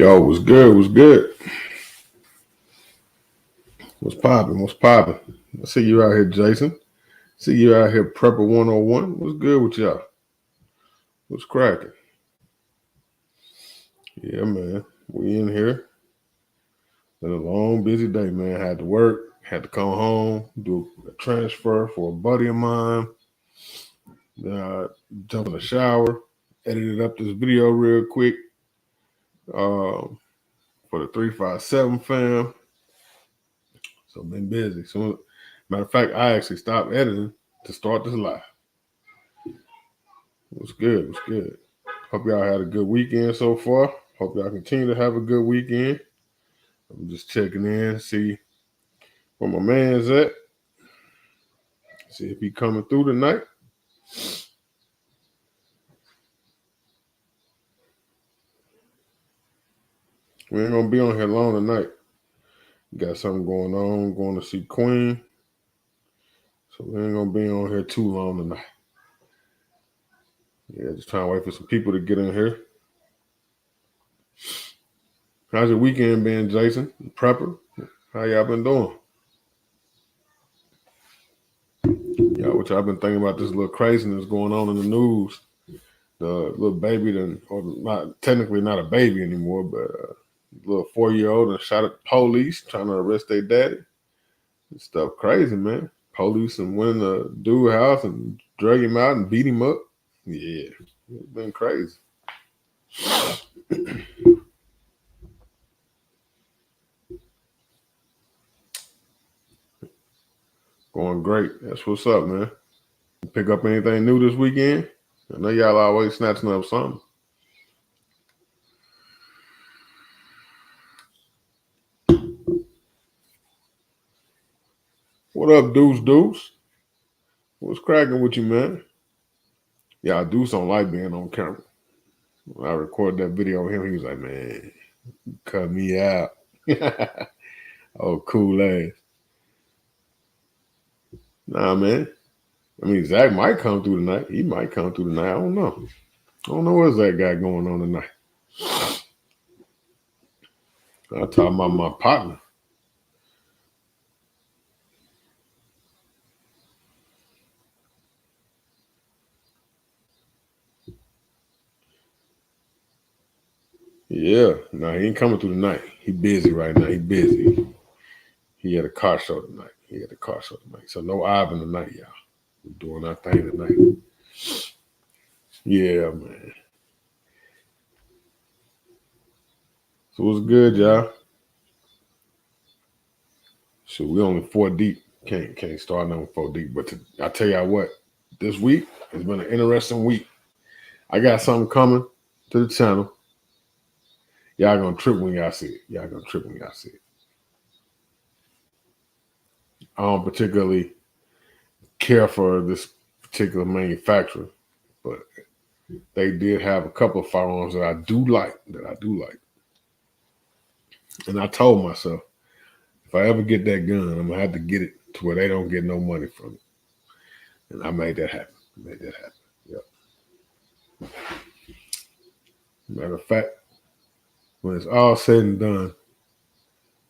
Yo, what's good? What's good? What's popping? What's popping? I see you out here, Jason. See you out here, Prepper 101. What's good with y'all? What's cracking? Yeah, man. We in here. Been a long, busy day, man. Had to work, had to come home, do a transfer for a buddy of mine. Then I jumped in the shower, edited up this video real quick for the 357 fam. So been busy. So matter of fact, I actually stopped editing to start this live. What's good? What's good? Hope y'all had a good weekend so far. Hope y'all continue to have a good weekend. I'm just checking in, see where my man's at. See if he coming through tonight. We ain't gonna be on here long tonight. Got something going on, going to see Queen. So we ain't gonna be on here too long tonight. Yeah, just trying to wait for some people to get in here. How's your weekend been, Jason? Prepper? How y'all been doing? Yeah, which I've been thinking about this little craziness going on in the news. The little baby, or not technically not a baby anymore, but little 4-year-old and shot at the police trying to arrest their daddy. This stuff crazy, man. Police and went in the dude's house and drug him out and beat him up. Yeah, it's been crazy. Going great. That's what's up, man. Pick up anything new this weekend? I know y'all always snatching up something. What up, Deuce? What's cracking with you, man? Yeah, Deuce don't like being on camera. When I recorded that video of him, he was like, man, cut me out. Oh, cool ass. Nah, man. I mean, Zach might come through tonight. He might come through tonight. I don't know. I don't know what Zach got going on tonight. I talk about my partner. Yeah. No, he ain't coming through tonight. He busy right now. He busy. He had a car show tonight. So no Ivan tonight, y'all. We're doing our thing tonight. Yeah, man. So what's good, y'all? So we only 4 deep. Can't start number 4 deep. But I tell y'all what, this week has been an interesting week. I got something coming to the channel. Y'all gonna trip when y'all see it. I don't particularly care for this particular manufacturer, but they did have a couple of firearms that I do like. And I told myself, if I ever get that gun, I'm gonna have to get it to where they don't get no money from it. And I made that happen. Yep. Matter of fact, when it's all said and done,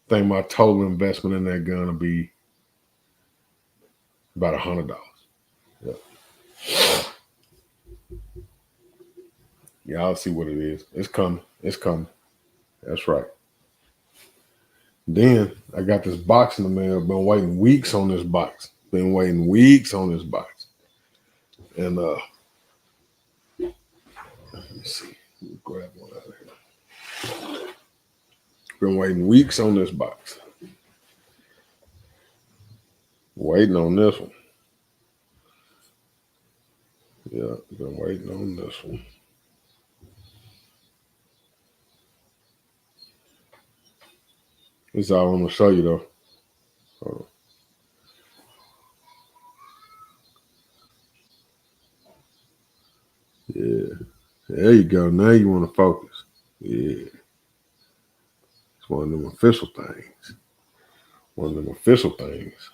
I think my total investment in that gun will be about $100. Yep. Y'all see what it is. It's coming. That's right. Then I got this box in the mail. Been waiting weeks on this box. And let me see. Let me grab one out of here. Been waiting weeks on this box. Waiting on this one. Yeah, been waiting on this one. This is all I'm gonna show you though. Hold on. Yeah. There you go. Now you want to focus. Yeah. It's one of them official things.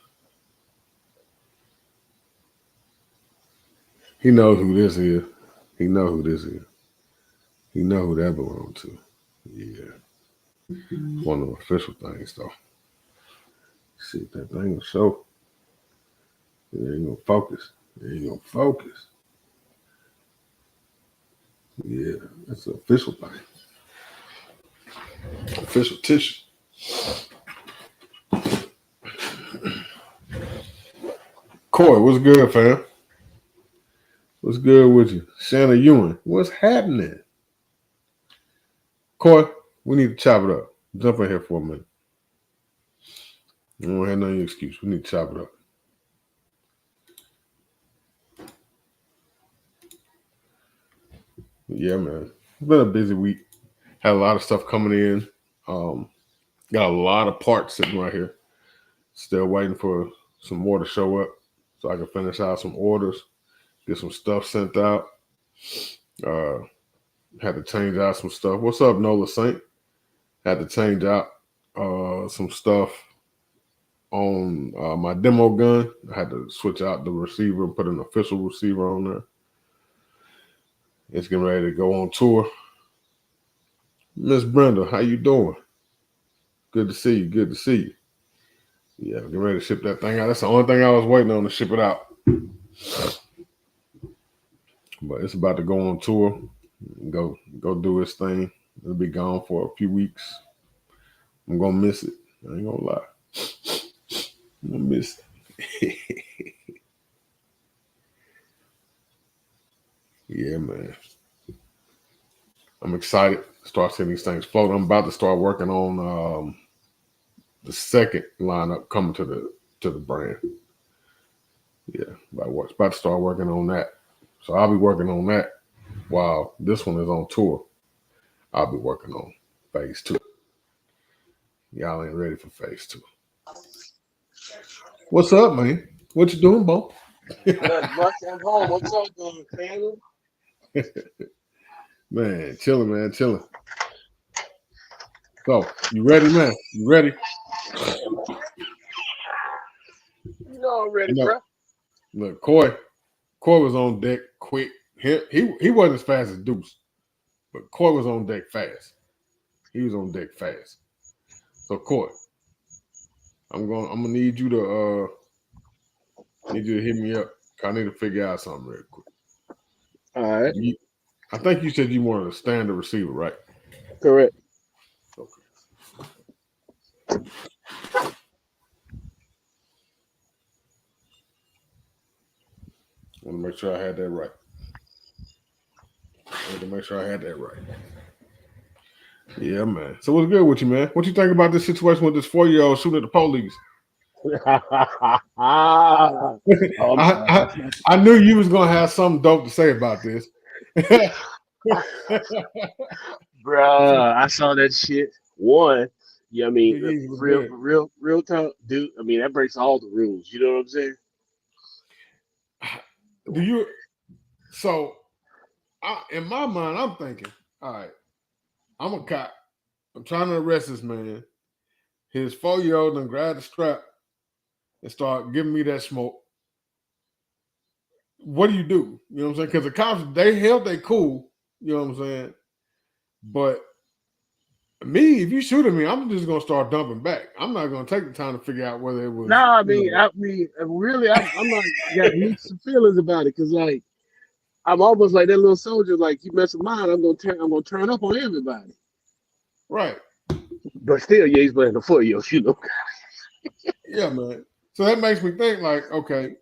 He knows who this is. He know who that belongs to. Yeah. One of the official things, though. See if that thing will show. It ain't gonna focus. It ain't gonna focus. Yeah, that's an official thing. Official tissue. Corey, what's good, fam? What's good with you? Shanna Ewing, what's happening? Corey, we need to chop it up. Jump in here for a minute. I don't have no excuse. We need to chop it up. Yeah, man. It's been a busy week. Had a lot of stuff coming in. Got a lot of parts sitting right here. Still waiting for some more to show up so I can finish out some orders, get some stuff sent out. Had to change out some stuff. What's up, Nola Saint? Had to change out some stuff on my demo gun. I had to switch out the receiver and put an official receiver on there. It's getting ready to go on tour. Miss Brenda, how you doing? Good to see you. Good to see you. Yeah, getting ready to ship that thing out. That's the only thing I was waiting on to ship it out. But it's about to go on tour. Go do its thing. It'll be gone for a few weeks. I'm gonna miss it. I ain't gonna lie. I'm gonna miss it. Yeah, man. I'm excited to start seeing these things float. I'm about to start working on the second lineup coming to the brand. Yeah, about to start working on that. So I'll be working on that while this one is on tour. I'll be working on phase 2. Y'all ain't ready for phase 2. What's up, man? What you doing, Bo? I'm home. What's up, family? Man, chilling. So, you ready, man? You ready? You know I'm ready, No. bro. Look, Coy was on deck quick. He wasn't as fast as Deuce, but Coy was on deck fast. He was on deck fast. So, Coy, I'm gonna need you to hit me up. I need to figure out something real quick. All right. I think you said you wanted a standard receiver, right? Correct. Okay. I want to make sure I had that right. Yeah, man. So what's good with you, man? What you think about this situation with this 4-year-old shooting at the police? I knew you was gonna have something dope to say about this. Bruh, I saw that shit. One, yeah, I mean, Big Easy was good. real talk, dude. I mean, that breaks all the rules. You know what I'm saying? Do you? So, in my mind, I'm thinking, all right, I'm a cop. I'm trying to arrest this man. His 4-year-old done grab the strap and start giving me that smoke. What do? You know what I'm saying? Because the cops, they held they cool. You know what I'm saying? But me, if you shoot at me, I'm just gonna start dumping back. I'm not gonna take the time to figure out whether it was. No, really, I'm not got mixed feelings about it because, like, I'm almost like that little soldier. Like, you mess with mine, I'm gonna turn up on everybody. Right. But still, yeah, he's playing the 4-year-old, you know. Yeah, man. So that makes me think, like, okay,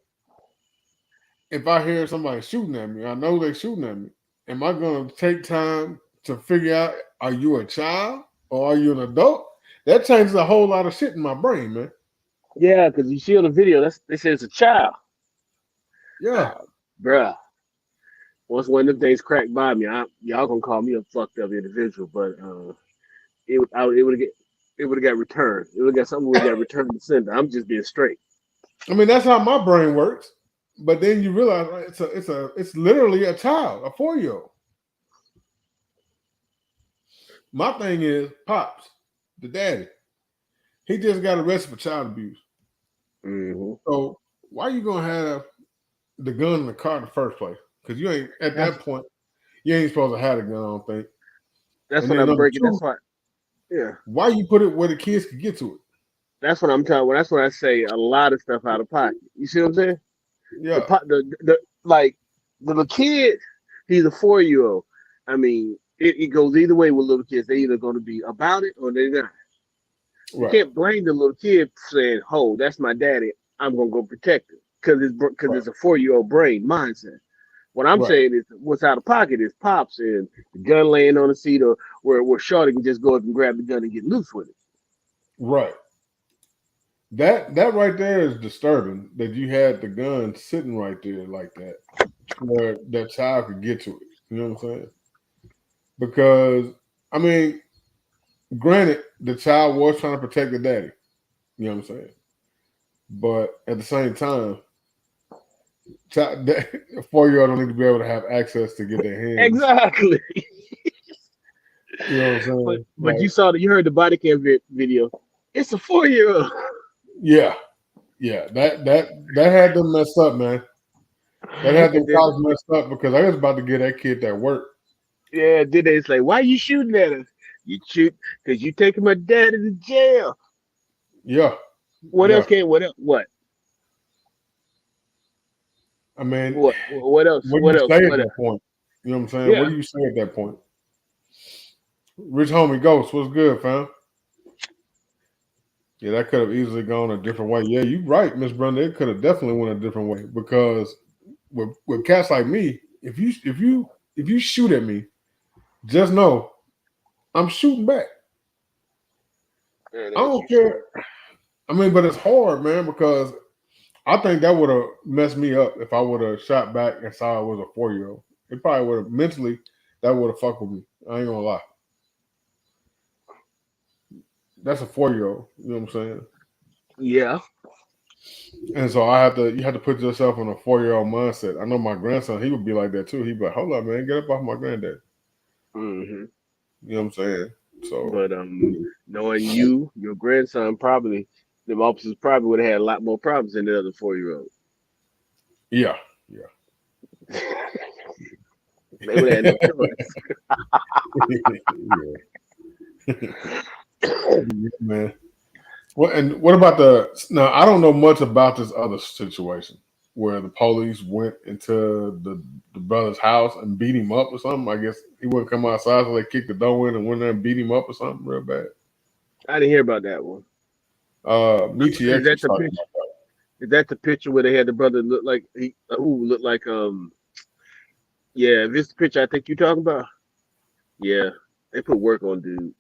if I hear somebody shooting at me, I know they're shooting at me. Am I gonna take time to figure out, are you a child or are you an adult? That changes a whole lot of shit in my brain, man. Yeah, because you see on the video, they say it's a child. Yeah. Bruh. Once one of them things cracked by me, y'all gonna call me a fucked up individual, but it would have got returned. It would have got something would have got returned to sender. I'm just being straight. I mean, that's how my brain works. But then you realize, right, it's literally a child, a 4-year-old. My thing is, Pops, the daddy, he just got arrested for child abuse. Mm-hmm. So why you gonna have the gun in the car in the first place? Because you ain't at that point, you ain't supposed to have a gun, I don't think. That's And what then I'm number breaking. two, Yeah. Why you put it where the kids can get to it? That's what I'm talking about. That's what I say. A lot of stuff out of pocket. You see what I'm saying? Yeah, The like the kid, he's a 4 year old. I mean, it goes either way with little kids. They're either going to be about it or they're not. You right, can't blame the little kid saying, "Oh, that's my daddy. I'm gonna go protect him," because right, it's a 4 year old brain mindset. What I'm right, saying is, what's out of pocket is pops and the gun laying on the seat, or where Shorty can just go up and grab the gun and get loose with it. right. That right there is disturbing. That you had the gun sitting right there like that, where that child could get to it. You know what I'm saying? Because I mean, granted, the child was trying to protect the daddy. You know what I'm saying? But at the same time, a 4 year old don't need to be able to have access to get their hands. Exactly. You know what I'm But saying? but Like, you heard the body cam video. It's a 4 year old. yeah, yeah. That had them messed up, man. That had them And then cops messed up because I was about to get that kid that work. yeah, then they say, "Why you shooting at us? You shoot because you taking my daddy to jail." Yeah, What else yeah. came? What else? What? I mean, What else? what do What you else? say at What else? that point? You know what I'm saying? What Yeah. do you say at that point? Rich homie Ghost, what's good, fam? Yeah, that could have easily gone a different way. Yeah, you're right, Miss Brenda. It could have definitely went a different way because with cats like me, if you shoot at me, just know I'm shooting back. Yeah, I that's don't for sure. care. I mean, but it's hard, man, because I think that would have messed me up if I would have shot back and saw I was a 4 year old. It probably would have mentally that would have fucked with me. I ain't gonna lie. That's a 4 year old. You know what I'm saying? Yeah. And so you have to put yourself in a 4 year old mindset. I know my grandson, he would be like that too. He'd be like, hold up, man, get up off my granddad. hmm You know what I'm saying? So But knowing you, your grandson probably, the officers probably would have had a lot more problems than the other 4 year old. yeah, yeah. They would have had no choice. Yeah, man. What about now I don't know much about this other situation where the police went into the brother's house and beat him up or something. I guess he wouldn't come outside, so they kicked the door in and went there and beat him up or something real bad. I didn't hear about that one. Michi Is X that was the talking picture? Is that the picture where they had the brother look like who looked like yeah, this the picture I think you're talking about. Yeah, they put work on dude.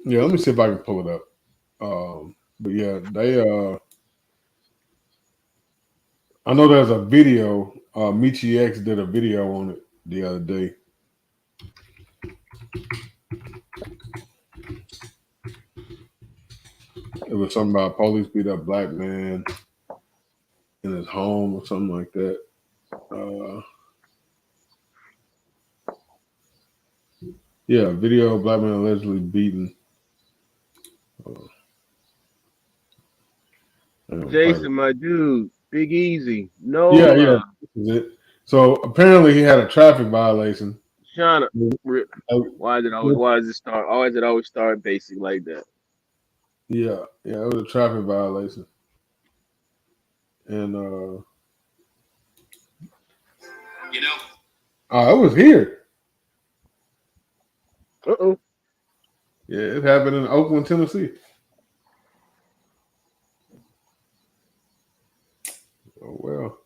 Yeah, let me see if I can pull it up. But yeah, I know there's a video. Michi X did a video on it the other day. It was something about police beat up black man in his home or something like that. Uh, yeah, video of black man allegedly beaten. Uh, Jason, my dude, Big Easy, yeah, yeah, Nola, this is it. So apparently he had a traffic violation. Shauna. Uh, Why does it start? Why does it always start basic like that? Yeah, yeah, it was a traffic violation, and it was here. Uh-oh. Yeah, it happened in Oakland, Tennessee. Oh well.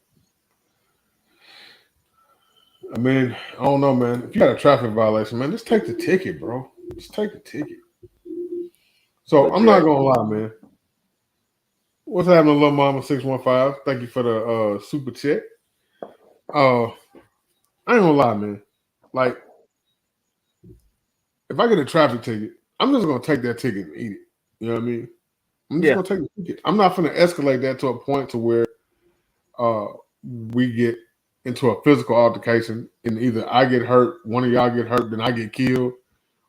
I mean, I don't know, man. If you got a traffic violation, man, just take the ticket, bro. Just take the ticket. So But I'm you're not right. gonna lie, man. What's happening, little mama 615? Thank you for the super chat. I ain't gonna lie, man. Like, if I get a traffic ticket, I'm just gonna take that ticket and eat it. You know what I mean? I'm just Yeah, gonna take the ticket. I'm not gonna escalate that to a point to where uh we get into a physical altercation and either I get hurt, one of y'all get hurt, then I get killed,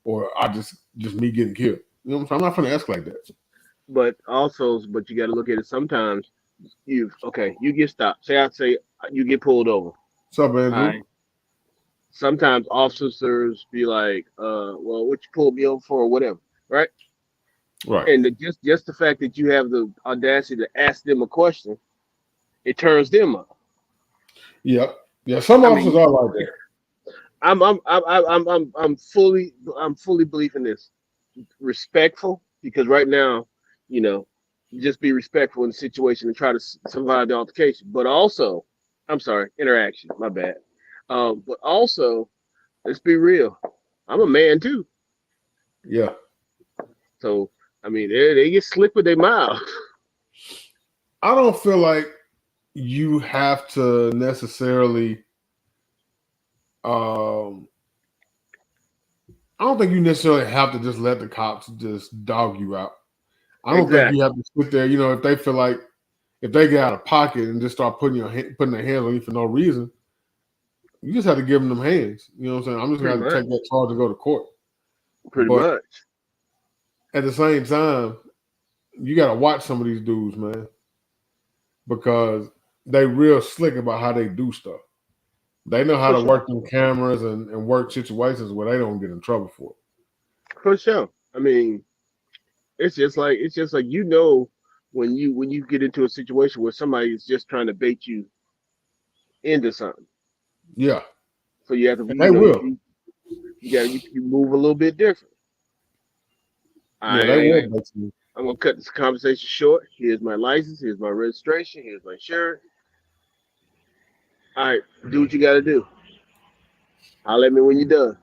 or I just me getting killed. You know what I'm saying? I'm not gonna escalate that. but you got to look at it. Sometimes you get stopped. Say you get pulled over. What's up, All Andrew? right. Sometimes officers be like, well, what you pulled me over for or whatever, right? Right. And just the fact that you have the audacity to ask them a question, it turns them up. Yeah. Yeah. Some I officers mean, are like that. I'm fully believing this. Respectful, because right now, you know, just be respectful in the situation and try to survive the altercation. But also, I'm sorry, interaction. My bad. But also, let's be real. I'm a man too, Yeah. so I mean, they get slick with their mouth. I don't feel like you have to necessarily. Um, I don't think you necessarily have to just let the cops just dog you out. I don't think you Exactly. have to sit there. If they feel like if they get out of pocket and just start putting their hands on you for no reason, you just have to give them hands. You know what I'm saying? I'm just Pretty going to much. take that charge and go to court. Pretty But much. at the same time, you got to watch some of these dudes, man, because they real slick about how they do stuff. They know how For to sure. work them cameras and work situations where they don't get in trouble for it. For sure. I mean, it's just like when you get into a situation where somebody is just trying to bait you into something. Yeah, So you have to, and they will. you move a little bit different. Yeah, I they will. ain't, Basically. I'm gonna cut this conversation short. Here's my license. Here's my registration. Here's my insurance. All right, do what you got to do. Holler at me when you're done.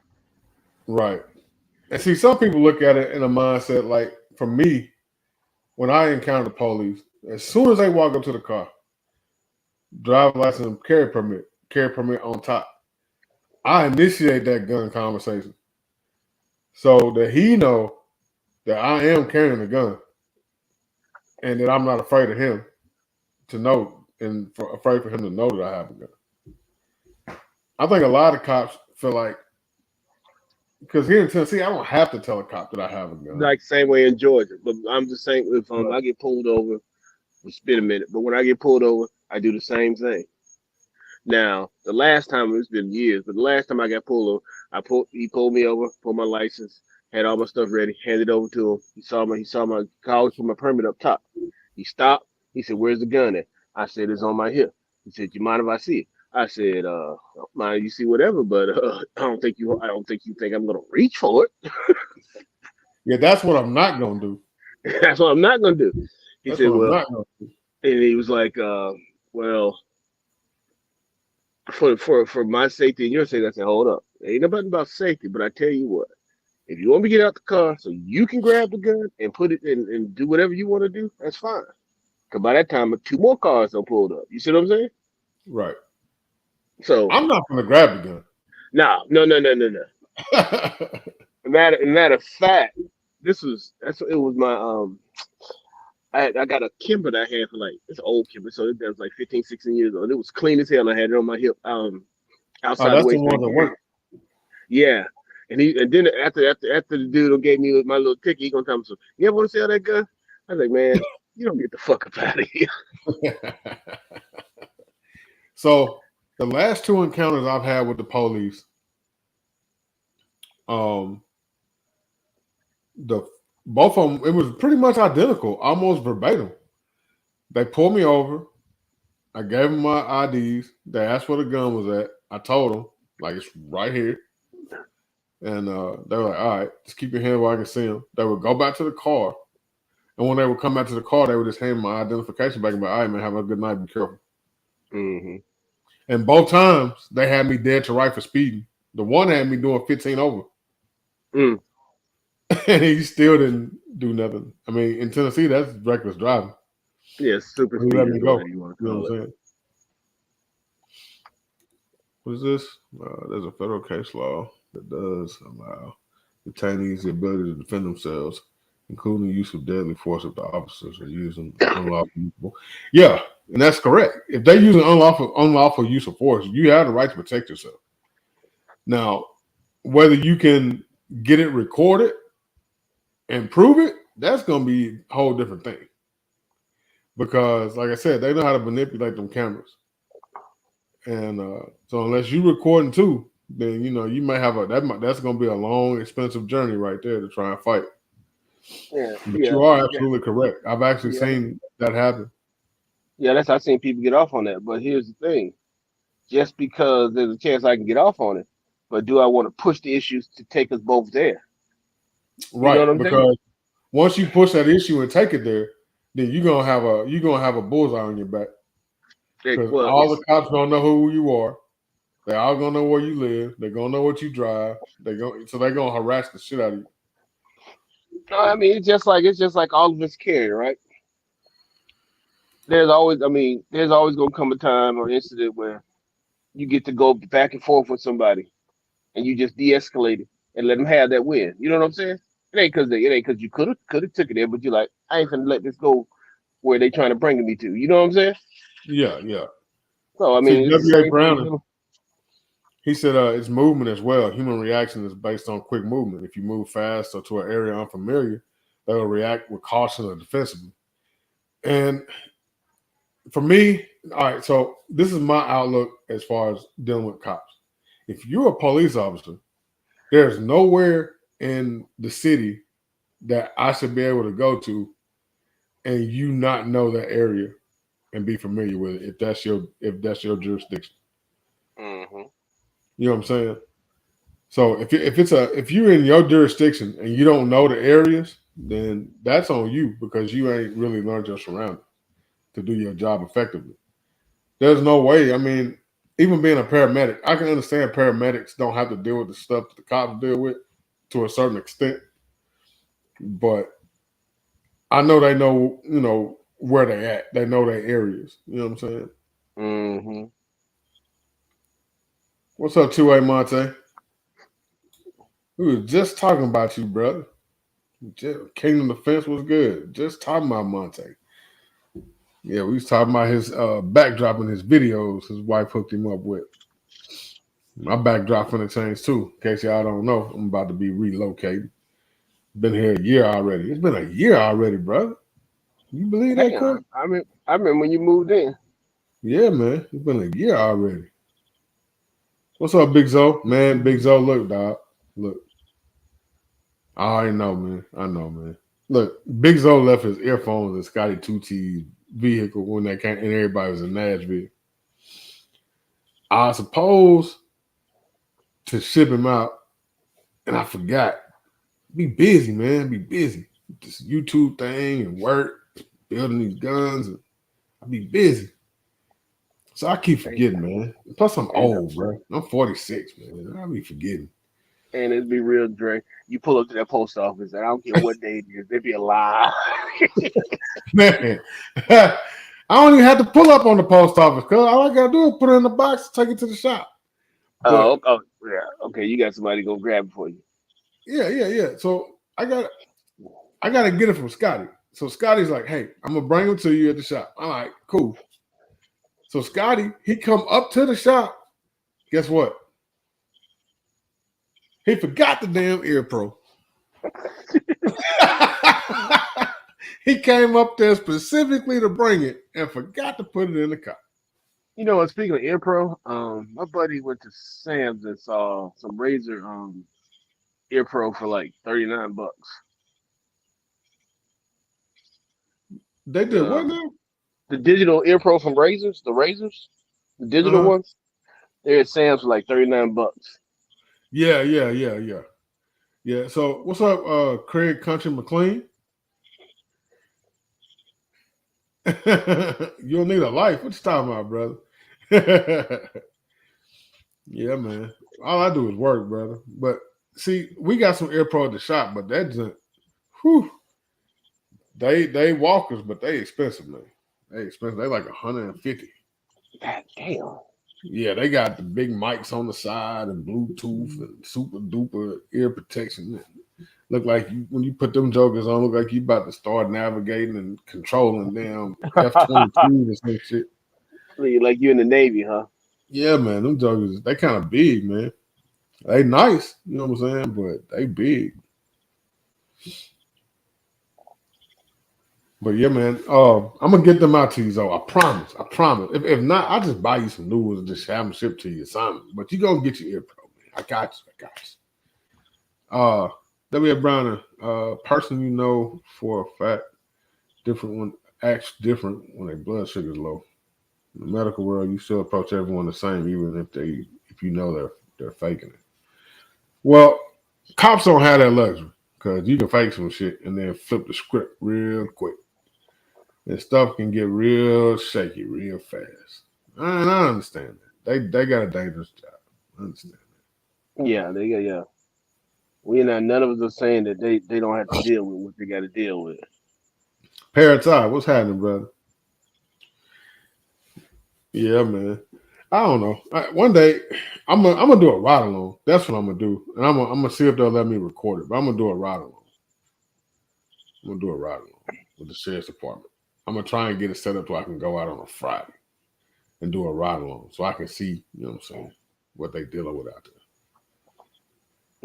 Right. And see, some people look at it in a mindset like, for me, when I encounter the police, as soon as they walk up to the car, driver license and carry permit on top, I initiate that gun conversation so that he know that I am carrying a gun and that I'm not afraid of him to know and afraid for him to know that I have a gun. I think a lot of cops feel like because here in Tennessee, I don't have to tell a cop that I have a gun. Like same way in Georgia, but I'm just saying if Right. I get pulled over, it's been a minute, but when I get pulled over, I do the same thing. Now, the last time it's been years, but the last time I got pulled over, he pulled me over, pulled my license, had all my stuff ready, handed it over to him. He saw my I always put my permit up top. He stopped. He said, "Where's the gun at?" I said, "It's on my hip." He said, "You mind if I see it?" I said, "Don't mind you see whatever, but I don't think you think I'm gonna reach for it." Yeah, that's what I'm not gonna do. That's what I'm not gonna do. He That's said, what I'm "Well," not gonna do. and he was like, "Well, for my safety and your safety," I said, "Hold up, ain't nothing about safety, but I tell you what." If you want me to get out the car so you can grab the gun and put it in and do whatever you want to do, that's fine. Because by that time, two more cars are pulled up. You see what I'm saying? Right. So, I'm not gonna grab the no, no, no, no, no, no. gun. Matter of fact, it was my I got a Kimber that I had for like it's an old Kimber, so it was like 15, 16 years old. It was clean as hell. And I had it on my hip, Oh, outside the that's the waistband ones that carry. work. Yeah. And then after the dude who gave me my little ticket, he gonna tell me, so you ever want to sell that gun? I was like, man, you don't get the fuck up out of here. So the last two encounters I've had with the police, um, the both of them, it was pretty much identical, almost verbatim. They pulled me over. I gave them my IDs. They asked where the gun was at. I told them like it's right here, and they were like, "All right, just keep your hand where I can see them." They would go back to the car, and when they would come back to the car, they would just hand my identification back and be like, "All right, man, have a good night. Be careful." Hmm. And both times they had me dead to right for speeding. The one had me doing 15 over, Mm. and he still didn't do nothing. I mean, in Tennessee, that's reckless driving. Yeah, super He let speeders me or go. whatever you want to You know call what it. I'm saying? What is this? There's a federal case law that does allow detainees the ability to defend themselves, including the use of deadly force if the officers are using unlawful use of force. Yeah, and that's correct. If they're using unlawful use of force, you have the right to protect yourself. Now, whether you can get it recorded and prove it, that's going to be a whole different thing. Because, like I said, they know how to manipulate them cameras, and so unless you recording too, then you might have that's going to be a long, expensive journey right there to try and fight. Yeah, But yeah, you are exactly. absolutely correct. I've actually Yeah, seen that happen. yeah. That's I've seen people get off on that. But here's the thing: just because there's a chance I can get off on it, but do I want to push the issues to take us both there? You know Right. what I'm saying? Because once you push that issue and take it there, then you're gonna have a bullseye on your back. Like, Because well, all it's the cops gonna know who you are. They all gonna know where you live. They're gonna know what you drive. They're gonna harass the shit out of you. no, I mean it's just like all of us carry, right? There's always gonna come a time or incident where you get to go back and forth with somebody, and you just de-escalate it and let them have that win. You know what I'm saying? It ain't because you could have took it there, but you're like, I ain't finna let this go where they trying to bring me to. You know what I'm saying? Yeah, yeah. So I See, mean, it's the W.A. same thing. Brown, he said it's movement as well. Human reaction is based on quick movement. If you move fast or to an area unfamiliar, they will react with caution or defensively. And for me, all right, so this is my outlook as far as dealing with cops. If you're a police officer, there's nowhere in the city that I should be able to go to and you not know that area and be familiar with it if that's your jurisdiction. Hmm. You know what I'm saying? So if you're in your jurisdiction and you don't know the areas, then that's on you because you ain't really learned your surroundings to do your job effectively. There's no way. I mean, even being a paramedic, I can understand paramedics don't have to deal with the stuff that the cops deal with to a certain extent, but I know they know, where they at. They know their areas. You know what I'm saying? Hmm. What's up, 2A Monte? We was just talking about you, brother. Kingdom Defense was good. Just talking about Monte. Yeah, we was talking about his backdrop in his videos his wife hooked him up with. My backdrop finna change too. In case y'all don't know, I'm about to be relocated. Been here a year already. It's been a year already, brother. You believe that quick? Damn, I remember when you moved in. Yeah, man. It's been a year already. What's up, Big Zo? Man, Big Zo, look, dog. Look. I already know, man. I know, man. Look, Big Zo left his earphones in Scotty Tootsie's vehicle when they came and everybody was in Nashville. I was supposed to ship him out, and I forgot. Be busy, man. Be busy. This YouTube thing and work, building these guns. And I be busy. So I keep And, forgetting, man. Plus, I'm and old, bro. I'm 46, man. I be forgetting. and it'd be real, Dre. You pull up to that post office, and I don't care what day it is, there'd be a line. Man, I don't even have to pull up on the post office because all I got to do is put it in the box and take it to the shop. But Oh, yeah. Okay, you got somebody gonna grab it for you. yeah, yeah, yeah. So I got to get it from Scotty. So Scotty's like, hey, I'm going to bring them to you at the shop. All right, cool. So Scotty, he come up to the shop. Guess what? He forgot the damn ear pro. He came up there specifically to bring it and forgot to put it in the car. You know what? Speaking of Air Pro, my buddy went to Sam's and saw some Razer Air Pro for like $39. They did what The now? the digital Air Pro from Razors, the digital Uh-huh. ones. They're at Sam's for like $39. Yeah, yeah, yeah, yeah. Yeah. So what's up, Craig Country McLean? You'll need a life. What you talking about, brother? Yeah, man. All I do is work, brother. But see, we got some Air Pro at the shop, but that just whew, they walkers, but they expensive, man. They expensive. They like 150. God damn. Yeah, they got the big mics on the side and Bluetooth and super duper ear protection. Look like when you put them jokers on, look like you about to start navigating and controlling them F-22s and some shit. Like you in the Navy, huh? Yeah, man, them jokers, they kind of big, man. They nice, you know what I'm saying? But they big. But yeah, man, I'm gonna get them out to you, though. I promise. I promise. If not, I'll just buy you some new ones and just have them shipped to you, Simon. But you gonna get your ear pro, man. I got you. I got you. W. Brown, person you know for a fact, different when acts different when their blood sugar's low. In the medical world, you still approach everyone the same, even if you know they're faking it. Well, cops don't have that luxury because you can fake some shit and then flip the script real quick, and stuff can get real shaky real fast. I understand that they got a dangerous job. I understand. Yeah, yeah. We not none of us are saying that they don't have to deal with what they got to deal with. Parrots Eye, what's happening, brother? Yeah, man. I don't know. One day, I'm gonna do a ride along. That's what I'm gonna do, and I'm gonna see if they'll let me record it. But I'm gonna do a ride along. I'm gonna do a ride along with the sheriff's department. I'm gonna try and get it set up so I can go out on a Friday and do a ride along, so I can see, you know what I'm saying, what they dealing with out there.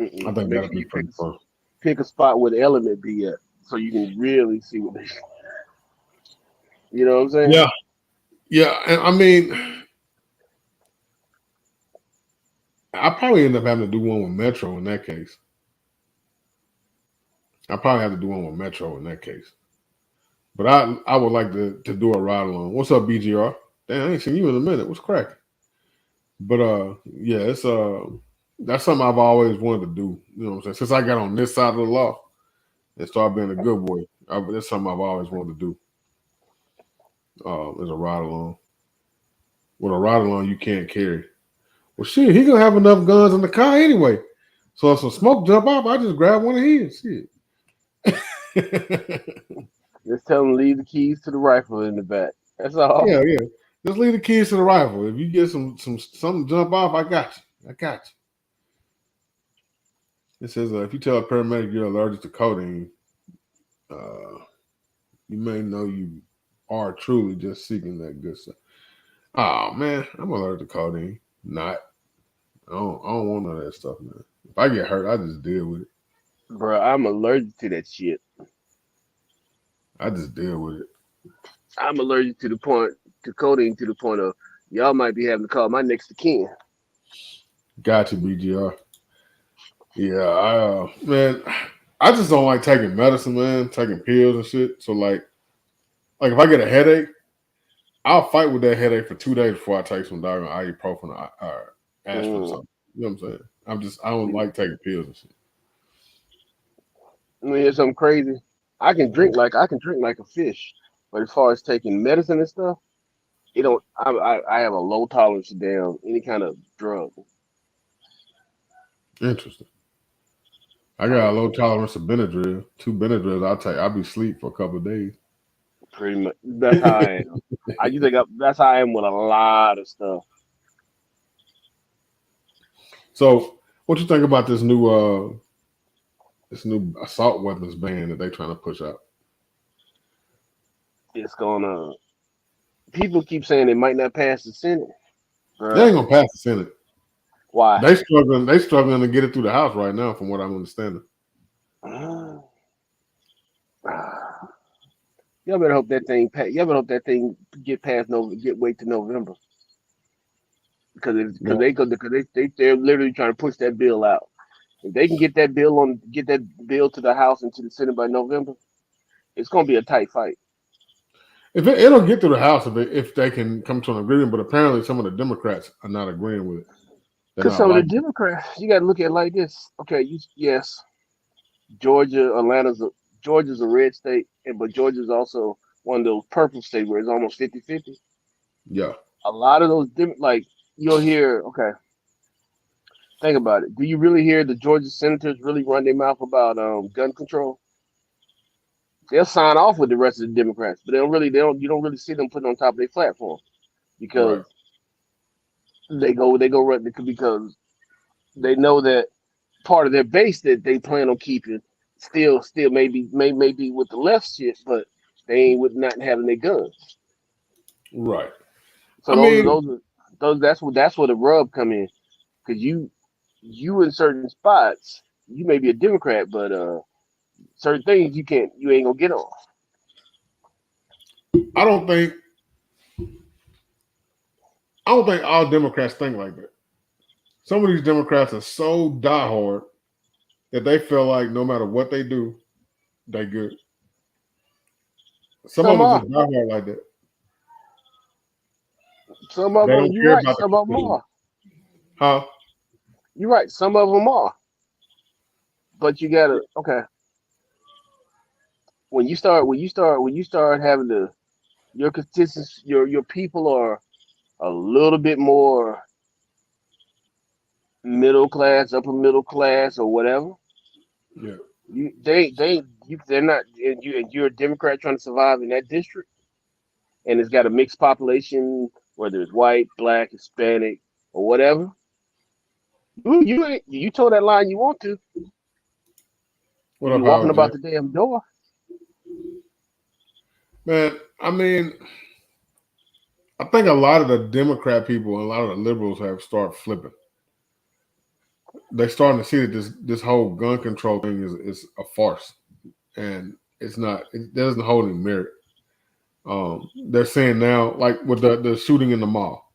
I think Make that'll sure be you pretty fun. pick a spot where the element be at, so you can really see what they. You know what I'm saying? Yeah, yeah, and I mean, I probably end up having to do one with Metro in that case. I probably have to do one with Metro in that case. But I would like to do a ride along. What's up, BGR? Damn, I ain't seen you in a minute. What's cracking? But yeah, it's that's something I've always wanted to do. You know what I'm saying? Since I got on this side of the law and started being a good boy, that's something I've always wanted to do. Is a ride along. With a ride along, you can't carry. Well, shit, he gonna have enough guns in the car anyway. So if some smoke jump off, I just grab one of his. Shit. Just tell them leave the keys to the rifle in the back. That's all. Yeah, yeah. Just leave the keys to the rifle. If you get something jump off, I got you. I got you. It says if you tell a paramedic you're allergic to codeine, uh, you may know you are truly just seeking that good stuff. Oh man, I'm allergic to codeine. Not. I don't want none of that stuff, man. If I get hurt, I just deal with it. Bro, I'm allergic to that shit. I just deal with it. I'm allergic to the point to codeine to the point of y'all might be having to call my next of kin. Got you, BGR. Yeah, man, I just don't like taking medicine, man. Taking pills and shit. So like if I get a headache, I'll fight with that headache for 2 days before I take some dog ibuprofen or aspirin or Mm. something. You know what I'm saying? I don't like taking pills and shit. I mean, it's something crazy. I can drink like a fish, but as far as taking medicine and stuff, it don't. I have a low tolerance to damn any kind of drug. Interesting. I got a Like low tolerance to Benadryl. Two Benadryls I'll take. I'll be asleep for a couple of days. pretty much, that's how I am. That's how I am with a lot of stuff. So, what you think about this new assault weapons ban that they trying to push out? It's gonna. People keep saying it might not pass the Senate, They ain't bruh. gonna pass the Senate. Why? They struggling. They struggling to get it through the House right now, from what I'm understanding. Y'all better hope that thing. Y'all better hope that thing get past Get wait to November Well, they're literally trying to push that bill out. If they can get that bill to the House and to the Senate by November, it's gonna be a tight fight. if it'll get through the House if they can come to an agreement, but apparently some of the Democrats are not agreeing with it. They're Because not some of the liking it. Democrats, you got to look at it like this. Okay, yes, Georgia, Georgia's a red state, but Georgia's also one of those purple states where it's almost 50-50. Yeah, A lot of those, like you'll hear. Okay, think about it. Do you really hear the Georgia senators really run their mouth about gun control? They'll sign off with the rest of the Democrats, but you don't really see them putting on top of their platform right, because they go run because they know that part of their base that they plan on keeping still may be with the left shit, but they ain't with not having their guns. right. So I mean, those that's where the rub come in because you in certain spots you may be a Democrat, but certain things you ain't gonna get on. I don't think I don't think all Democrats think like that. Some of these Democrats are so diehard. that they feel like no matter what they do, they good. Some of Some them are. just die hard like that. Some of They them, don't you're care right. about the Some of them community. are. Huh? You're right. Some of them are. But you gotta, okay. When you start having your consistency, your people are a little bit more middle class, upper middle class, or whatever. Yeah. They're not, and you're a Democrat trying to survive in that district, and it's got a mixed population, whether it's white, black, Hispanic, or whatever. You told that line you want to. What You be up, walking Howard J? about the damn door. Man, I mean, I think a lot of the Democrat people and a lot of the liberals have started flipping. They're starting to see that this whole gun control thing is a farce, and it's not. It doesn't hold any merit. They're saying now, like with the shooting in the mall,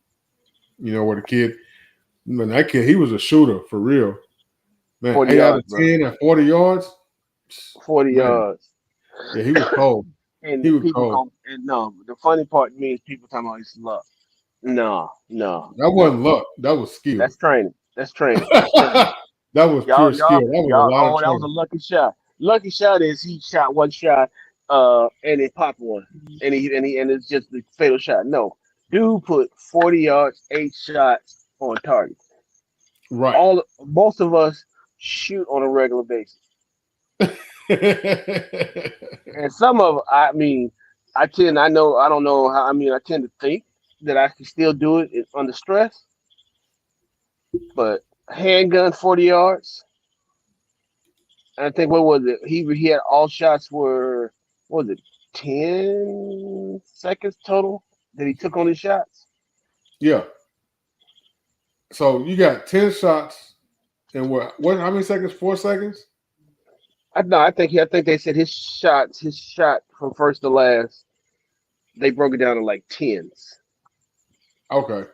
where the kid, man, that kid, he was a shooter for real, man. 40 8 out of yards, bro. 10 at 40 yards, 40 man. yards. Yeah, he was cold. And He was people cold. go, and no, the funny part to me is people talking about it's luck. No, no, That no. wasn't luck. That was skill. That's training. That's training. That's training. That was pure skill. That was a lot of Oh, that was a training. lucky shot. Lucky shot is he shot one shot, and he popped one, and it's just the fatal shot. No, dude put 40 yards, 8 shots on target. Right. Most of us shoot on a regular basis, and some of, I mean, I don't know how. I mean, I tend to think that I can still do it under stress, but handgun 40 yards. I think what was it? He had all shots were, what was it, 10 seconds total that he took on his shots. Yeah. So you got 10 shots in what how many seconds? 4 seconds? I no, I think they said his shot from first to last, they broke it down to like tens. Okay.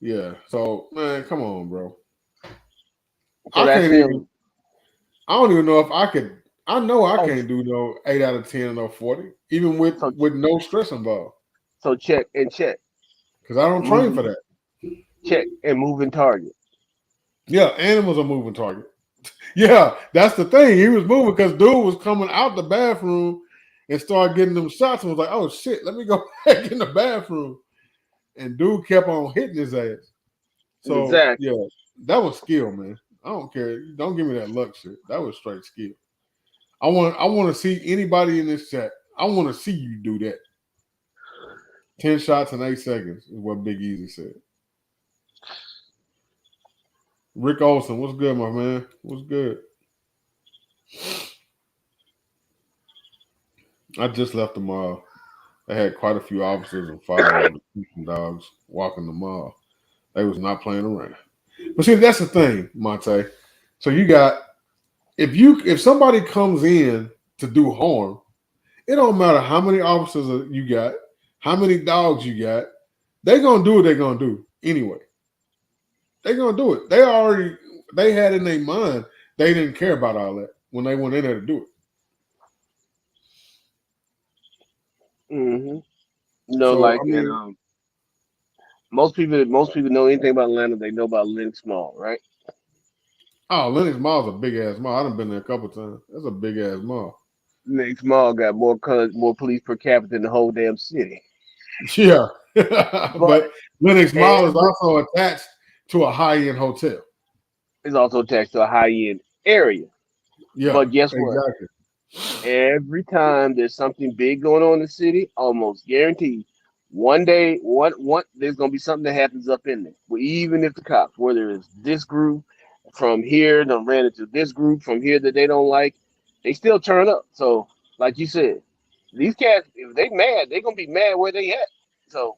Yeah. So man, come on, bro. So I that's can't even him. I don't even know if I could I know I Oh, can't do no 8 out of 10 or 40, even with so with no stress involved. check and check, Because I don't train for moving that. check and moving target. Yeah, animals are moving target. Yeah, that's the thing. He was moving because dude was coming out the bathroom and started getting them shots and was like, oh shit, let me go back in the bathroom. And dude kept on hitting his ass. So Exactly. yeah, that was skill, man. I don't care. Don't give me that luck shit. That was straight skill. I want to see anybody in this chat. I want to see you do that. 10 shots in 8 seconds is what Big Easy said. Rick Olson, what's good, my man? What's good? I just left the mall. They had quite a few officers and firearms and dogs walking the mall. They was not playing around. But see, that's the thing, Monte. So you got if somebody comes in to do harm, it don't matter how many officers you got, how many dogs you got. They gonna do what they gonna do anyway. They gonna do it. They had in their mind they didn't care about all that when they went in there to do it. hmm So like, I and mean, most people know anything about Atlanta. They know about Lynx Mall, right? oh, Lennox Mall's a big ass mall. I done been there a couple times. That's a big ass mall. Lynx Mall got more police per capita than the whole damn city. Yeah, But but Lennox Mall is every also attached to a high end hotel. is also attached to a high end area. Yeah, But guess what? exactly. Every time there's something big going on in the city, almost guaranteed, one day, one there's gonna be something that happens up in there. Well, even if the cops, whether it's this group from here, done ran into this group from here that they don't like, they still turn up. So, like you said, these cats, if they mad, they gonna be mad where they at. So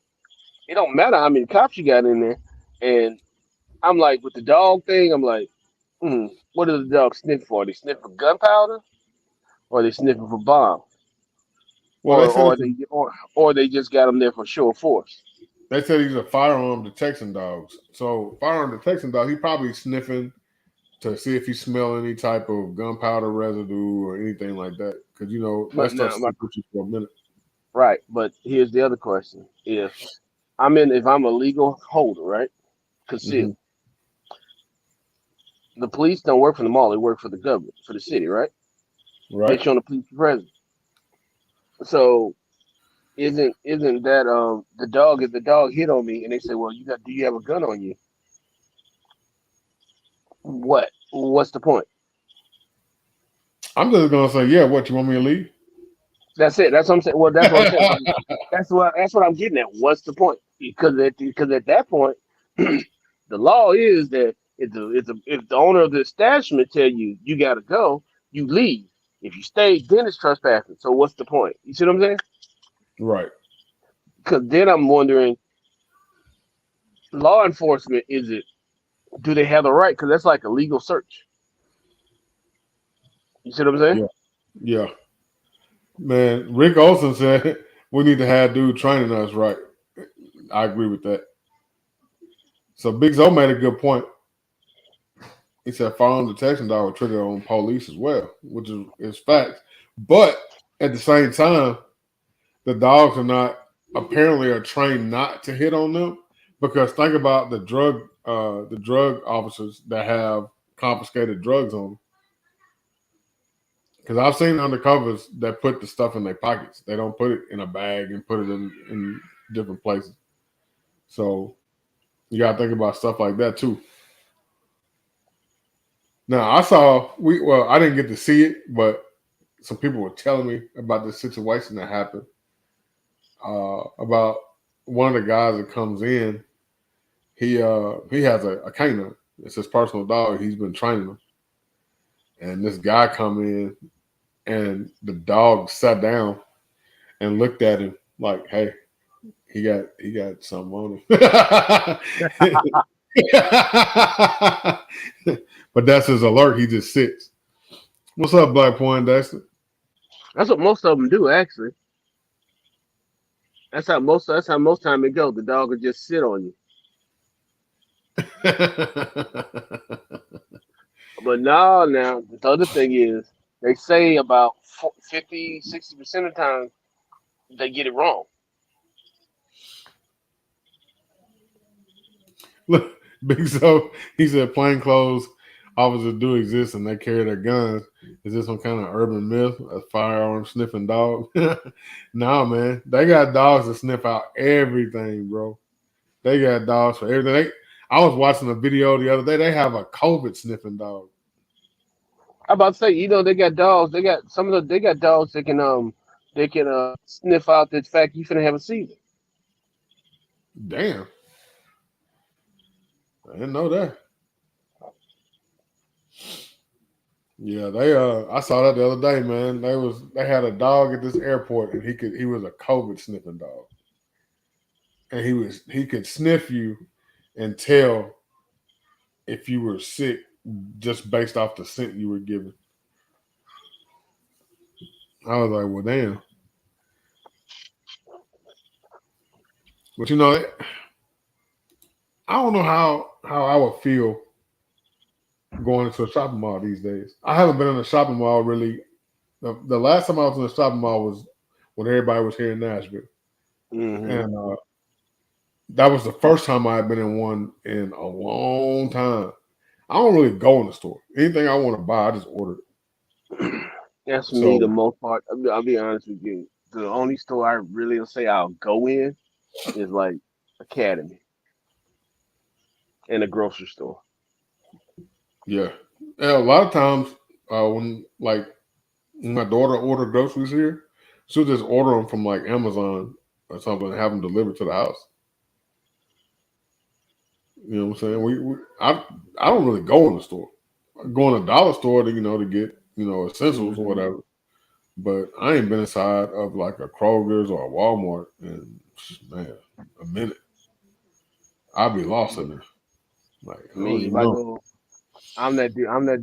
it don't matter how many cops you got in there. And I'm like, with the dog thing, I'm like, what do the dogs sniff for? They sniff for gunpowder, or they sniffing for bombs, Well, or they just got them there for show of force. they said he's a firearm detection dog. So firearm detection dog, he probably sniffing to see if you smell any type of gunpowder residue or anything like that, because that But stuff now, sticks with you for a minute. right. But here's the other question: if I'm a legal holder, right, Hmm. concealed, the police don't work for the mall; they work for the government, for the city, right? Right. Based on the police presence. So isn't that the dog? If the dog hit on me and they say, "Well, do you have a gun on you?" What's the point? I'm just gonna say, yeah. What, you want me to leave? That's it. That's what I'm saying. Well, that's what I'm saying. That's what I'm getting at. What's the point? Because at that point, the law is that if the owner of the establishment tell you you got to go, you leave. If you stay, then it's trespassing. So what's the point? You see what I'm saying? Right. Because then I'm wondering, law enforcement, do they have the right? Because that's like a legal search. You see what I'm saying? Yeah. Yeah. Man, Rick Olson said we need to have dude training us right. I agree with that. So Big Zo made a good point. He said firearm detection dog will trigger on police as well, which is facts. But at the same time, the dogs apparently are trained not to hit on them, because think about the drug officers that have confiscated drugs on them. Because I've seen undercovers that put the stuff in their pockets. They don't put it in a bag and put it in different places. So you got to think about stuff like that too. Now I didn't get to see it, but some people were telling me about this situation that happened. About one of the guys that comes in, he has a canine. It's his personal dog. He's been training him, and this guy come in, and the dog sat down and looked at him like, "Hey, he got something on him." But that's his alert. He just sits. What's up, Black Point Dexter? That's what most of them do, actually. That's how most time it goes. The dog will just sit on you. But no, now the other thing is they say about 50, 60% of the time they get it wrong. Look, Big So, he said plainclothes officers do exist and they carry their guns. Is this some kind of urban myth? A firearm sniffing dog? Nah, man. They got dogs that sniff out everything, bro. They got dogs for everything. I was watching a video the other day. They have a COVID sniffing dog. I'm about to say, they got dogs. They got dogs that can sniff out the fact you finna have a seizure. Damn. I didn't know that. Yeah, I saw that the other day, man. They had a dog at this airport and he was a COVID sniffing dog. And he could sniff you and tell if you were sick just based off the scent you were given. I was like, well, damn. But I don't know how I would feel going into a shopping mall these days. I haven't been in a shopping mall really. The last time I was in a shopping mall was when everybody was here in Nashville, Hmm. and that was the first time I had been in one in a long time. I don't really go in the store. Anything I want to buy, I just order it. That's me the So most part. I'll be honest with you. The only store I really will say I'll go in is like Academy and a grocery store. yeah, and a lot of times when my daughter ordered groceries here, she'll just order them from like Amazon or something and have them delivered to the house. You know what I'm saying? I don't really go in the store. I go in a dollar store to get essentials or Hmm. whatever. But I ain't been inside of like a Kroger's or a Walmart in, man, a minute. I'll be lost in there. Like, I don't Me, if even I know. go, I'm that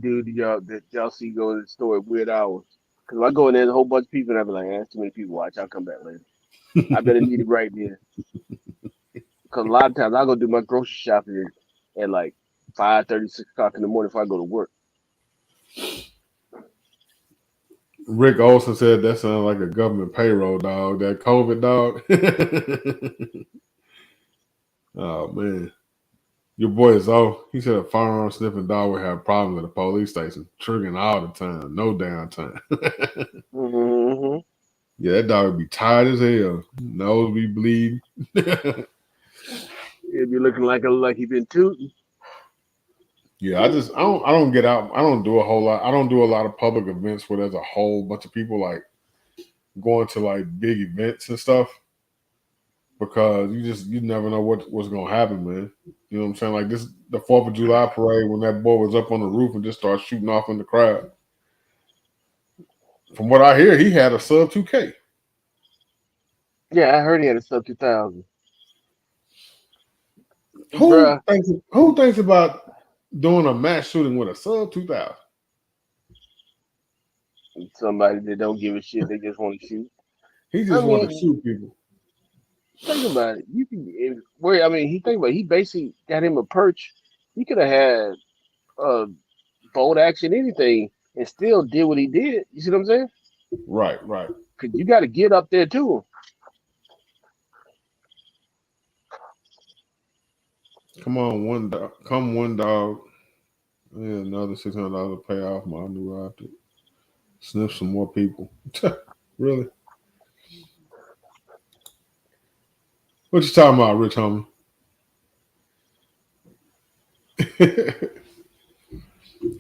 dude y'all see go to the store at weird hours. Cause if I go in there, there's a whole bunch of people, and I be like, that's too many people. Watch, I'll come back later. I better need it right there. Cause a lot of times I go do my grocery shopping at like 5:30, 6 o'clock in the morning before I go to work. Rick Olsen said that sounded like a government payroll dog. That COVID dog. Oh man. Your boy is off. He said a firearm sniffing dog would have problems at a police station, triggering all the time, no downtime. Mm-hmm. Yeah, that dog would be tired as hell. Nose be bleeding. He'll be looking like he been tooting. Yeah, I don't get out. I don't do a whole lot. I don't do a lot of public events where there's a whole bunch of people like going to like big events and stuff because you never know what's gonna happen, man. You know what I'm saying? Like this the 4th of July parade when that boy was up on the roof and just started shooting off in the crowd. From what I hear, he had a sub 2K. Yeah, I heard he had a sub 2000. Who Bruh, thinks about doing a mass shooting with a sub 2000? somebody that don't give a shit. They just want to shoot. He I just wanted to mean, shoot people. think about it. You can where I mean, he think about it, he basically got him a perch. He could have had bolt action anything and still did what he did. You see what I'm saying? Right, right. Cause you got to get up there to him. Come on, one dog. Come one dog. Yeah, another $600 to pay off my new outfit. Sniff some more people. Really? What you talking about, Rich Homie?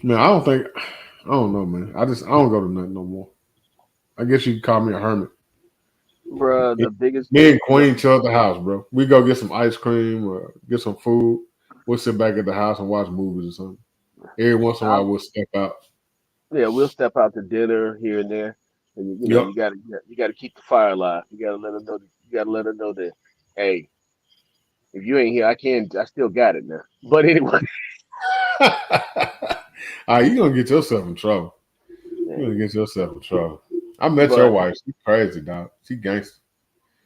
Man, I don't know, man. I don't go to nothing no more. I guess you could call me a hermit. Bruh, the biggest Me and the Queen chill at the house, bro. We go get some ice cream or get some food. We'll sit back at the house and watch movies or something. Every once in a I, while, we'll step out. yeah, we'll step out to dinner here and there. And you know, Yep. you gotta keep the fire alive. You gotta let her know you gotta let her know that hey, if you ain't here, I still got it now. But anyway, You gonna get yourself in trouble. You gonna hey, get yourself in trouble. I met your but wife. She crazy, dog. She gangster.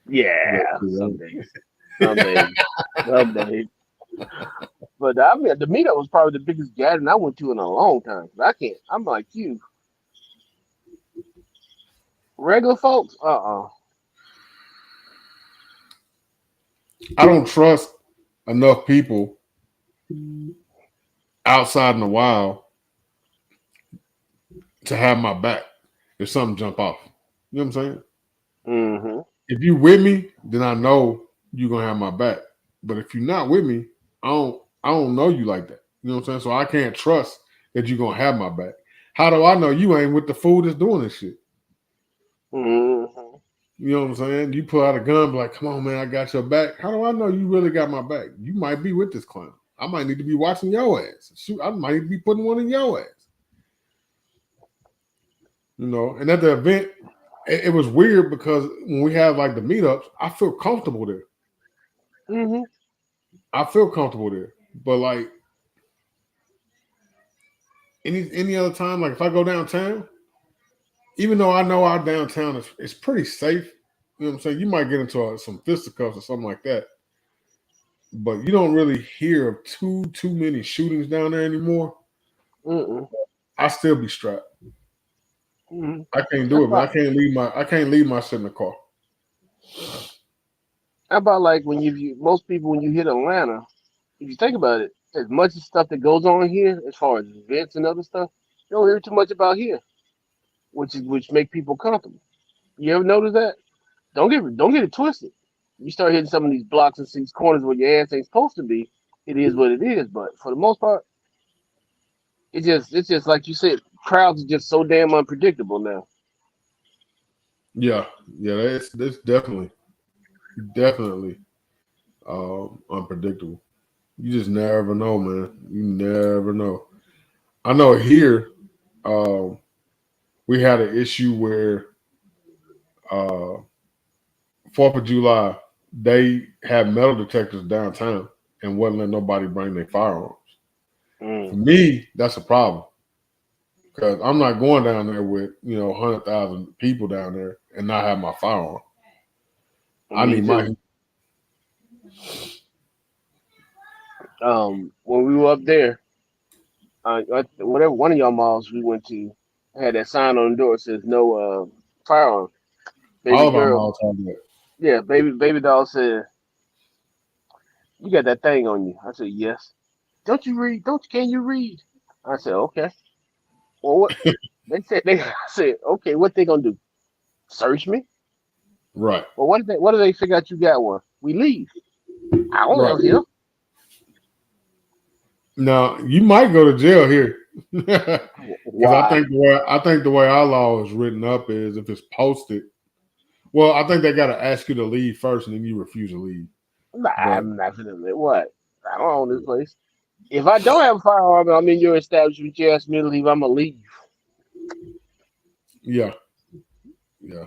yeah, some But, days, some days, some days. But I mean, the meetup was probably the biggest gathering I went to in a long time. I can't. I'm like you, regular folks. I don't trust enough people outside in the wild to have my back if something jump off. You know what I'm saying? Mm-hmm. If you with me, then I know you're gonna have my back. But if you're not with me, I don't know you like that. You know what I'm saying? So I can't trust that you're gonna have my back. How do I know you ain't with the fool that's doing this shit? Mm-hmm. You know what I'm saying? You pull out a gun, be like, come on, man, I got your back. How do I know you really got my back? You might be with this clown. I might need to be watching your ass. Shoot, I might be putting one in your ass. You know, and at the event, it was weird because when we have like the meetups, I feel comfortable there. Mm-hmm. I feel comfortable there. But like any other time, like if I go downtown, even though I know our downtown is pretty safe, you know what I'm saying? You might get into some fisticuffs or something like that, but you don't really hear of too many shootings down there anymore. Mm-mm. I still be strapped. Mm-hmm. I can't How do it, man. about I can't leave my shit in the car. how about like when most people when you hit Atlanta, if you think about it, as much as stuff that goes on here, as far as events and other stuff, you don't hear too much about here, which make people comfortable. You ever notice that? Don't get it twisted. You start hitting some of these blocks and these corners where your ass ain't supposed to be. It is what it is. But for the most part, it's just like you said, crowds are just so damn unpredictable now. Yeah, yeah, that's definitely unpredictable. You just never know, man. You never know. I know here um, we had an issue where 4th of July they had metal detectors downtown and wouldn't let nobody bring their firearms. For Mm. me, that's a problem because I'm not going down there with 100,000 people down there and not have my firearm. I Me need my too. When we were up there, whatever one of y'all malls we went to had that sign on the door that says no firearm. Baby All of our girl, malls have that. yeah, baby doll said, "You got that thing on you." I said, "Yes." Don't you read? Don't can you read? I said, "Okay." Well, what they said they I said, "Okay, what they gonna do? Search me?" Right. Well, what do they figure out you got one? We leave. I don't Right. live here. Now you might go to jail here. Because Why? I think the way our law is written up is if it's posted, well, I think they gotta ask you to leave first and then you refuse to leave. Nah, But I'm not gonna live. What? I don't own this place. If I don't have a firearm and I'm in your establishment, you ask me to leave, I'm gonna leave. yeah, yeah.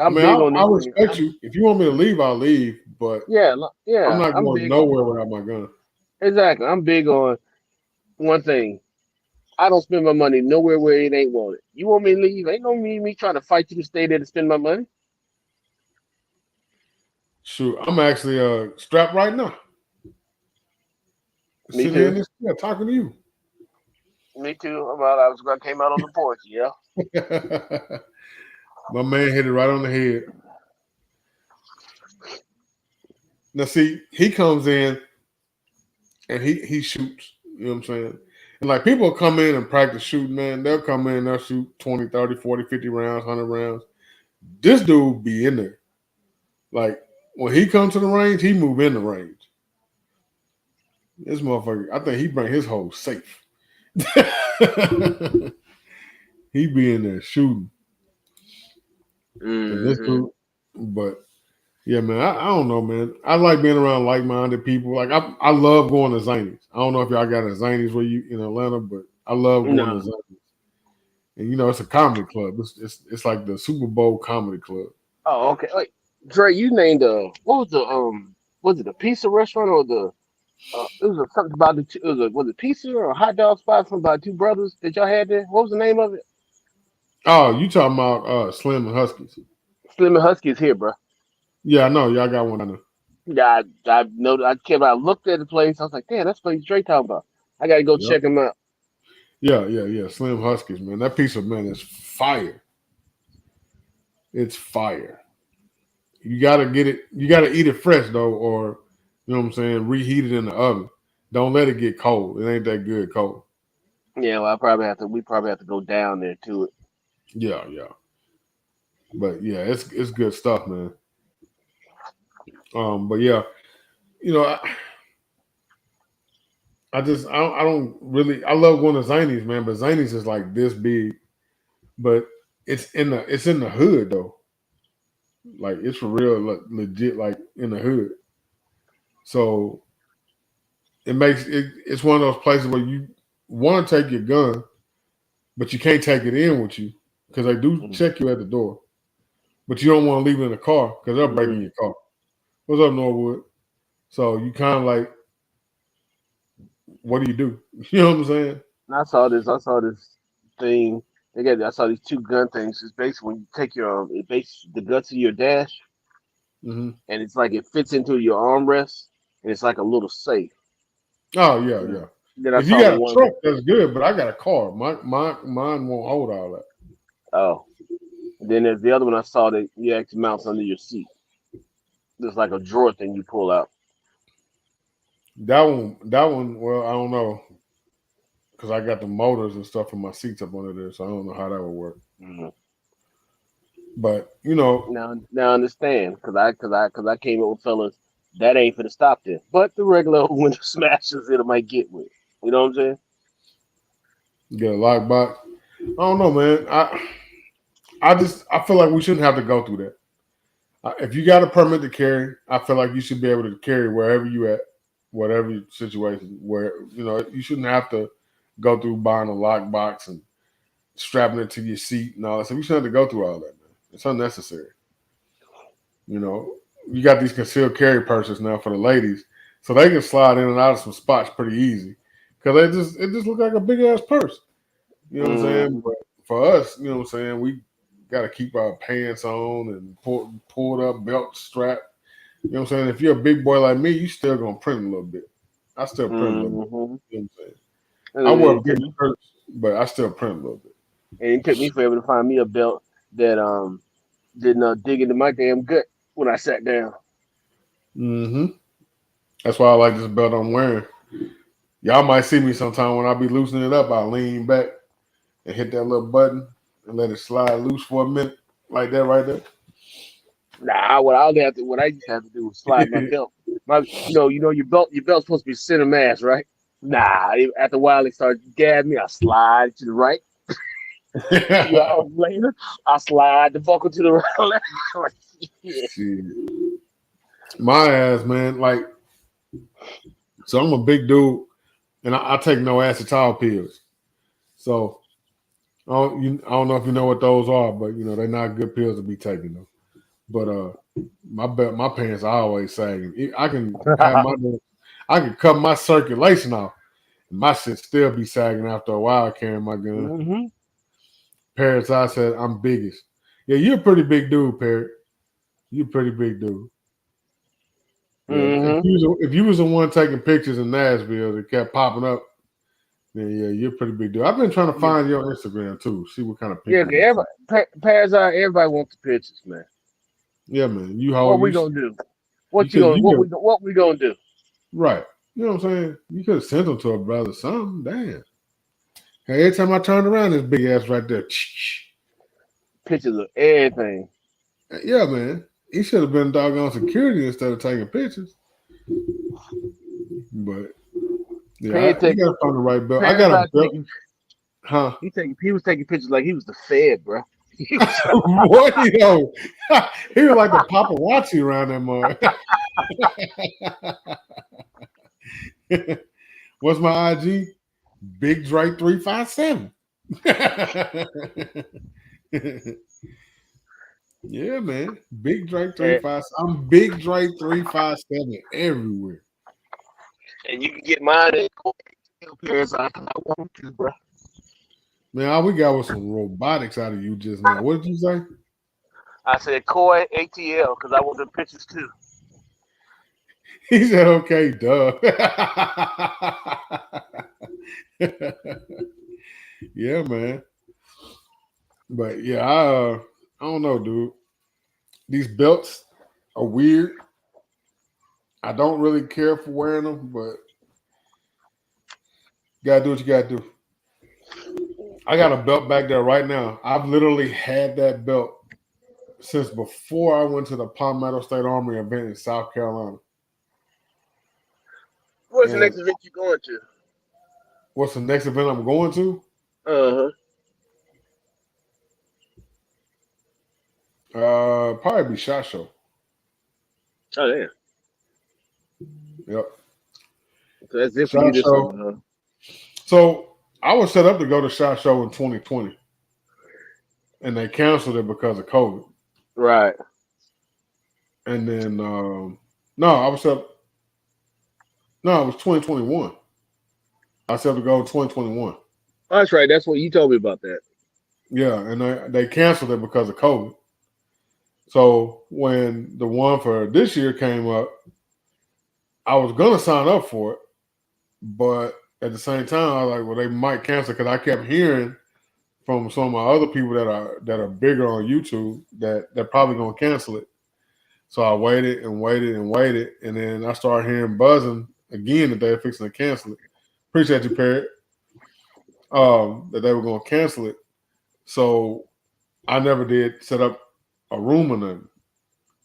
I I'm mean, big on I this thing. respect you. If you want me to leave, I'll leave. But Yeah, I'm yeah, not I'm going big on nowhere without my gun. exactly. I'm big on one thing. I don't spend my money nowhere where it ain't wanted. You want me to leave? Ain't no me trying to fight you to stay there to spend my money. Shoot, I'm actually strapped right now, Me sitting here in too. this chair talking to you. Me too. I came out on the porch. Yeah. My man hit it right on the head. Now, see, he comes in and he shoots. You know what I'm saying? And like people come in and practice shooting, man. They'll come in, they'll shoot 20, 30, 40, 50 rounds, 100 rounds. This dude be in there. Like when he comes to the range, he move in the range. This motherfucker, I think he bring his whole safe. He be in there shooting. And this Hmm. dude, but yeah, man, I don't know, man. I like being around like minded people. Like I love going to Zanies. I don't know if y'all got a Zanies where you in Atlanta, but I love going to No. Zanies. And you know, it's a comedy club. It's like the Super Bowl comedy club. Oh, okay. Wait, Dre, you named what was the was it a pizza restaurant or the it was something about it was was it pizza or a hot dog spot from about two brothers that y'all had there? What was the name of it? Oh, you talking about Slim and Huskies? Slim and Husky is here, bro. Yeah, I know. Y'all got one down there. Yeah, I know. I looked at the place. I was like, damn, that's what Dre talking about. I gotta go Yep. check him out. Yeah. Slim Huskies, man. That piece of man is fire. It's fire. You gotta get it. You gotta eat it fresh though, or you know what I'm saying. Reheat it in the oven. Don't let it get cold. It ain't that good cold. Yeah, well, I probably have to. We probably have to go down there to it. Yeah. But yeah, it's good stuff, man. But yeah, you know, I don't really I love going to Zanies, man, but Zanies is like this big, but it's in the hood though. Like it's for real, like, legit, like in the hood. So it makes it's one of those places where you want to take your gun, but you can't take it in with you because they do Mm. check you at the door. But you don't want to leave it in the car because they'll break in Mm. your car. What's up, Norwood? So you kind of like, what do you do? You know what I'm saying? And I saw this. I saw this thing. They got. I saw these two gun things. It's basically when you take your it basically the guts of your dash, Hmm. and it's like it fits into your armrest, and it's like a little safe. Oh You know. yeah. Then I If you saw the got a one. truck, that's good. But I got a car. Mine won't hold all that. Oh, then there's the other one I saw that you actually mounts under your seat. There's like a drawer thing you pull out. That one. Well, I don't know because I got the motors and stuff in my seats up under there, so I don't know how that would work. Mhm. But you know, Now I understand because I came up with fellas that ain't for the stop there, but the regular old window smashers it might get with. You know what I'm saying? you get a lockbox. I don't know, man. I feel like we shouldn't have to go through that. If you got a permit to carry, I feel like you should be able to carry wherever you at, whatever situation. Where you know you shouldn't have to go through buying a lockbox and strapping it to your seat and all that. So we shouldn't have to go through all that, man. It's unnecessary. You know, you got these concealed carry purses now for the ladies, so they can slide in and out of some spots pretty easy because it just look like a big ass purse. You know what I'm saying? Hmm. But for us, you know what I'm saying, we got to keep our pants on and pulled up belt strap. You know what I'm saying? If you're a big boy like me, you still gonna print a little bit. I still print a little bit. Mm-hmm. You know what I'm saying? And I wear it took big me, shirts, but I still print a little bit. and it took me forever to find me a belt that didn't dig into my damn gut when I sat down. Hmm. That's why I like this belt I'm wearing. Y'all might see me sometime when I be loosening it up. I lean back and hit that little button and let it slide loose for a minute, like that right there. Nah, what I used to have to do was slide my belt. Your belt's supposed to be center mass, right? Nah, after a while they started gabbing me. I slide to the right. 2 hours later, I slide the buckle to the right. Like, yeah. Shit. My ass, man. Like, so I'm a big dude, and I take no acetal pills. So I don't know if you know what those are, but they're not good pills to be taking though. But my pants are always sagging. I can cut my circulation off, and my shit still be sagging after a while carrying my gun. Hmm. Parrots, I said I'm biggest. Yeah, you're a pretty big dude, Parrot. You're a pretty big dude. Yeah, Hmm. if you was the one taking pictures in Nashville that kept popping up, then yeah, you're a pretty big dude. I've been trying to Yeah, find your Instagram too, see what kind of yeah. pictures you take. Everybody wants the pictures, man. Yeah, man, you What hold we you gonna do? you could you could What we gonna do? right. You know what I'm saying? You could have sent them to a brother, something. Damn. Hey, every time I turned around, this big ass right there. Pictures of everything. Yeah, man. He should have been doggone security instead of taking pictures. But yeah, Pay you take gotta find the right belt. I got Parents a out belt, taking huh? he was taking pictures like he was the Fed, bro. He was What he was like the paparazzi around that mug. What's my IG? Big Drake 357. Yeah, man. Big Drake and, 357. I'm Big Drake 357 everywhere. and you can get mine at parents out because I want to, bro. Man, all we got was some robotics out of you just now. What did you say? I said Koi ATL because I want the pictures too. He said, okay, duh. Yeah, man. But yeah, I don't know, dude. These belts are weird. I don't really care for wearing them, but you gotta do what you gotta do. I got a belt back there right now. I've literally had that belt since before I went to the Palmetto State Armory event in South Carolina. What's the And next event you going to? what's the next event I'm going to? Uh-huh. Probably be Shot Show. Oh yeah. Yep, So that's it for you Shot this Show. summer, huh? So I was set up to go to Shot Show in 2020, and they canceled it because of COVID. Right. And then no, I was up. No, it was 2021. I set up to go in 2021. Oh, that's right. That's what you told me about that. Yeah, and they canceled it because of COVID. So when the one for this year came up, I was gonna sign up for it, but at the same time, I was like, well, they might cancel because I kept hearing from some of my other people that are bigger on YouTube that they're probably gonna cancel it. So I waited and waited and waited, and then I started hearing buzzing again that they're fixing to cancel it. Appreciate you, Parrot. That they were gonna cancel it. So I never did set up a room or nothing,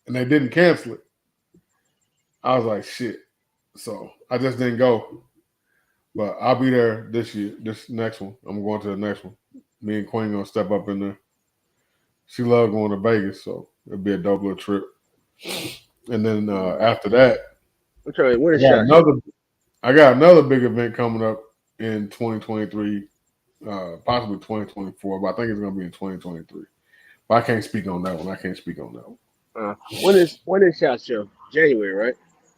and they didn't cancel it. I was like, shit. So I just didn't go. But I'll be there this year, this next one. I'm going to the next one. Me and Queen gonna step up in there. She loved going to Vegas, so it'll be a dope little trip. And then after that, I'm trying. When I is got Shot Show? another. I got another big event coming up in 2023, possibly 2024, but I think it's gonna be in 2023. But I can't speak on that one. I can't speak on that one. When is Shot Show? January, right?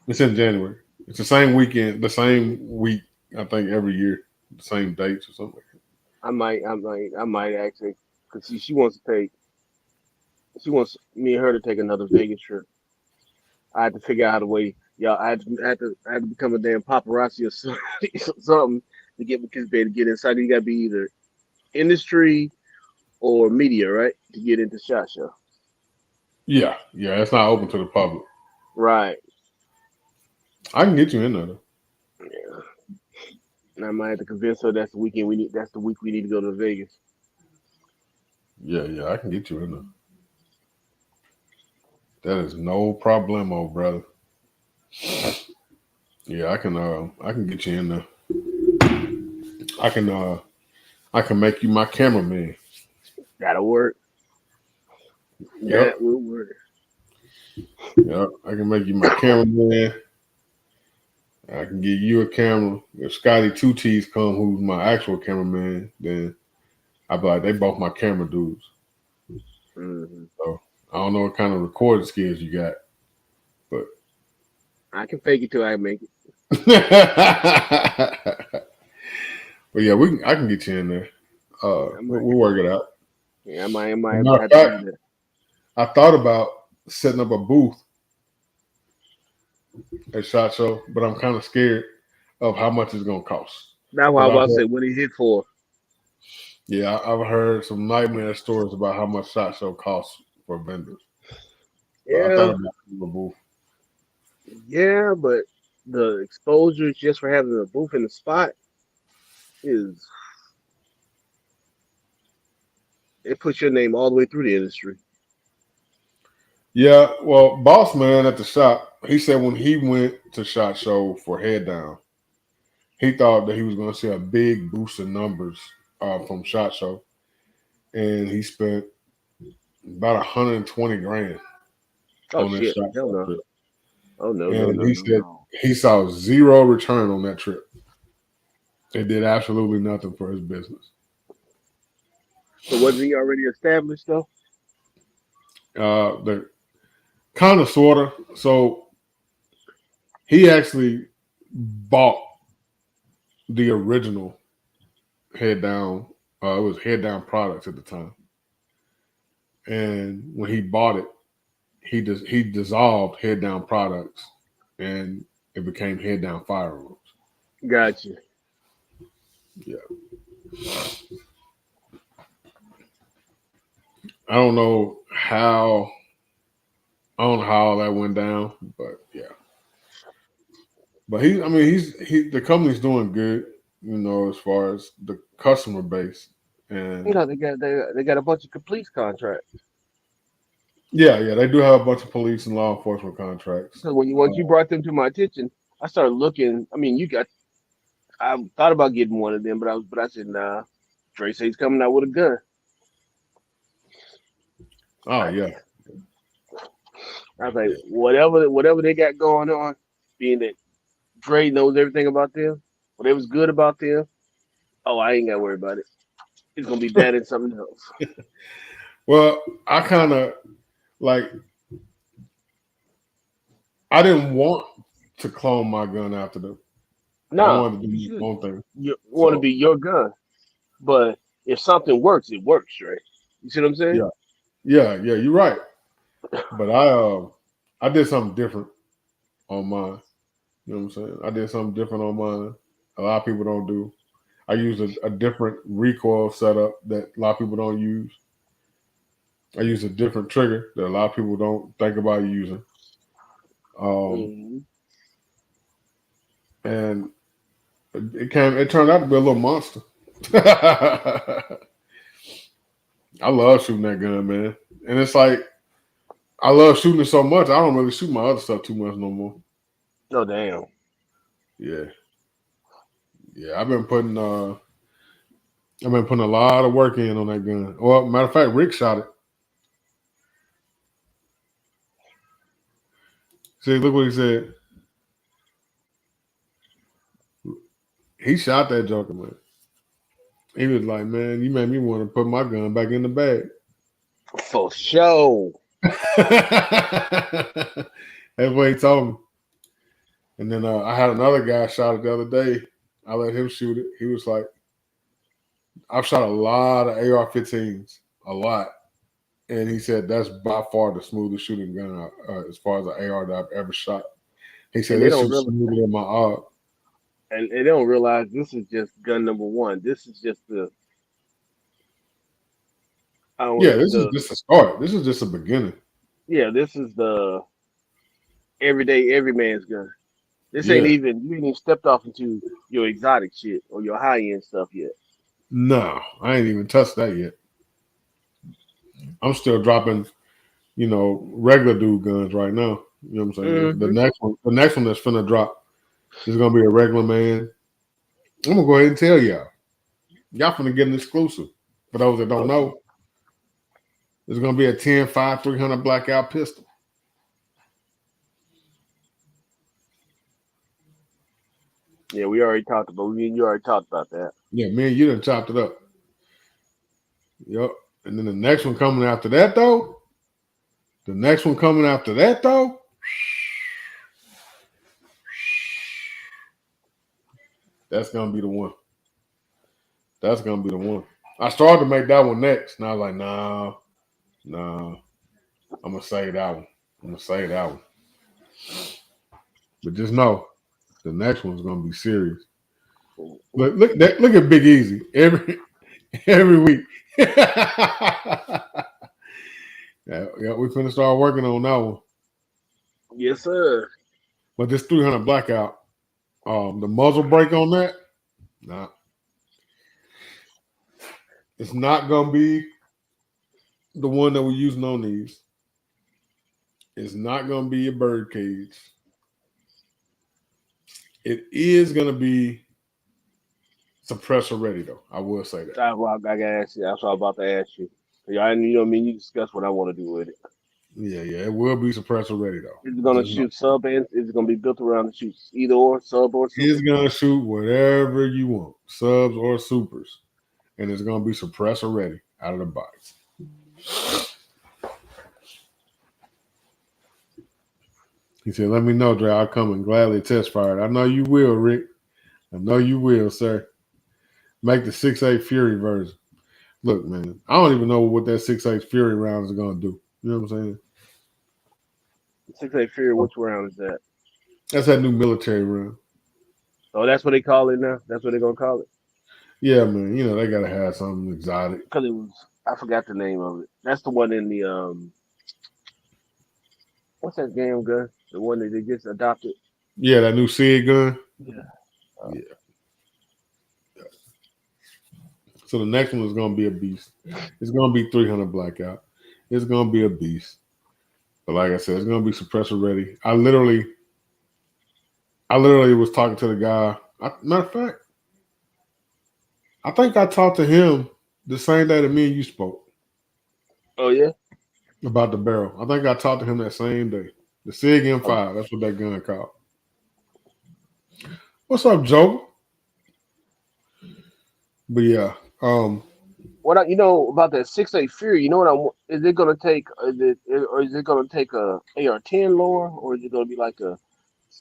It's in January. It's the same weekend, the same week. I think every year, the same dates or something. I might actually, because she wants to take. She wants me and her to take another Vegas trip. I had to figure out how to wait. Y'all, I had to become a damn paparazzi or something to get my kids to get inside. You got to be either industry or media, right, to get into Shot Show. Yeah, yeah, it's not open to the public. Right. I can get you in there though. Yeah. And I might have to convince her that's the weekend we need. That's the week we need to go to Vegas. Yeah, yeah, I can get you in there. That is no problemo, brother. Yeah, I can get you in there. I can I can make you my cameraman. That'll work. Yep, That will work. yep. I can make you my cameraman. I can give you a camera. If Scotty Two T's come, who's my actual cameraman, then I'd be like, they both my camera dudes. Hmm. So I don't know what kind of recording skills you got, but I can fake it till I make it. but yeah, I can get you in there. I might. We'll work it out. Yeah, I As a might matter of have to fact, do that. I thought about setting up a booth at Shot Show, but I'm kind of scared of how much it's gonna cost. That's why I Because was about to say, what he hit for? I've heard some nightmare stories about how much Shot Show costs for vendors. But I Yeah, thought about a booth. yeah, but the exposure just for having a booth in the spot is it puts your name all the way through the industry. Yeah, well, boss man at the shop, he said when he went to Shot Show for Head Down, he thought that he was going to see a big boost in numbers from Shot Show, and he spent about 120 grand Oh on this shit! Shot Hell Show no! trip, Oh no! No! and No! he No! said No! he saw zero return on that trip. It did absolutely nothing for his business. So wasn't he already established though? The kind of sorta. So he actually bought the original Head Down. It was Head Down Products at the time, and when he bought it, he dissolved Head Down Products, and it became Head Down Firearms. Gotcha. Yeah, I don't know how I don't know how all that went down, but yeah. But I mean, the company's doing good, as far as the customer base, You and know they got a bunch of complete contracts. yeah, yeah, they do have a bunch of police and law enforcement contracts. So when you once you brought them to my attention, I started looking. I mean, you got. I thought about getting one of them, but I said nah. Dre said he's coming out with a gun. Oh I, yeah, I was like, yeah, whatever they got going on, being that Dre knows everything about them, whatever's good about them. Oh, I ain't got to worry about it. It's gonna be that and something else. Well, I kind of like I didn't want to clone my gun after them. I Nah, wanted to you do my should. own thing. You want to So be your gun, but if something works, it works, Dre. You see what I'm saying? yeah, yeah, yeah. You're right. But I did something different on mine. You know what I'm saying? I did something different on mine. A lot of people don't do. I use a different recoil setup that a lot of people don't use. I use a different trigger that a lot of people don't think about using. Um, Hmm. and it turned out to be a little monster. I love shooting that gun, man. And it's like I love shooting it so much. I don't really shoot my other stuff too much no more. Oh damn. Yeah, yeah. I've been putting a lot of work in on that gun. Well, matter of fact, Rick shot it. See, look what he said. He shot that joker, man. He was like, "Man, you made me want to put my gun back in the bag." For sure. That's what he told me. And then I had another guy shot it the other day. I let him shoot it. He was like, "I've shot a lot of AR-15s, a lot." And he said that's by far the smoothest shooting gun as far as an AR that I've ever shot. He said and they this don't shoots realize, smoother than my AUG. and they don't realize this is just gun number one. This is just the I don't Yeah, know, this is just a start. This is just a beginning. this is the everyday every man's gun. This ain't Yeah. even you ain't even stepped off into your exotic shit or your high end stuff yet. No, I ain't even touched that yet. I'm still dropping, regular dude guns right now. You know what I'm saying? Hmm. The next one that's finna drop is gonna be a regular man. I'm gonna go ahead and tell y'all. Y'all finna get an exclusive. For those that don't Okay. know, it's gonna be a 10-5 300 blackout pistol. Yeah, we already talked about. Me and you already talked about that. Yeah, man, you done chopped it up. Yep. And then the next one coming after that though, that's gonna be the one. That's gonna be the one. I started to make that one next, and I was like, nah, I'm gonna say that one. I'm gonna say that one. But just know, the next one's gonna be serious. Look at Big Easy every week. Yeah, we finna start working on that one. Yes, sir. But this 300 blackout, the muzzle brake on that, nah, it's not gonna be the one that we're using on these. It's not gonna be a bird cage. It is gonna be suppressor ready though. I will say that. I gotta ask you. That's what I'm about to ask you. Yeah, you know what I mean. You discuss what I want to do with it. Yeah, it will be suppressor ready though. Is it gonna Just know shoot sub and is it gonna be built around the shoots either or sub or it's super? gonna shoot whatever you want, subs or supers, and it's gonna be suppressor ready out of the box. He said, "Let me know, Dre. I'll come and gladly test fire it. I know you will, Rick. I know you will, sir. Make the 6.8 Fury version. Look, man, I don't even know what that 6.8 Fury round is gonna do. You know what I'm saying? 6.8 Fury. Which round is that? That's that new military round. Oh, that's what they call it now. That's what they're gonna call it. Yeah, man. They gotta have something exotic. Because it was I forgot the name of it. That's the one in the what's that damn gun? The one that they just adopted. Yeah, that new SIG gun. Yeah. Yeah. So the next one is gonna be a beast. It's gonna be 300 blackout. It's gonna be a beast. But like I said, it's gonna be suppressor ready. I literally was talking to the guy. Matter of fact, I think I talked to him the same day that me and you spoke Oh yeah. about the barrel. I think I talked to him that same day. The SIG Oh, M5. That's what that gun called. What's up, Joe? But yeah, you know about that 6.8 Fury? You know what I'm? Is it gonna take? Is it gonna take a AR-10 lower, or is it gonna be like a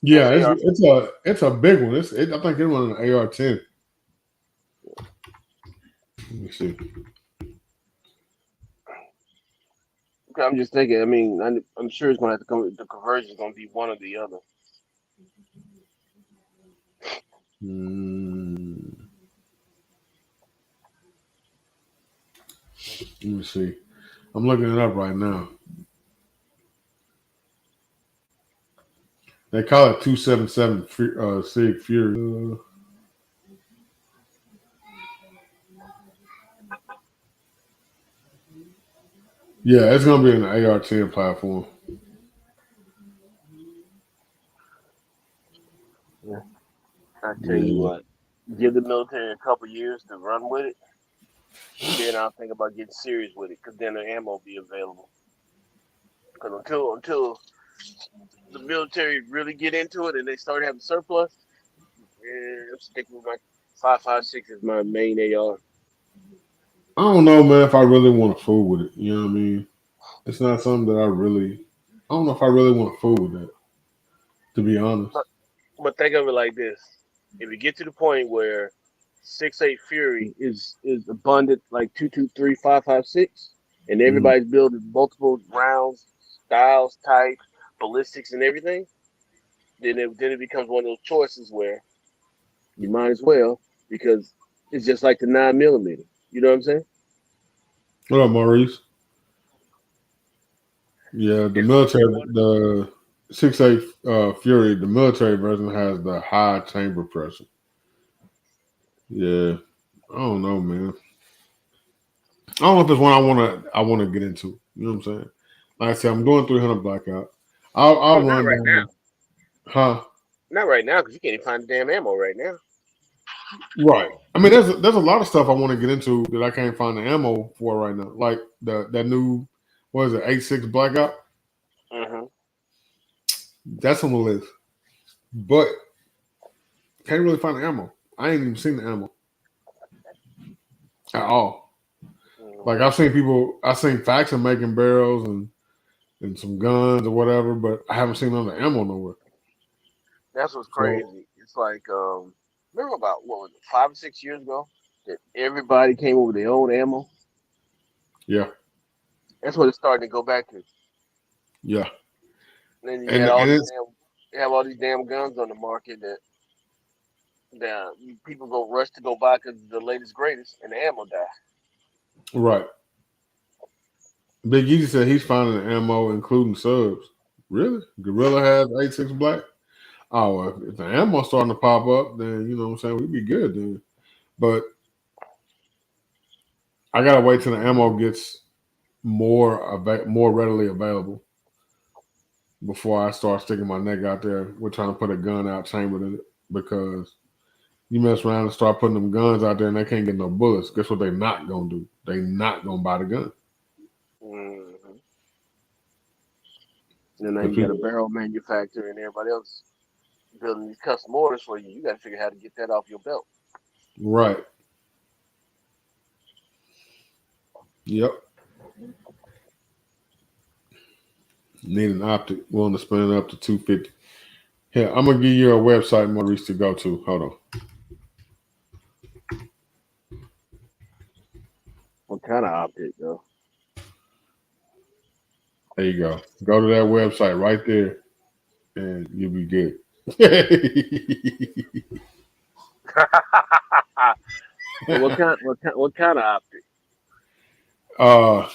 yeah, it's AR? it's a it's a big one. I think it's one an AR-10. Let me see. I'm just thinking. I mean, I'm sure it's gonna have to come. The conversion is gonna be one or the other. Mm, let me see. I'm looking it up right now. They call it 277 Sig Fury. Yeah, it's gonna be an AR-10 platform. Yeah. I tell you Yeah, what, give the military a couple years to run with it, and then I'll think about getting serious with it, because then the ammo will be available. Because until the military really get into it and they start having surplus, yeah, I'm sticking with my 5.56 is my main AR. I don't know, man. If I really want to fool with it, you know what I mean. It's not something that I really. I don't know if I really want to fool with that. To be honest. But but think of it like this: if you get to the point where 6.8 Fury is abundant like 2.23 5.56, and Mhm. everybody's building multiple rounds, styles, types, ballistics, and everything, then it becomes one of those choices where you might as well because it's just like the 9 millimeter. You know what I'm saying? What up, Maurice? Yeah, the It's like military, the 6.8 Fury, the military version has the high chamber pressure. Yeah, I don't know, man. I don't know if it's one I want to get into. You know what I'm saying? Like I said, I'm doing 300 blackout. I'll oh, not run right now, down. Huh? not right now because you can't even find the damn ammo right now. Right. I mean, there's a lot of stuff I want to get into that I can't find the ammo for right now. Like that new, what is it, 8.6 blackout? Hmm. That's on the list, but can't really find the ammo. I ain't even seen the ammo at all. Like Hmm. I've seen Faxon making barrels and some guns or whatever, but I haven't seen none of the ammo nowhere. That's what's So crazy. It's like remember about what was it 5 or 6 years ago that everybody came over their own ammo. yeah, That's what it's starting to go back to. yeah, And then and and it's you have all these damn guns on the market that people go rush to go buy because the latest greatest, and the ammo die. right. Big Easy said he's finding the ammo, including subs. Really? Gorilla has 8.6 black. Oh, well, if the ammo's starting to pop up, then you know what I'm saying we'd be good then. But I gotta wait till the ammo gets more readily available before I start sticking my neck out there. We're trying to put a gun out chambered in it because you mess around and start putting them guns out there and they can't get no bullets. Guess what they not gonna do? They not gonna buy the gun Hmm. And now because you got a people. barrel manufacturer and everybody else building these custom orders for you. You got to figure out how to get that off your belt. Right. Yep. Need an optic. Willing to spend up to 250. Here, I'm gonna give you a website, Maurice, to go to. Hold on. What kind of optic though? There you go. Go to that website right there, and you'll be good. Well, what kind of optic? uh,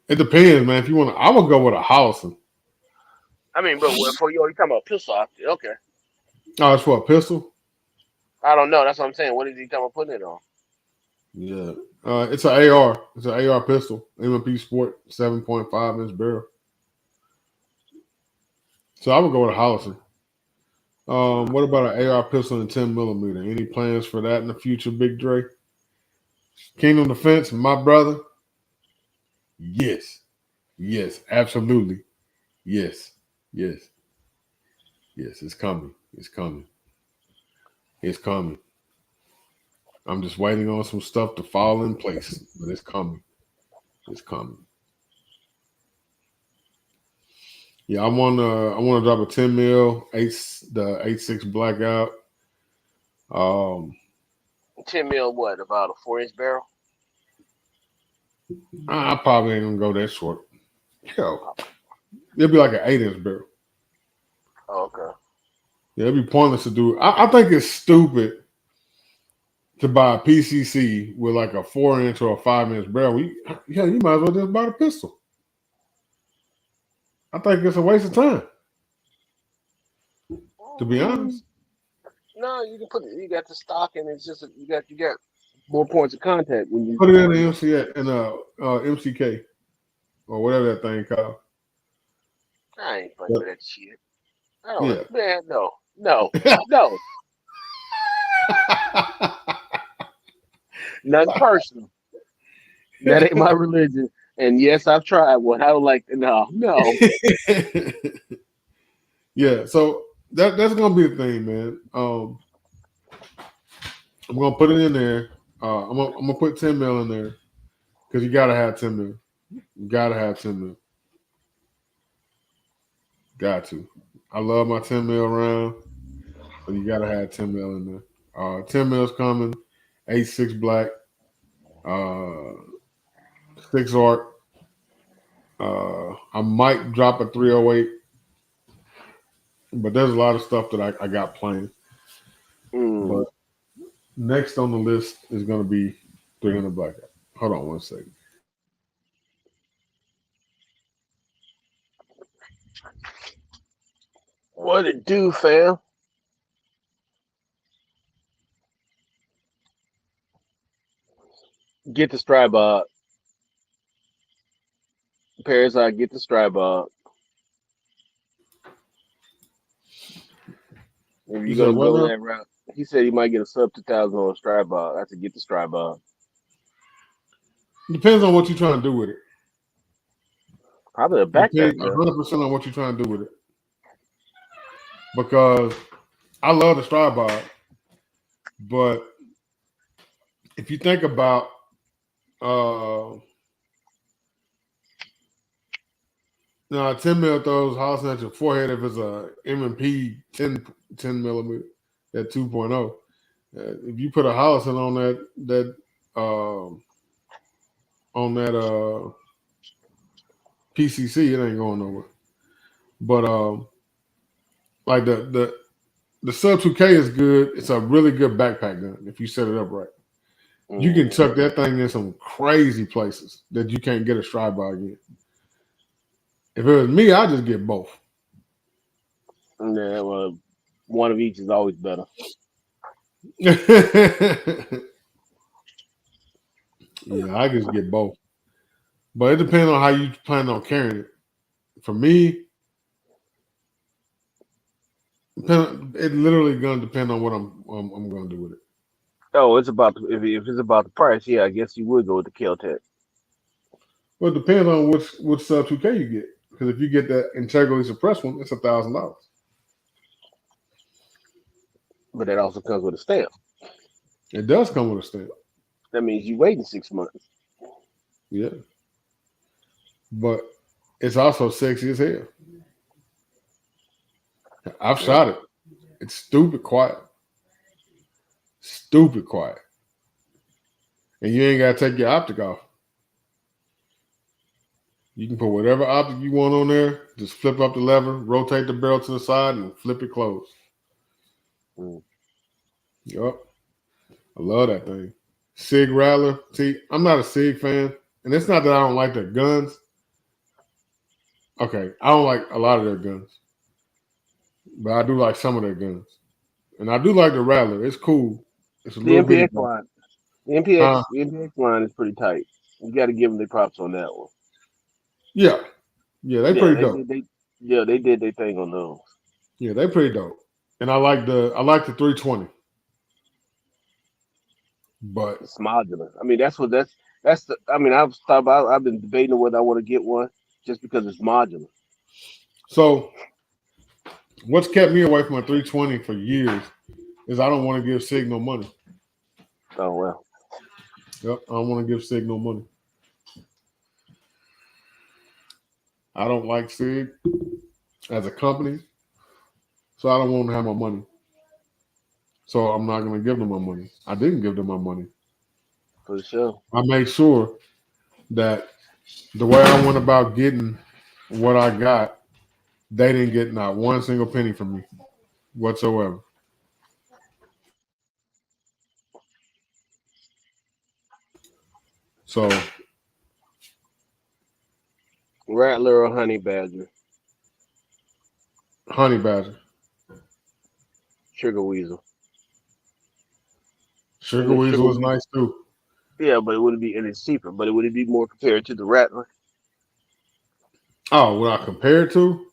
it depends, man. If you want to, I would go with a Holosun. I mean, but for you talking about pistol optic? Okay, Oh, it's for a pistol. I don't know. That's what I'm saying. What is he talking about putting it on? Yeah. It's an AR. It's an AR pistol. M&P Sport 7.5 inch barrel. So I would go with a Holosun. What about an AR pistol and 10 millimeter? Any plans for that in the future, Big Dre? Kingdom Defense, my brother. Yes. Yes, absolutely. Yes. Yes. Yes. It's coming. It's coming. It's coming. I'm just waiting on some stuff to fall in place, but it's coming. It's coming. Yeah, I wanna drop a 10 mil, the 8.6 blackout. Um 10 mil, what about a 4 inch barrel? I probably ain't gonna go that short. Hell, it'll be like an 8 inch barrel. Oh, okay. Yeah, it'd be pointless to do. I think it's stupid to buy a PCC with like a 4 inch or a 5 inch barrel. You might as well just buy the pistol. I think it's a waste of time, to be Mm, honest. no, you can put it. You got the stock, and it's just you got more points of contact when you Put it in the when you. MCK or whatever that thing called. I ain't fucking But, with that shit. I don't, yeah. man. No, no, no. Nothing personal. That ain't my religion. And yes, I've tried one. I would like to no, no. Yeah, so that's gonna be the thing, man. I'm gonna put it in there. I'm gonna put 10 mil in there because you gotta have 10 mil. You gotta have 10 mil. Got to. I love my 10 mil round, but you gotta have 10 mil in there. 10 mil's coming. 8.6 black. Uh, 6 arc. I might drop a 308 But there's a lot of stuff that I got planned. Mm. But next on the list is going to be 300 Blackout. Hold on one second. What it do, fam? Get the Strybog. Parasite, get the Strybog. If You you're said gonna what go now? that route, he said he might get a sub 2000 on a Strybog. I said get the Strybog. Depends on what you're trying to do with it. Probably a Depends backpack gun. 100% on what you're trying to do with it. Because I love the Strybog, but if you think about now 10 mil throws housing at your forehead if it's a M&P 10 millimeter at 2.0. If you put a housing on that PCC, it ain't going nowhere. But like the sub 2K is good. It's a really good backpack gun if you set it up right. You can Mm. chuck that thing in some crazy places that you can't get a Strybog in. If it was me, I'd just get both. Yeah, well, one of each is always better. Yeah, I just get both. But it depends on how you plan on carrying it. For me, it literally gonna depend on what I'm gonna do with it. Oh, it's about if it's about the price, yeah, I guess you would go with the Kel-Tec. Well, it depends on which sub 2K you get. Because if you get that integrally suppressed one, it's $1,000. But that also comes with a stamp. It does come with a stamp. That means you waiting 6 months. Yeah, but it's also sexy as hell. I've Yeah. shot it. It's stupid quiet. Stupid quiet. And you ain't gotta take your optic off. You can put whatever optic you want on there. Just flip up the lever, rotate the barrel to the side, and flip it closed. Mm. Yup. I love that thing. Sig Rattler. See, I'm not a Sig fan. And it's not that I don't like their guns. Okay, I don't like a lot of their guns. But I do like some of their guns. And I do like the Rattler. It's cool. It's a The little bitty MPX gun. line, Huh? the MPX line is pretty tight. You got to give them their props on that one. Yeah. Yeah, they Yeah, pretty they dope. did they did their thing on those. Yeah, they pretty dope. And I like the 320. But It's modular. I mean, that's the. I mean, I've been debating whether I want to get one just because it's modular. so what's kept me away from a 320 for years is I don't want to give Sig no money. Oh well. Yep, I don't want to give Sig no money. I don't like Sig as a company, so I don't want to have my money. So I'm not going to give them my money. I didn't give them my money. For sure. I made sure that the way I went about getting what I got, they didn't get not one single penny from me whatsoever. So Rattler or Honey Badger, Honey Badger, Sugar Weasel, and Sugar the Sugar Weasel was Weasel. nice too. Yeah, but it would be and it's cheaper, but it would be more compared to the Rattler. Oh, what I compared to?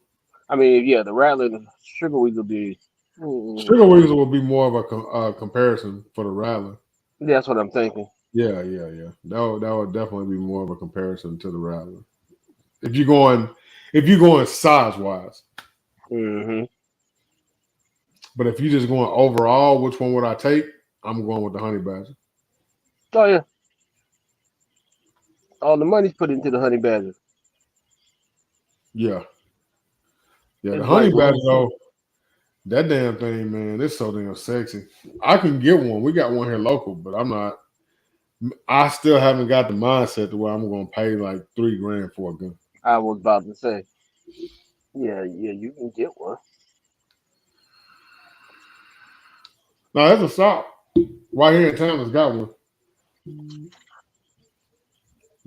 I mean, yeah, the Rattler and the Sugar Weasel be. Sugar Weasel will be more of a comparison for the Rattler. That's what I'm thinking. Yeah, yeah, yeah. That would definitely be more of a comparison to the Rattler. If you're going, if you're going size wise, Hmm. but if you're just going overall, which one would I take? I'm going with the Honey Badger. Oh yeah, all the money's put into the Honey Badger. Yeah, yeah. The It's Honey lightweight. Badger though, that damn thing, man, it's so damn sexy. I can get one. We got one here local, but I'm not. I still haven't got the mindset to where I'm going to pay like $3 grand for a gun. I was about to say, yeah, yeah, you can get one. No, that's a shop right here in town. Has got one.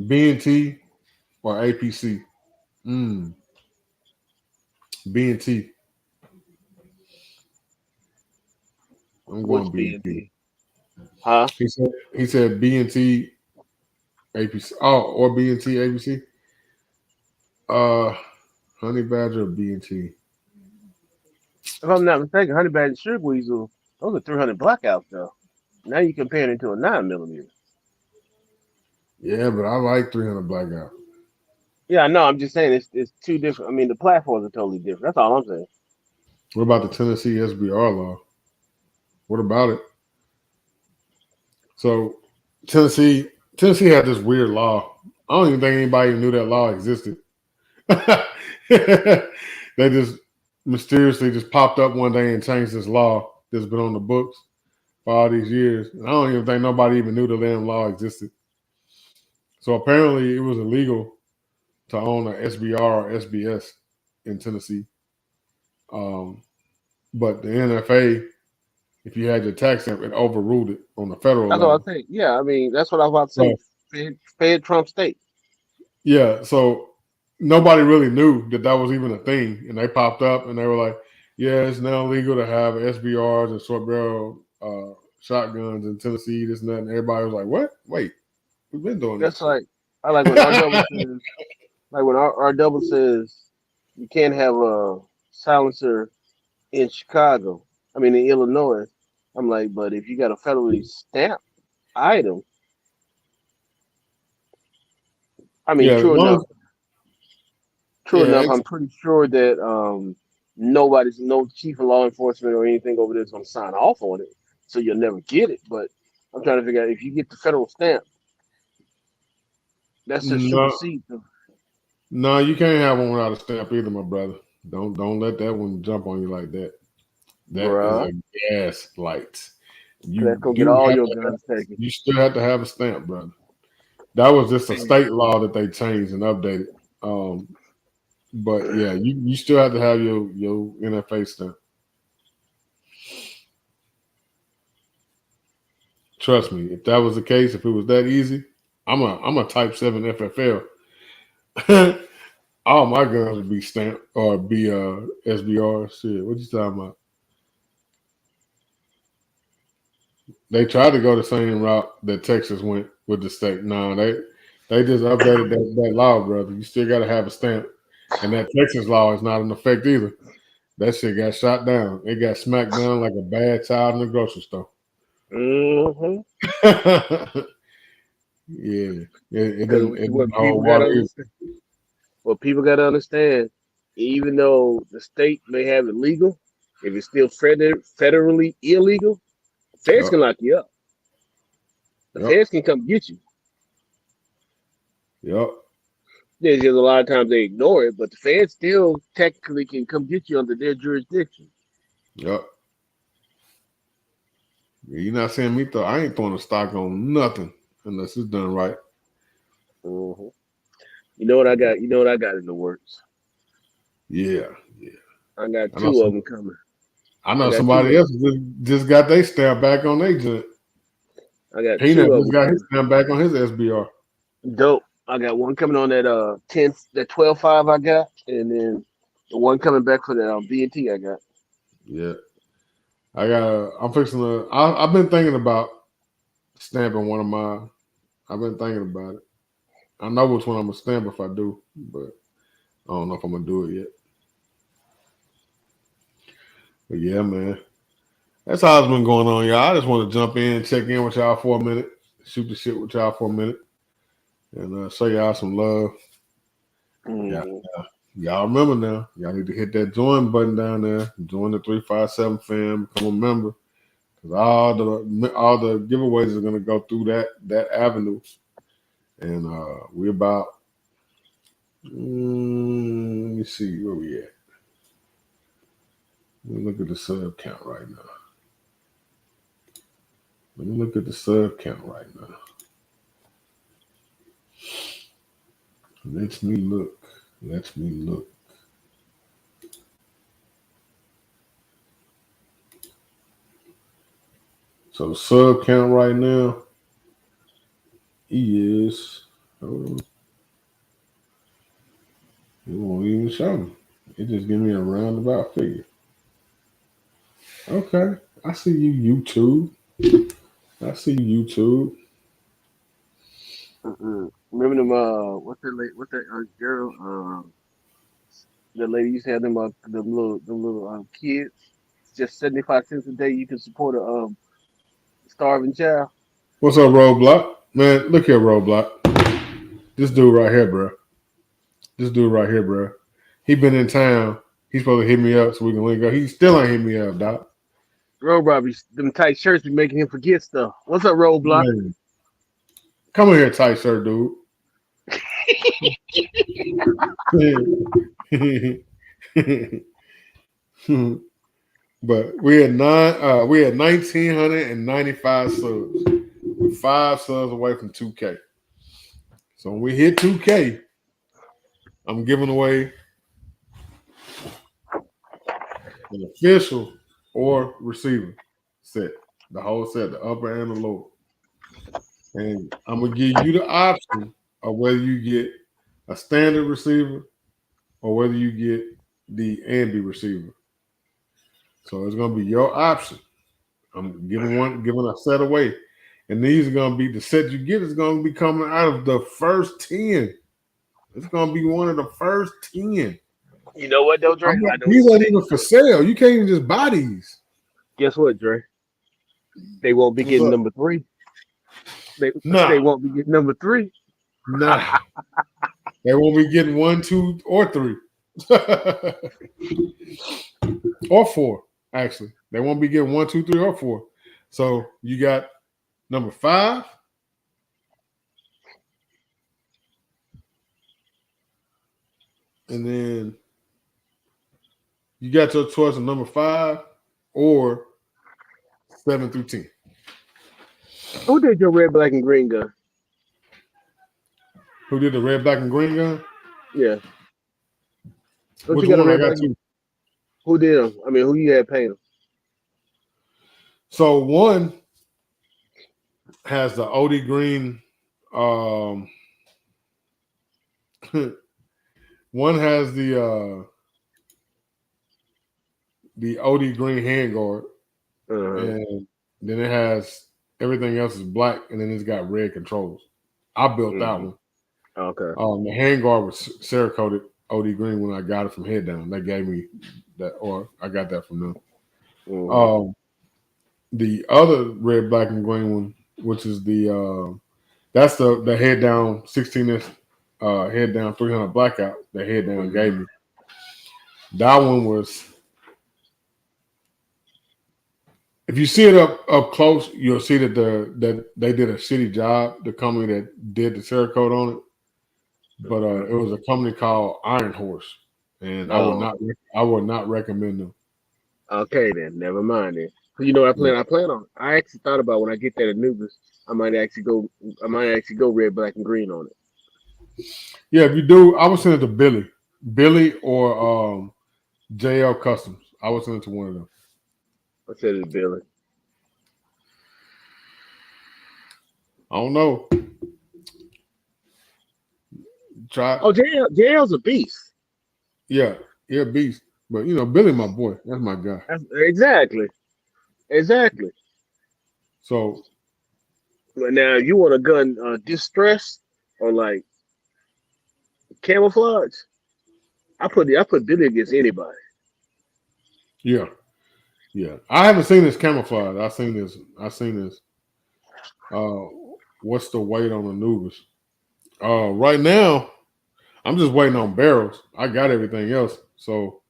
B&T or APC. Mm, B&T. I'm going Which B&T. BNT? Huh? He said B&T APC. Oh, or B&T ABC. Uh, Honey Badger or B&T. If I'm not mistaken, Honey Badger Sugar Weasel, those are 300 blackouts though. Now you compare it to a 9 millimeter. Yeah, but I like 300 Blackout. Yeah, I know. I'm just saying it's two different. I mean, the platforms are totally different. That's all I'm saying. What about the Tennessee SBR law? What about it? So Tennessee, Tennessee had this weird law. I don't even think anybody knew that law existed. They just mysteriously just popped up one day and changed this law that's been on the books for all these years. And I don't even think nobody even knew the damn law existed. So apparently it was illegal to own an SBR or SBS in Tennessee. Um, but the NFA, if you had your tax stamp, it overruled it on the federal That's what I level. think. Yeah, I mean, that's what I was about to say. So Fed Trump state. yeah, so nobody really knew that that was even a thing, and they popped up and they were like, "Yeah, it's now legal to have SBRs and short barrel shotguns in Tennessee, this and that." And everybody was like, "What? Wait, we've been doing That's this shit." like I like when R double says like when R double says you can't have a silencer in Chicago. I mean in Illinois. I'm like, but if you got a federally stamped item, I mean, Yeah, as long as, true yeah, enough, I'm pretty sure that no chief of law enforcement or anything over there is going to sign off on it, so you'll never get it. But I'm trying to figure out if you get the federal stamp, that's just no, supersedes the no, you can't have one without a stamp either, my brother. Don't let that one jump on you like that. That is bruh. a gaslight. That's You gonna get do all have your to have, guns taken. you still have to have a stamp, brother. That was just a Man, state law that they changed and updated. But yeah, you still have to have your NFA stamp. Trust me, if that was the case, if it was that easy, I'm a Type 7 FFL. All my guns would be stamped or be SBR. Shit, what you talking about? They tried to go the same route that Texas went with the state. No, they just updated that law, brother. You still got to have a stamp, and that Texas law is not in effect either. That shit got shot down. It got smacked down like a bad child in the grocery store. mm-hmm. Yeah, it Because didn't it didn't what hold people got to water either. understand, what people got to understand, even though the state may have it legal, if it's still federally illegal, the feds Yep, can lock you up. The yep, feds can come get you. yep, There's just a lot of times they ignore it, but the feds still technically can come get you under their jurisdiction. yep. Yeah, you're not seeing me though. I ain't throwing a stock on nothing unless it's done right. hmm You know what I got? You know what I got in the works? Yeah, yeah. I got I know two of some. them coming. I I know got two somebody of else them. just got their stamp back on their joint. I got Peanut two of just them got his coming. stamp back on his SBR. Dope. I got one coming on that 12.5 I got, and then the one coming back for that B&T I got. Yeah, I got. I'm fixing to. I've been thinking about stamping one of mine. I've been thinking about it. I know which one I'm gonna stamp if I do, but I don't know if I'm gonna do it yet. But yeah, man, that's how it's been going on, y'all. I just want to jump in, check in with y'all for a minute, shoot the shit with y'all for a minute, and show y'all some love. Yeah, hmm y'all remember now. Y'all need to hit that join button down there. Join the 357 fam. Become a member. Cause all the giveaways are gonna go through that avenue, and we about. Let me see where we at. Let me look at the sub count right now. Let me look at the sub count right now. Let me look. Let me look. So the sub count right now, he is. Oh, it won't even show me. It just give me a roundabout figure. Okay, I see you, YouTube. I see you, YouTube. Remember them? What's that girl? The lady used to have them little kids. Just 75 cents a day. You can support a starving child. What's up, Roadblock? Man, look here, Roadblock. This dude right here, bro. This dude right here, bro. He been in town. He's supposed to hit me up so we can link up. He still ain't hit me up, doc. Road Robbie, them tight shirts be making him forget stuff. What's up, Roadblock? Man, come in here, tight shirt, dude. But we had 1,995 subs. We're 5 subs away from 2K. So when we hit 2K, I'm giving away an official or receiver set. The whole set, the upper and the lower. And I'm gonna give you the option of whether you get a standard receiver or whether you get the ambi receiver. So it's gonna be your option. I'm giving a set away. And these are gonna be the set you get is gonna be coming out of the first 10. It's gonna be one of the first 10. You know what though, Dre? I know. These aren't even for sale. You can't even just buy these. Guess what, Dre? They won't be getting number 3. They won't be getting number 3. Nah. They won't be getting 1, 2, or 3. Or 4, actually. They won't be getting 1, 2, 3, or 4. So you got number 5. And then you got your choice of number 5 or 7 through 10. Who did your red, black, and green gun? Who did the red, black, and green gun? Yeah. Which one I got two? Who did them? I mean, who you had paint them? So one has the OD green. One has the OD green handguard, and then it has everything else is black, and then it's got red controls. I built that one. Okay. The handguard was Cerakoted OD green when I got it from Head Down. They gave me that, or I got that from them. The other red, black, and green one, which is that's the Head Down 16-inch Head Down 300 blackout that Head Down gave me. That one was, if you see it up close, you'll see that that they did a shitty job. The company that did the Cerakote on it, but it was a company called Iron Horse, and I would not recommend them. Okay, then never mind then. You know what I plan on. I actually thought about when I get that Anubis, I might actually go red, black, and green on it. Yeah, if you do, I would send it to Billy or JL Customs. I would send it to one of them. I said it to Billy. I don't know. Try. Oh, JL's a beast. Yeah, beast. But Billy, my boy, that's my guy. Exactly. So now, you want a gun distress or like camouflage? I put Billy against anybody. Yeah. I haven't seen this camouflage. I've seen this. What's the weight on Anubis? Right now, I'm just waiting on barrels. I got everything else. So,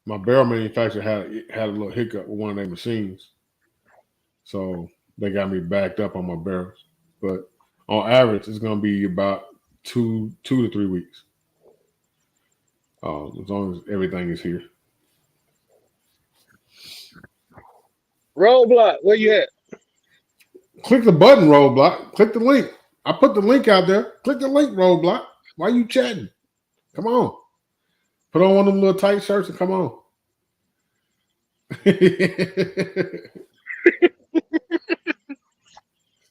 my barrel manufacturer had a little hiccup with one of their machines, so they got me backed up on my barrels. But on average, it's going to be about 2 to 3 weeks, as long as everything is here. Roadblock, where you at? Click the button, Roadblock. Click the link. I put the link out there. Click the link, Roadblock. Why you chatting? Come on. Put on one of them little tight shirts and come on.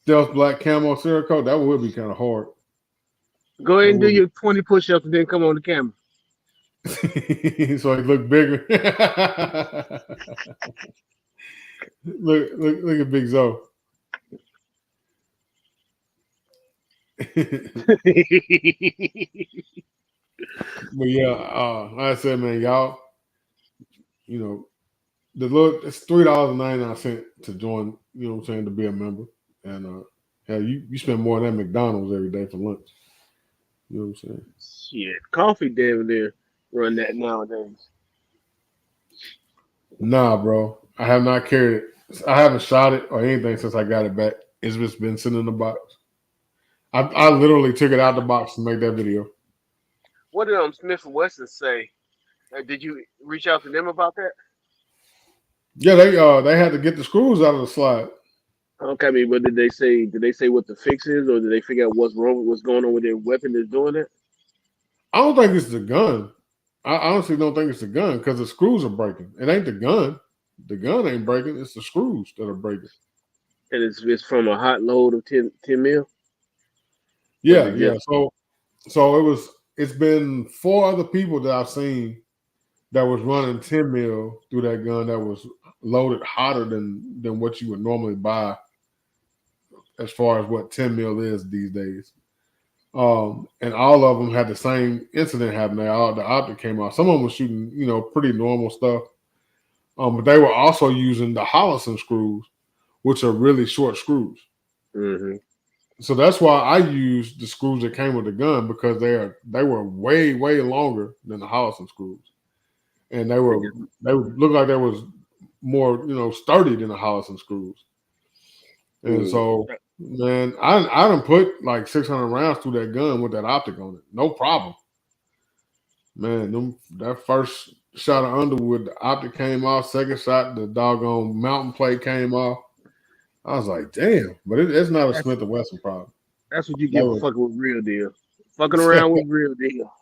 Stealth black camo Cerakote, that would be kind of hard. Go ahead That and do would your 20 push-ups and then come on the camera. be. So he look bigger. look at Big Zoe. But yeah, like I said, man, y'all, you know, it's $3.99 to join. You know what I'm saying, to be a member, and hell, you spend more than that McDonald's every day for lunch. You know what I'm saying? Shit, coffee damn near run that nowadays. Nah, bro, I have not carried it. I haven't shot it or anything since I got it back. It's just been sitting in the box. I literally took it out the box to make that video. What did Smith and Wesson say? Did you reach out to them about that? Yeah, they had to get the screws out of the slide. Okay, I mean, what did they say? Did they say what the fix is, or did they figure out what's wrong, what's going on with their weapon that's doing it? I don't think it's the gun. I honestly don't think it's the gun because the screws are breaking. It ain't the gun. The gun ain't breaking. It's the screws that are breaking. And it's from a hot load of 10 mil. Yeah, yeah. So it's been 4 other people that I've seen that was running 10 mil through that gun that was loaded hotter than what you would normally buy as far as what 10 mil is these days. And all of them had the same incident happen. The optic came out. Some of them were shooting, pretty normal stuff. But they were also using the Hollison screws, which are really short screws. Mm-hmm. So that's why I used the screws that came with the gun because they were way, way longer than the Hollison screws. And they looked like they was more, sturdy than the Hollison screws. And so, man, I done put like 600 rounds through that gun with that optic on it. No problem. Man, that first shot of Underwood, the optic came off. Second shot, the doggone mountain plate came off. I was like, damn. But it's not a Smith & Wesson problem. That's what you get for fucking with Real Deal. Fucking around with Real Deal.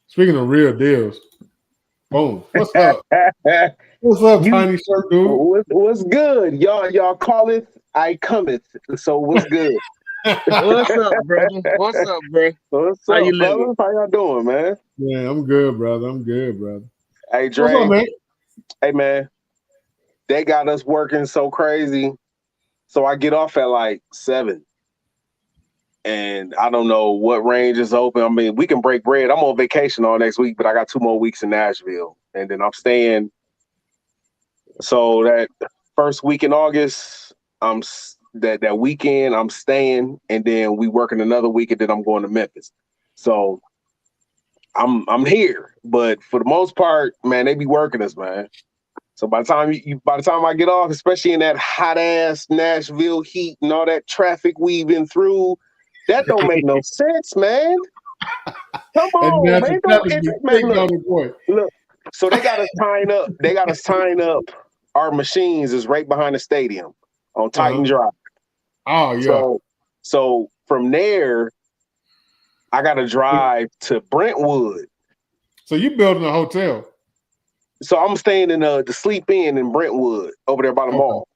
Speaking of real deals, boom. What's up? What's up, tiny shirt dude? What's good? Y'all calleth, I cometh. So what's good? What's up, brother? What's up, bro? What's How up, you living? fellas? How y'all doing, man? Yeah, I'm good, brother. Hey, Dre. What's up, man? Hey, man. They got us working so crazy. So I get off at like 7. And I don't know what range is open. I mean, we can break bread. I'm on vacation all next week, but I got 2 more weeks in Nashville. And then I'm staying. So that first week in August, that weekend I'm staying, and then we working another week, and then I'm going to Memphis. So I'm here, but for the most part, man, they be working us, man. So by the time I get off, especially in that hot ass Nashville heat and all that traffic we've been through, that don't make no sense, man. Come on, man. Look. So they got us tying up. They got us tying up. Our machines is right behind the stadium on Titan Drive. Oh yeah. So from there, I got to drive to Brentwood. So you building a hotel? So I'm staying in the Sleep Inn in Brentwood over there by the mall.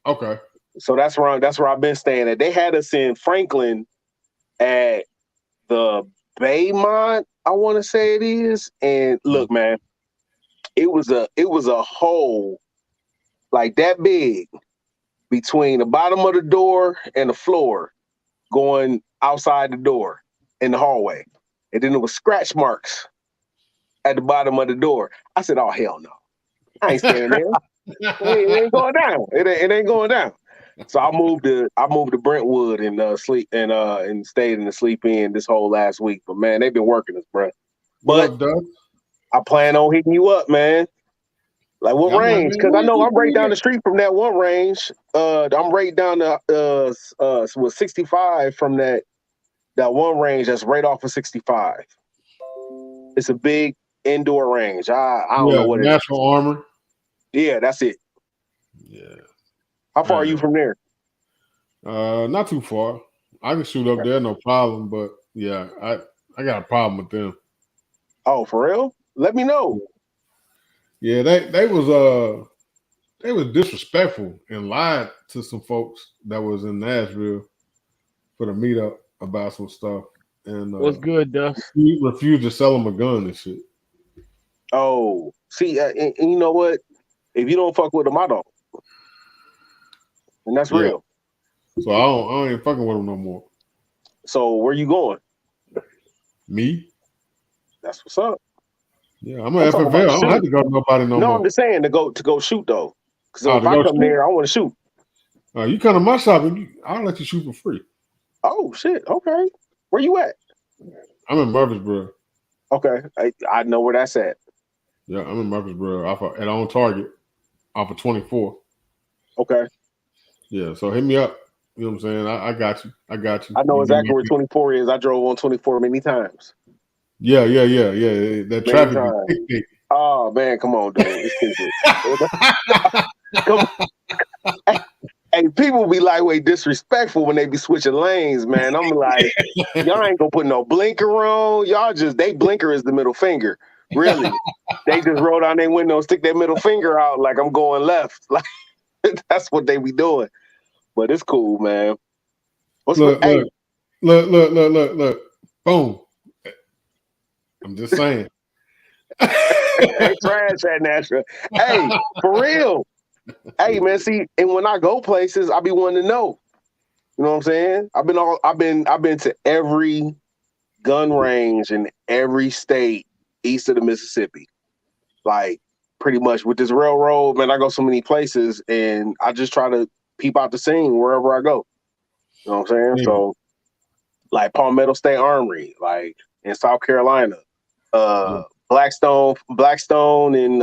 Okay. So that's where I've been staying at. They had us in Franklin at the Baymont, I want to say it is. And look, man, it was a hole like that big between the bottom of the door and the floor going outside the door in the hallway. And then there was scratch marks at the bottom of the door. I said, oh, hell no. I ain't staying there. It ain't going down. It ain't going down. So I moved to Brentwood and stayed in the Sleep Inn this whole last week. But man, they've been working us, bro. What up, Doug? I plan on hitting you up, man. Like what range? Because I know I'm right down the street from that one range. I'm right down the 65 from that one range that's right off of 65. It's a big indoor range. I don't know what it is. Natural Armor. Yeah, that's it. Yeah. How far are you from there? Not too far. I can shoot up there, no problem. But yeah, I got a problem with them. Oh, for real? Let me know. Yeah, they was disrespectful and lied to some folks that was in Nashville for the meetup about some stuff and What's good, Dust? he refused to sell them a gun and shit. Oh, see, and you know what? If you don't fuck with them, I don't, and that's Yeah, real. so I ain't fucking with them no more. So where you going? Me? That's what's up. Yeah, I'm I'm an talking FFL. about I to don't have shoot. to go to nobody no No, I'm more. just saying to go shoot though. Because Oh, if to I go come shoot? there, I want to shoot. You come to my shop and I'll let you shoot for free. Oh shit. Okay. Where you at? I'm in Murfreesboro. Okay. I know where that's at. Yeah, I'm in Murfreesboro at on target off of 24. Okay. Yeah, so hit me up. You know what I'm saying? I got you. I got you. I know You give me exactly where 24 is. I drove on 24 many times. yeah. That Many traffic be times. thick. Oh man, come on, dude. It's stupid. Come on. Hey, people be lightweight disrespectful when they be switching lanes, man. I'm like, y'all ain't gonna put no blinker on. Y'all they blinker is the middle finger. Really. They just roll down their window and stick their middle finger out like I'm going left. Like that's what they be doing. But it's cool, man. Look, Hey, look. Boom. I'm just saying. hey, trash at Nashville. Hey, for real. Hey man, see, and when I go places, I be wanting to know. You know what I'm saying? I've been to every gun range in every state east of the Mississippi. Like pretty much with this railroad, man, I go so many places and I just try to peep out the scene wherever I go. You know what I'm saying? Yeah. So like Palmetto State Armory, like in South Carolina, Yeah. Blackstone in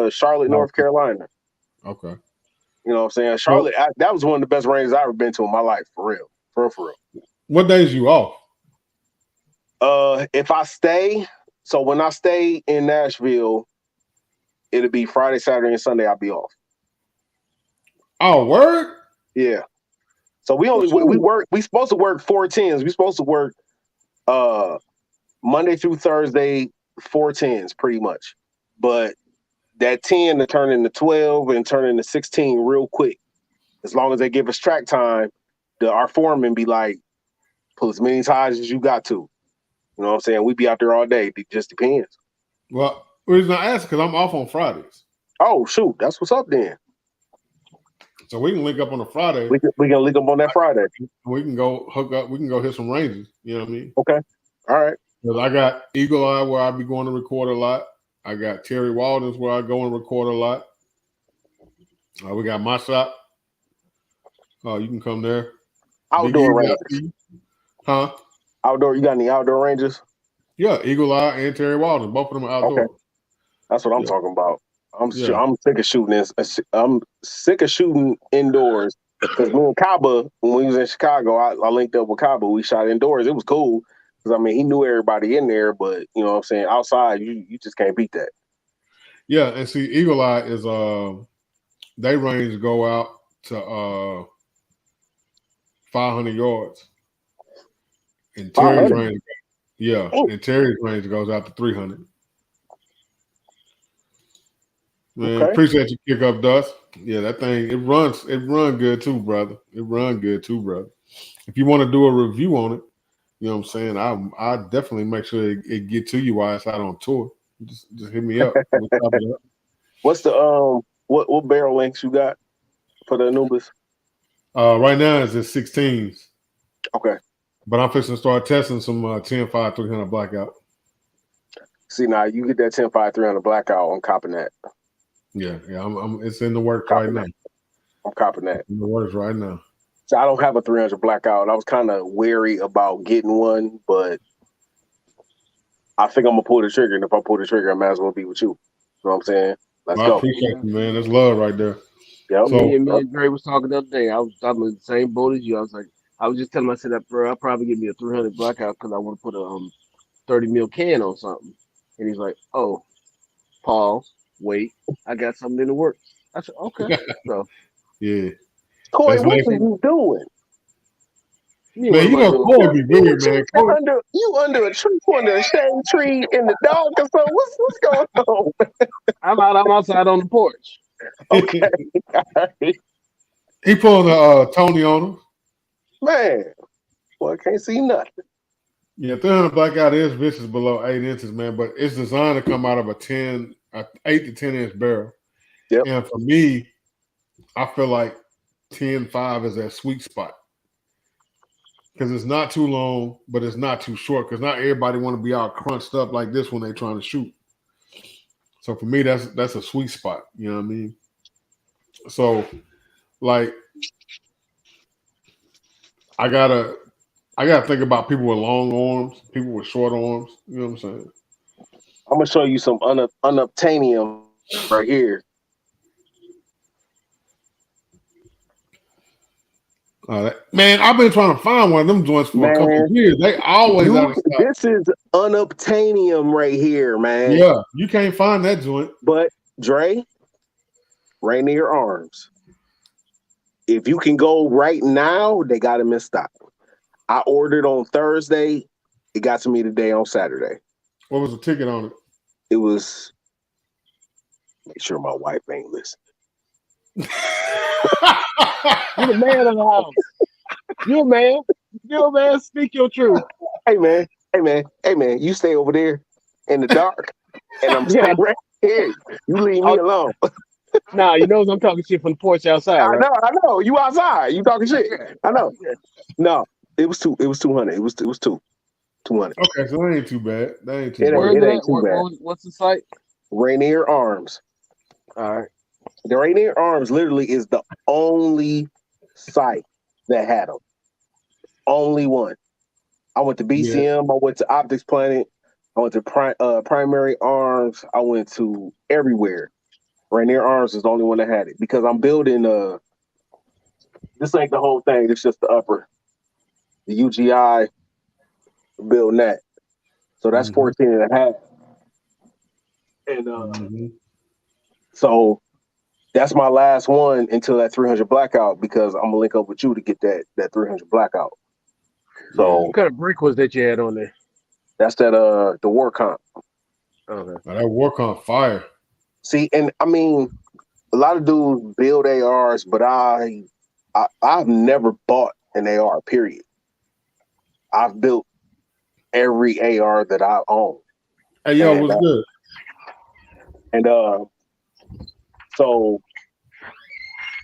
Charlotte, North Carolina. Okay. You know what I'm saying? So, Charlotte, that was one of the best ranges I've ever been to in my life, for real. For real. what days you off? If I stay, so when I stay in Nashville, it'll be Friday, Saturday, and Sunday. I'll be off. Oh, word? Yeah. So we work. We supposed to work 4 10s. We supposed to work Monday through Thursday 4 10s, pretty much. But that 10 to turn into 12 and turn into 16 real quick. As long as they give us track time, our foreman be like, pull as many ties as you got to. You know what I'm saying? We be out there all day. It just depends. Well, the reason I ask because I'm off on Fridays. Oh shoot, that's what's up then. So we can link up on a Friday. We can link up on that Friday. We can go hook up. We can go hit some ranges. You know what I mean? Okay. All right. Because I got Eagle Eye where I be going to record a lot. I got Terry Walden's where I go and record a lot. We got my shop. You can come there. Outdoor ranges. Huh? Outdoor. You got any outdoor ranges? Yeah, Eagle Eye and Terry Walden. Both of them are outdoor. Okay. That's what I'm talking about. I'm sick of shooting this. I'm sick of shooting indoors. Because me and Kaba, when we was in Chicago, I linked up with Kaba. We shot indoors. It was cool. Because, I mean, he knew everybody in there. But, you know what I'm saying? Outside, you just can't beat that. Yeah, and see, Eagle Eye is, they range go out to 500 yards. And Terry's range, and Terry's range goes out to 300. Man, appreciate you kick up, Dust. Yeah, that thing, it run good too, brother. It run good too, brother. If you want to do a review on it, you know what I'm saying? I definitely make sure it get to you while it's out on tour. Just hit me up. We'll top it up. What's the what barrel lengths you got for the Anubis? Right now it's at 16s. Okay. But I'm fixing to start testing some 10-5 300 blackout. See, now you get that 10-5 300 blackout. I'm copping that. Yeah. It's in the works right now. I'm copping that. It's in the works right now. So I don't have a 300 blackout. I was kind of wary about getting one, but I think I'm gonna pull the trigger. And if I pull the trigger, I might as well be with you. You know what I'm saying? Let's go. I appreciate you, man. That's love right there. Yeah. So, me and Dre was talking the other day. I'm in the same boat as you. I was just telling myself that, bro, I'll probably give me a 300 blackout because I want to put a 30 mil can on something. And he's like, oh, pause, wait, I got something in the works. I said, okay. So, yeah. Corey, what are you doing? Man, you know Corey be weird, man. You under a tree, under a shade tree in the dark or something. What's going on? I'm out. I'm outside on the porch. Okay. He pulling a Tony on him. Man, well, I can't see nothing. Yeah, 300 blackout is vicious below 8 inches, man, but it's designed to come out of a 8 to 10 inch barrel. Yep. And for me, I feel like 10.5 is that sweet spot because it's not too long, but it's not too short. Because not everybody want to be all crunched up like this when they're trying to shoot. So for me, that's a sweet spot. You know what I mean? So, like, I gotta think about people with long arms, people with short arms. You know what I'm saying? I'm gonna show you some unobtainium right here. Man, I've been trying to find one of them joints for a couple of years. They always out of stock. This is unobtainium right here, man. Yeah, you can't find that joint. But Dre, Rainier Arms. If you can go right now, they got them in stock. I ordered on Thursday. It got to me today on Saturday. What was the ticket on it? It was. Make sure my wife ain't listening. You're the man of the house. You're a man. You're a man. Speak your truth. Hey man. You stay over there in the dark, and I'm staying right here. You leave me alone. Nah, you know I'm talking shit from the porch outside. Right? I know. You outside. You talking shit. I know. No, it was 200. It was 200. Okay, so that ain't too bad. That ain't too bad. Where it ain't too bad. What's the site? Rainier Arms. All right. The Rainier Arms literally is the only site that had them. Only one. I went to BCM. I went to Optics Planet. I went to Primary Arms. I went to everywhere. Rainier Arms is the only one that had it because I'm building. This ain't the whole thing. It's just the upper. The UGI building that. So that's 14 and a half. And so that's my last one until that 300 blackout because I'm gonna link up with you to get that 300 blackout. So what kind of brick was that you had on there? That's that the war comp. Okay. Now that war comp fire. See, and I mean, a lot of dudes build ARs, but I've never bought an AR. Period. I've built every AR that I own. Hey yo, what's good? And so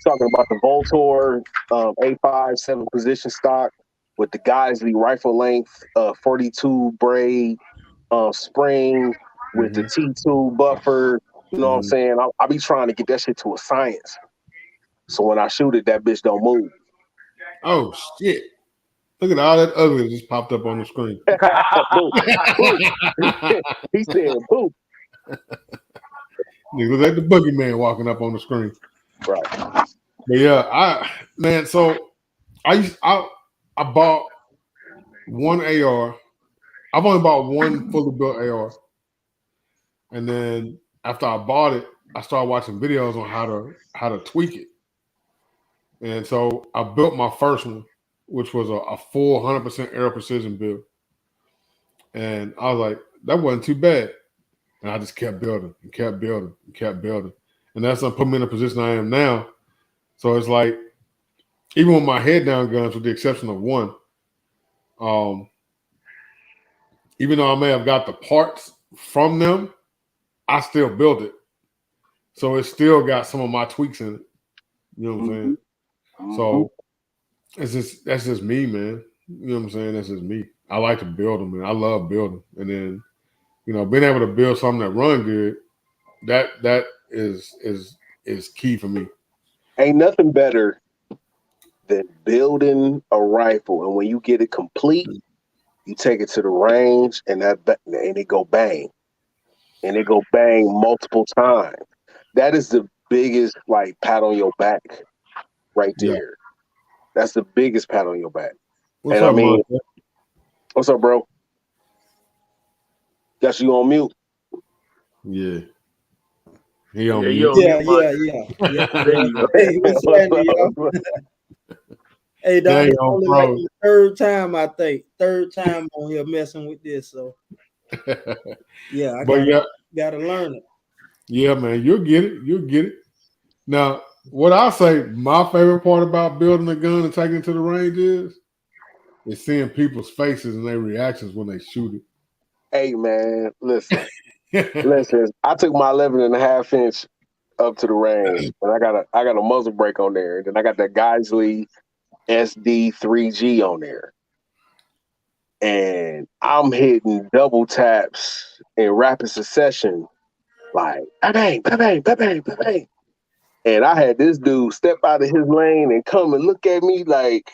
talking about the Voltor A5 7 position stock with the Geisley rifle length 42 braid spring with the T2 buffer. You know what I'm saying? I'll be trying to get that shit to a science. So when I shoot it, that bitch don't move. Oh shit. Look at all that ugly that just popped up on the screen. He said, boo. Look like the boogeyman walking up on the screen. Right. But yeah, so I bought one AR. I've only bought one fully built AR. And then after I bought it, I started watching videos on how to tweak it. And so I built my first one, which was a full 100% air precision build. And I was like, that wasn't too bad. And I just kept building and kept building and kept building. And that's what put me in the position I am now. So it's like, even with my head down guns, with the exception of one, even though I may have got the parts from them, I still built it. So it still got some of my tweaks in it. You know what I'm saying? So that's just me, man. You know what I'm saying? That's just me. I like to build them, man. I love building. And then, being able to build something that run good, that is key for me. Ain't nothing better than building a rifle, and when you get it complete, you take it to the range, and it go bang, and it go bang multiple times. That is the biggest pat on your back, right there. Yeah. That's the biggest pat on your back. What's up, man? What's up, bro? Got you on mute. Yeah. He on mute. Yeah. Hey, what's happening, y'all? Hey, dog, it's only like the third time on here messing with this. So, yeah, I gotta learn it. Yeah, man, you'll get it. You'll get it. Now, what I say, my favorite part about building a gun and taking it to the range is seeing people's faces and their reactions when they shoot Hey man, listen. it. Listen, I took my 11.5 inch up to the range, and I got a muzzle brake on there, and then I got that Geisley SD3G on there, and I'm hitting double taps in rapid succession, like bang, bang, bang, bang, bang, bang, bang. And I had this dude step out of his lane and come and look at me like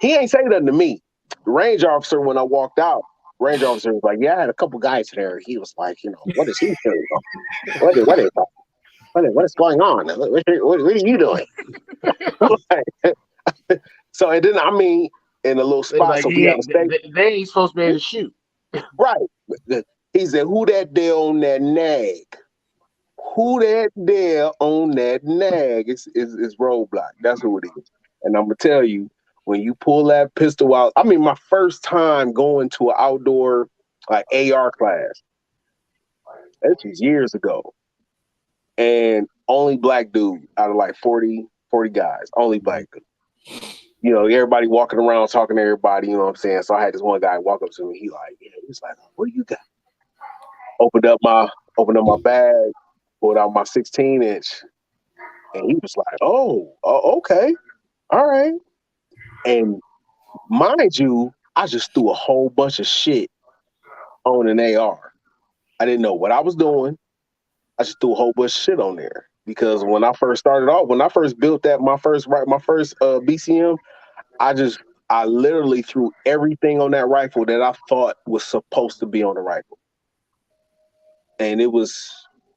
he ain't say nothing to me. The range officer, when I walked out, range officer was like, "Yeah, I had a couple guys there." He was like, "What is he doing? What is going on? What are you doing?" So, and then, I mean, in a little It's spot, like so we have a state. they ain't supposed to be able to shoot. Right. He said, "Who that there on that nag? Who that there on that nag?" It's Roadblock. That's who it is. And I'm going to tell you, when you pull that pistol out, I mean, my first time going to an outdoor like AR class, this was years ago. And only black dude out of like 40 guys, only black dude. Everybody walking around talking to everybody, you know what I'm saying? So I had this one guy walk up to me. He's like, "What do you got?" Opened up my bag, pulled out my 16-inch, and he was like, "Oh, okay, all right." And mind you, I just threw a whole bunch of shit on an AR. I didn't know what I was doing. I just threw a whole bunch of shit on there because when I first started off, when I first built that my first BCM, I literally threw everything on that rifle that I thought was supposed to be on the rifle. And it was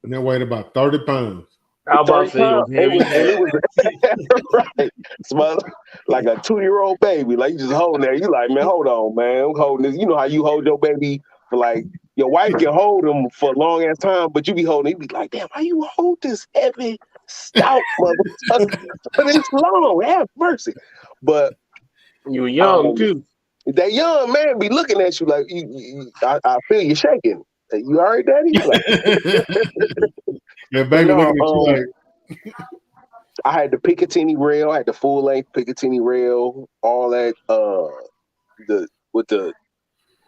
And they weighed about 30 pounds. I was about to 30 say it was pounds. heavy. It was right. Smell like a 2-year-old baby. Like you just holding there. You like, man, hold on, man. I'm holding this. You know how you hold your baby for like your wife can hold him for a long ass time, but you be holding, you be like, damn, how you hold this heavy, stout motherfucker for this long? Have mercy. But You were young too. that young man be looking at you like I feel you shaking. You all right, Daddy? Like, Yeah, baby looking at you like. I had the Picatinny rail, I had the full length Picatinny rail, all that. The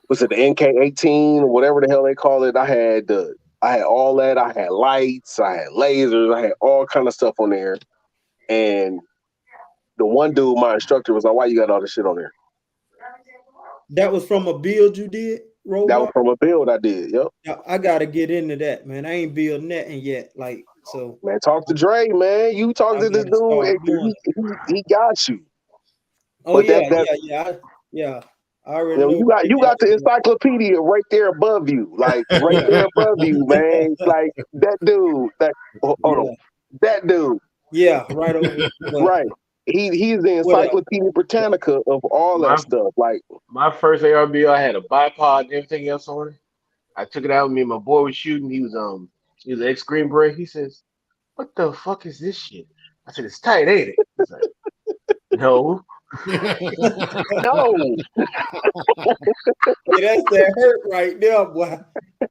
was it the NK18 or whatever the hell they call it? I had all that. I had lights, I had lasers, I had all kind of stuff on there. And the one dude, my instructor, was like, "Why you got all this shit on there?" That was from a build you did, Roadblock? That was from a build I did. Yep. Yeah, I gotta get into that, man. I ain't build nothing yet. Like, so Man, talk to Dre, man. You talk to this dude, he got you. Oh But yeah, that yeah. I already know. you got the encyclopedia right there above you, like right there above you, man. Like that dude, hold on, that dude. Yeah, right over. Right. He's the Encyclopedia Britannica of all that stuff. Like my first ARB, I had a bipod and everything else on it. I took it out with me and my boy was shooting. He was an ex Green Beret. He says, "What the fuck is this shit?" I said, "It's tight, ain't it?" He's like, "No." no. That's that hurt right there, boy.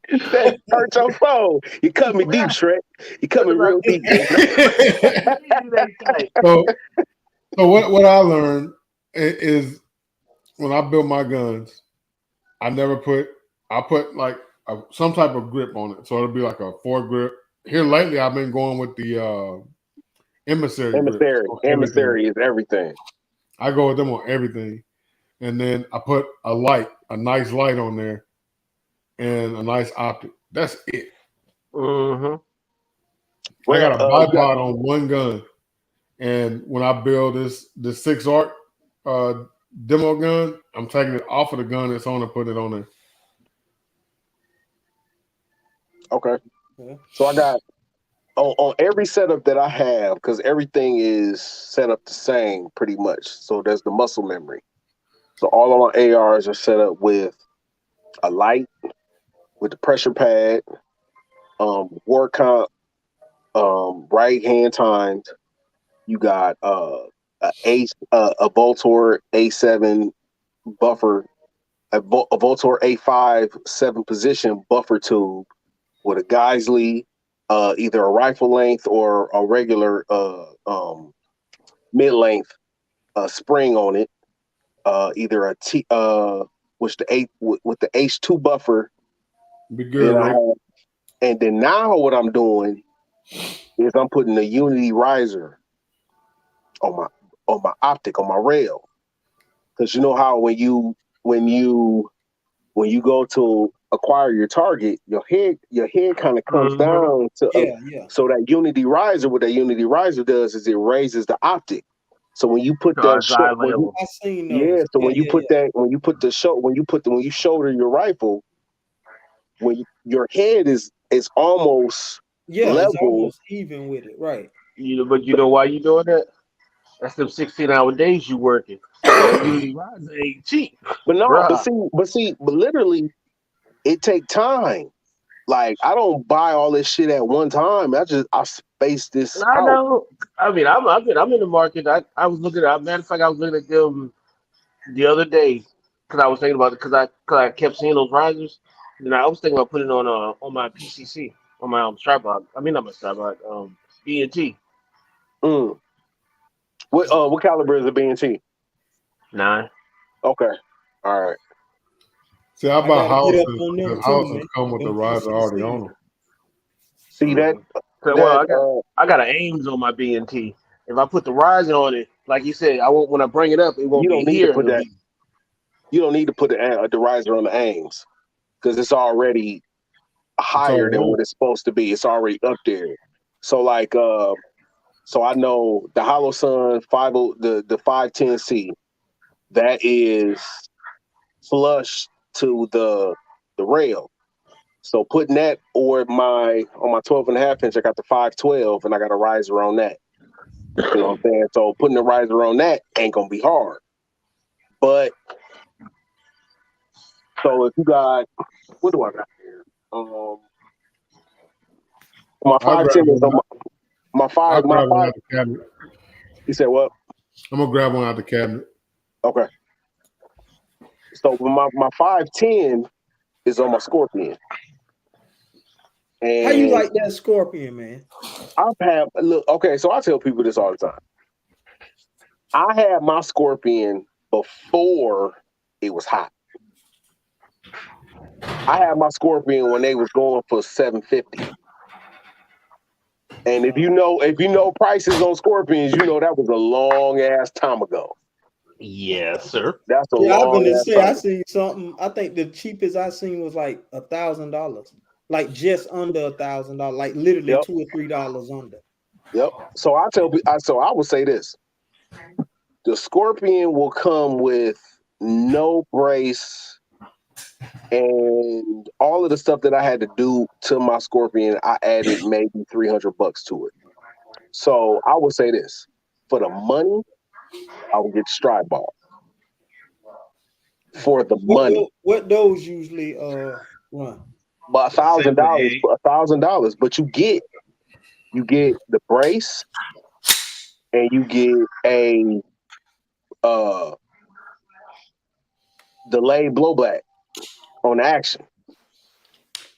That hurts your soul. You cut me deep, Shrek. You cut me real deep. So what I learned is when I built my guns, I put like some type of grip on it. So it'll be like a foregrip. Here lately, I've been going with the emissary grip. Emissary is everything. I go with them on everything. And then I put a nice light on there, and a nice optic. That's it. Mm-hmm. I got a bipod on one gun. And when I build this 6-ARC demo gun, I'm taking it off of the gun that's on and putting it on there. Okay. So I got on every setup that I have, because everything is set up the same pretty much. So there's the muscle memory. So all of my ARs are set up with a light, with the pressure pad, war comp, right hand timed. You got a Voltor A7 buffer, a Voltor A5 7 position buffer tube with a Geisley either a rifle length or a regular mid length spring on it. Either a T which the eight with the H2 buffer. Be good, right? And then now what I'm doing is I'm putting a Unity riser on my optic on my rail, because you know how when you go to acquire your target, your head kind of comes down to so that Unity riser, what that Unity riser does is it raises the optic. So when you put that when you shoulder your rifle, when your head is almost level, it's almost even with it, right? But you know why you doing that? That's them 16-hour days you working. That Unity riser ain't cheap. But no, bruh. but literally, it take time. Like, I don't buy all this shit at one time. I space this I out. know. I mean, I'm in the market. I was looking at. Matter of fact, I was looking at them the other day because I was thinking about it because I kept seeing those risers, and I was thinking about putting it on my PCC on my tripod. I mean, not my tripod. BNT. What caliber is a BNT? 9. Okay, all right. See, I buy houses. The houses man. come with the riser already on them. See that? I got an Ames on my BNT. If I put the riser on it, like you said, I won't. When I bring it up, it won't be here. You don't need to put the riser on the Ames because it's already higher than what it's supposed to be. It's already up there. So like, so I know the Holosun the 510C, that is flush to the rail. So putting that on my 12.5 inch, I got the 512 and I got a riser on that. You know what I'm saying? So putting the riser on that ain't gonna be hard. But so if you got, what do I got here? My 510 is on my 5. You said what? I'm gonna grab one out the cabinet. Okay. So my 510 is on my Scorpion. And how you like that Scorpion, man? So I tell people this all the time. I had my Scorpion before it was hot. I had my Scorpion when they was going for $750. And if you know prices on Scorpions, you know that was a long ass time ago. Yes, sir. That's I was gonna say I seen something. I think the cheapest I seen was like $1,000, like just under $1,000, like literally $2 or $3 under. Yep. So I would say this: the Scorpion will come with no brace, and all of the stuff that I had to do to my Scorpion, I added maybe $300 to it. So I would say this: for the money, I would get Stride Ball. For the money, what those usually run? About $1,000, but you get the brace, and you get a delayed blowback on the action.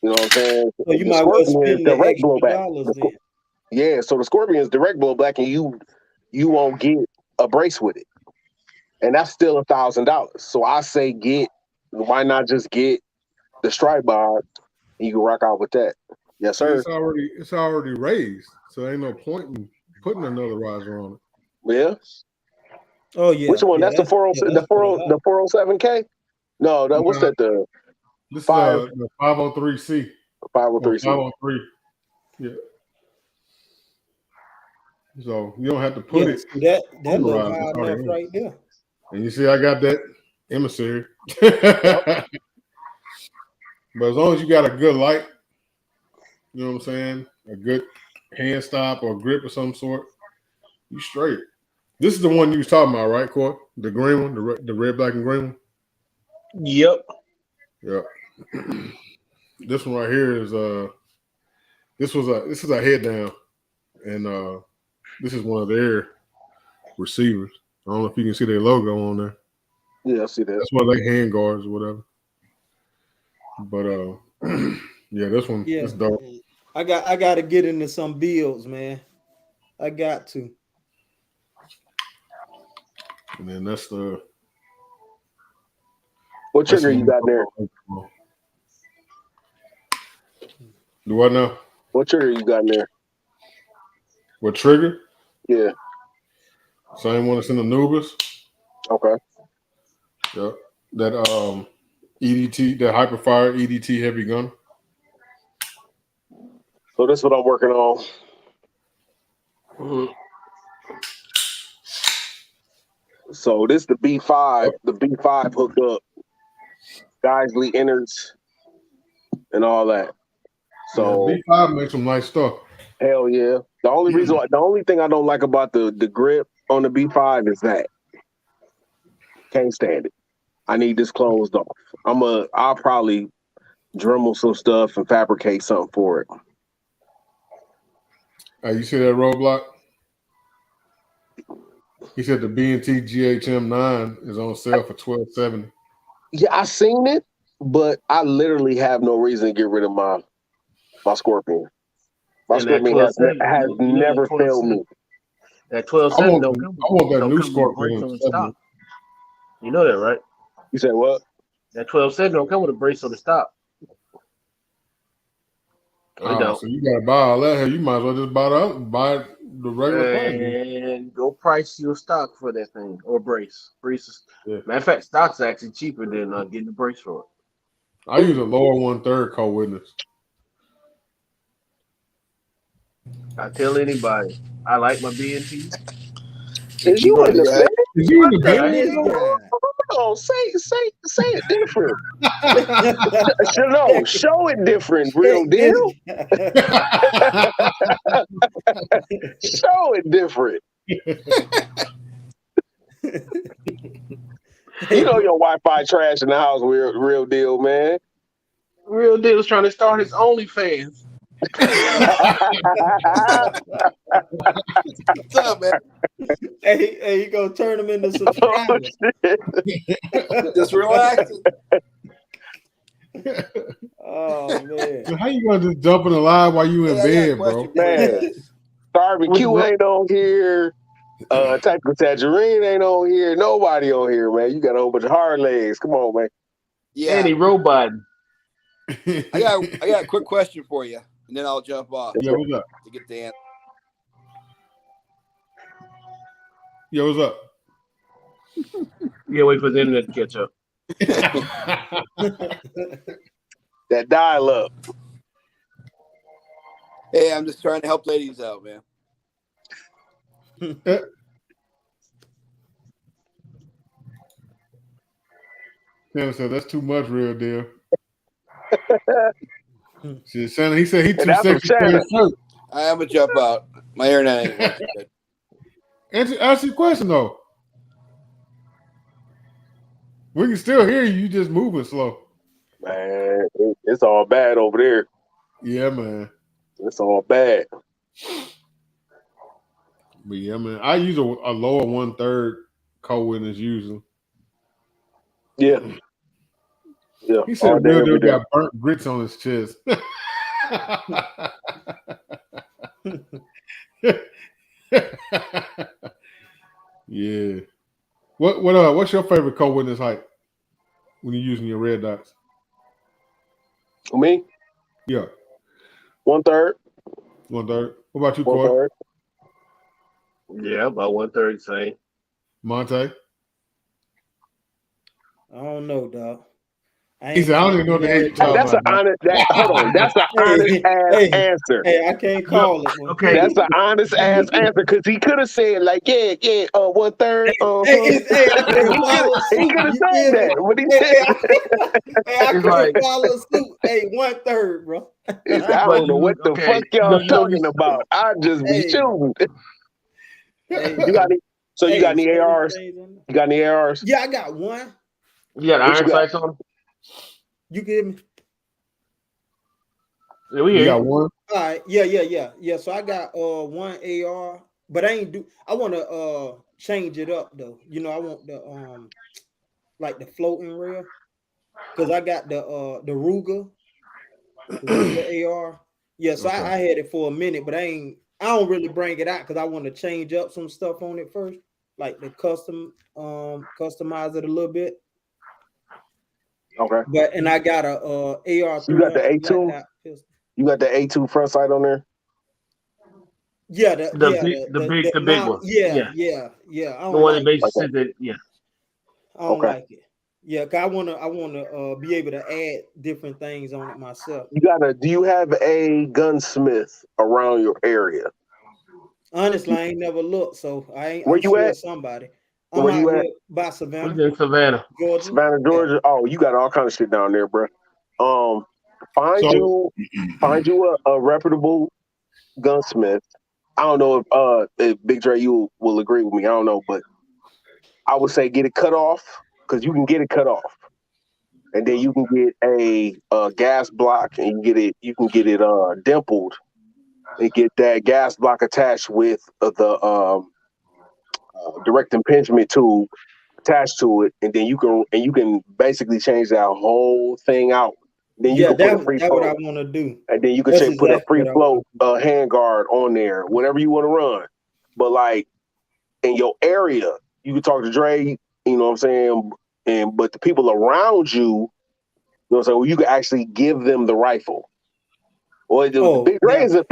You know what I'm saying? So you might well spend the direct blowback. Then. Yeah, so the Scorpion is direct blowback, and you won't get a brace with it, and that's still $1,000. So I say why not just get the Stride Bar, and you can rock out with that. Yes, sir. It's already raised, so ain't no point in putting another riser on it. Yeah. Oh yeah. Which one? That's the 407K. No, what's that? The 503C. 503C. 503. Yeah. So you don't have to put it. That look high enough right there. And you see, I got that emissary. But as long as you got a good light, you know what I'm saying, a good hand stop or grip of some sort, you straight. This is the one you was talking about, right, Court? The green one, the red, black, and green one. Yep. Yep. This one right here is this is a head down, and this is one of their receivers. I don't know if you can see their logo on there. Yeah, I see that. That's one of their hand guards or whatever. But yeah, this one is dope. I got to get into some builds, man. I got to. And then that's the. What trigger you got there? Do what now? What trigger you got in there? What trigger? Yeah. Same one that's in the Anubis. Okay. Yeah. That EDT, that Hyperfire EDT heavy gun. So that's what I'm working on. So this the B5. The B5 hooked up Geisley innards and all that. So yeah, B5 makes some nice stuff. Hell yeah. The only thing I don't like about the grip on the B5 is that can't stand it. I need this closed off. I'll probably Dremel some stuff and fabricate something for it. You see that roadblock? He said the B&T GHM9 is on sale for $12.70. Yeah, I seen it, but I literally have no reason to get rid of my Scorpion. My Scorpion has never failed me. That 12.7 don't come. I want that new Scorpion. You know that, right? You said what? That 12.7 don't come with a brace on the stop. So you gotta buy all that. You might as well just buy the regular thing. And go price your stock for that thing or brace. Braces. Yeah. Matter of fact, stock's actually cheaper than getting the brace for it. I use a lower 1/3 co-witness. I tell anybody, I like my B&T. Is you in the bed? Is you in the bed? Oh, say it different. No, show it different, real deal. Show it different. You know your Wi-Fi trash in the house, real deal, man. Real deal's trying to start his OnlyFans. What's up, man? Hey, you gonna turn them into subscribers. Just relax. Oh man. So how you gonna just jump in the live while you in bed, bro? Man, barbecue ain't on here. Tactical Tangerine ain't on here. Nobody on here, man. You got a whole bunch of hard legs. Come on, man. Yeah. Eddie Robot. I got a quick question for you, and then I'll jump off. Yeah, what's up? To get the answer. Yo, what's up? Yeah, wait for the internet to catch up. That dial up. Hey, I'm just trying to help ladies out, man. Santa said that's too much, real deal. He said he too sexy for his shirt. I am a jump out. My internet ain't working good. Answer your question though. We can still hear you. You just moving slow. Man, it's all bad over there. Yeah, man. It's all bad. But yeah, man. I use a lower 1/3 co-witness usually. Yeah. Yeah. He said real deal got burnt grits on his chest. Yeah. What's your favorite co-witness height when you're using your red dots? Me? Yeah. 1/3. 1/3. What about you, Corey? Yeah, about 1/3 same. Monte? I don't know, dog. He said, I don't even know what the hell you're talking That's about. Hold on. That's an honest ass answer. Hey, I can't call it. Okay. That's an honest ass answer because he could have said, like, 1/3. Hey, I can't follow suit. He could have said that. But he said, I can't follow suit. Hey, 1/3, bro. I don't know what the fuck y'all talking about. I just be shooting. You got any ARs? You got any ARs? Yeah, I got one. You got iron sights on them? You give me? Yeah, we got one. All right. Yeah. So I got one AR, but I want to change it up though. You know, I want the like the floating rail because I got the Ruger AR. Yeah, so Okay. I had it for a minute, but I don't really bring it out because I want to change up some stuff on it first, like the customize it a little bit. Okay. But and I got a AR You got the 300 black A2? out pistol. You got the A2 front sight on there? Yeah, The big now, one. yeah. I The don't one that like it. basically Okay. says that. Yeah. I don't Okay. like it. Yeah, cause I wanna be able to add different things on it myself. Do you have a gunsmith around your area? Honestly, I ain't never looked, so Where I'm you sure at? somebody. I'm Where out you at? here by What's Savannah, in Savannah? Georgia. Savannah, Yeah. Georgia. Oh, you got all kind of shit down there, bro. Find So you a reputable gunsmith. I don't know if Big Dre you will agree with me. I don't know, but I would say get it cut off because you can get it cut off, and then you can get a gas block and you can get it dimpled and get that gas block attached with the direct impingement tube attached to it, and then you can basically change that whole thing out. Then you Yeah, can put a free that's what I flow, want to do. and then you can That's put a exactly free what I flow want to do. hand guard on there, whatever you want to run. But like in your area, you can talk to Dre. You know what I'm saying? But the people around you, you know what I'm saying? Well, you can actually give them the rifle. Well, Oh, Big Dre is a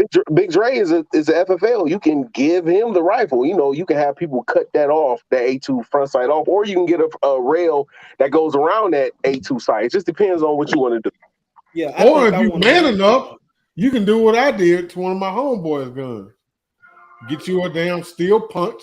FFL. You can give him the rifle. You know, you can have people cut that off, that A2 front sight off, or you can get a rail that goes around that A2 sight. It just depends on what you want to do. yeah. I or think if I you want to man do. enough, you can do what I did to one of my homeboys' guns. Get you a damn steel punch,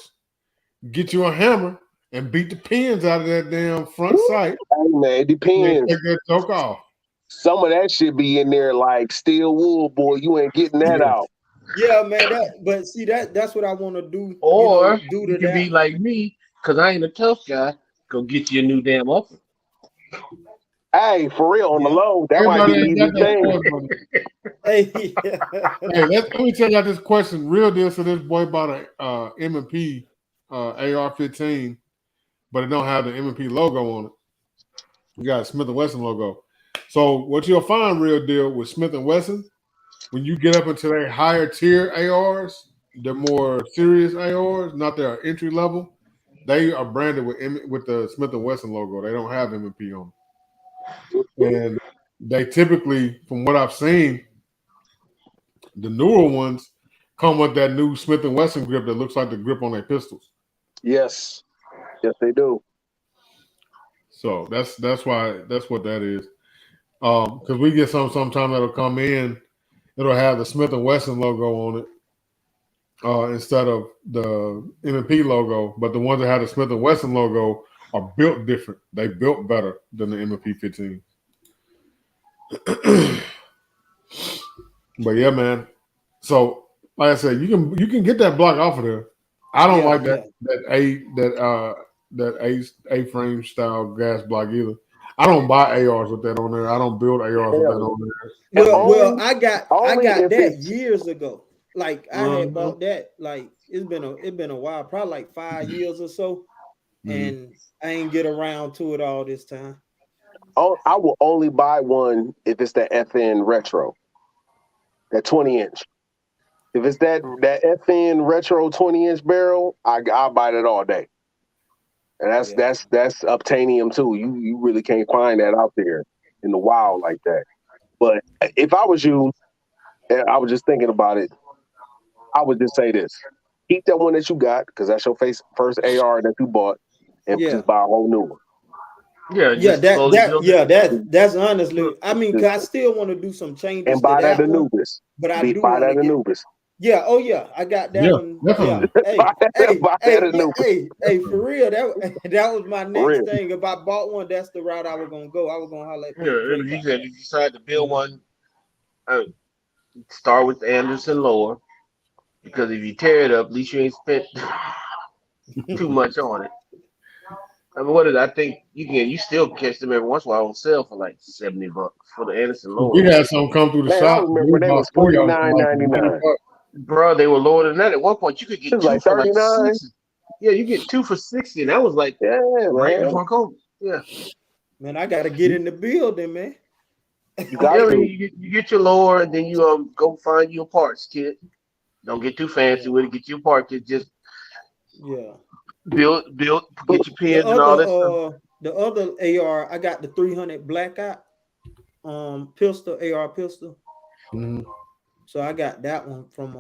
get you a hammer, and beat the pins out of that damn front sight. Hey man, it And depends. take that choke off. Some of that shit be in there like steel wool, boy. You ain't getting that Yeah. out. Yeah, man. But see that's what I want to do. Or Do you to can be that like one. me, because I ain't a tough guy. Go get you a new damn muffler. Hey, for real, on the Yeah. low, that might be Everybody the ain't got easiest that thing. choice, brother. Hey, yeah. Hey, let me tell y'all this question. Real deal. So this boy bought a M&P AR-15, but it don't have the M&P logo on it. You got a Smith & Wesson logo. So what you'll find, real deal, with Smith & Wesson, when you get up into their higher tier ARs, the more serious ARs, not their entry level, they are branded with the Smith & Wesson logo. They don't have M&P on them. And they typically, from what I've seen, the newer ones come with that new Smith & Wesson grip that looks like the grip on their pistols. Yes, they do. So that's what that is. Because we get sometime that'll come in, it'll have the Smith & Wesson logo on it instead of the M&P logo. But the ones that have the Smith & Wesson logo are built different. They built better than the M&P 15. But yeah, man. So like I said, you can get that block off of there. I don't like that A-frame style gas block either. I don't buy ARs with that on there. I don't build ARs with that on there. Well, I got only if that it's years ago. Like I had Mm-hmm. bought that. Like it's been a while, probably like 5 years or so, and I ain't get around to it all this time. I will only buy one if it's that FN retro, that 20-inch. If it's that FN retro 20-inch barrel, I'll buy that all day. And that's obtainium too. You really can't find that out there in the wild like that. But if I was you, and I was just thinking about it, I would just say this: keep that one that you got because that's your first AR that you bought, and Yeah. just buy a whole new one. Yeah, Yeah, just slowly build it. that's honestly. I mean, 'cause I still want to do some changes And to buy that that one, Anubis. but I do Buy want to that get. Anubis. Yeah. Oh yeah, I got that Yeah, one. definitely. Yeah. Buy that Anubis. Hey, for real. That was my For next real. thing. If I bought one, that's the route I was gonna go. I was gonna holler at Yeah, Big Drake if you about said that. you decide to build one, start with Anderson lower, because if you tear it up, at least you ain't spent too much on it. I mean, what is I think you still catch them every once in a while on sale for like $70 for the Anderson We lower. had some come through the Man, I shop. remember We they bought was 3 of them for like $49.99. $100. Bro, they were lower than that. At one point, you could It get was two like for like 39. 60. Yeah, you get two for 60, and that was like Yeah, right man. before COVID. Yeah. Man, I gotta get in the building, man. You got Yeah, to. you get your lower, and then you go find your parts kit. Don't get too fancy Yeah, with it. Get your part kit. Just yeah. build, get your The pins and all other that stuff. the other AR, I got the 300 blackout pistol, AR pistol. Mhm. So I got that one from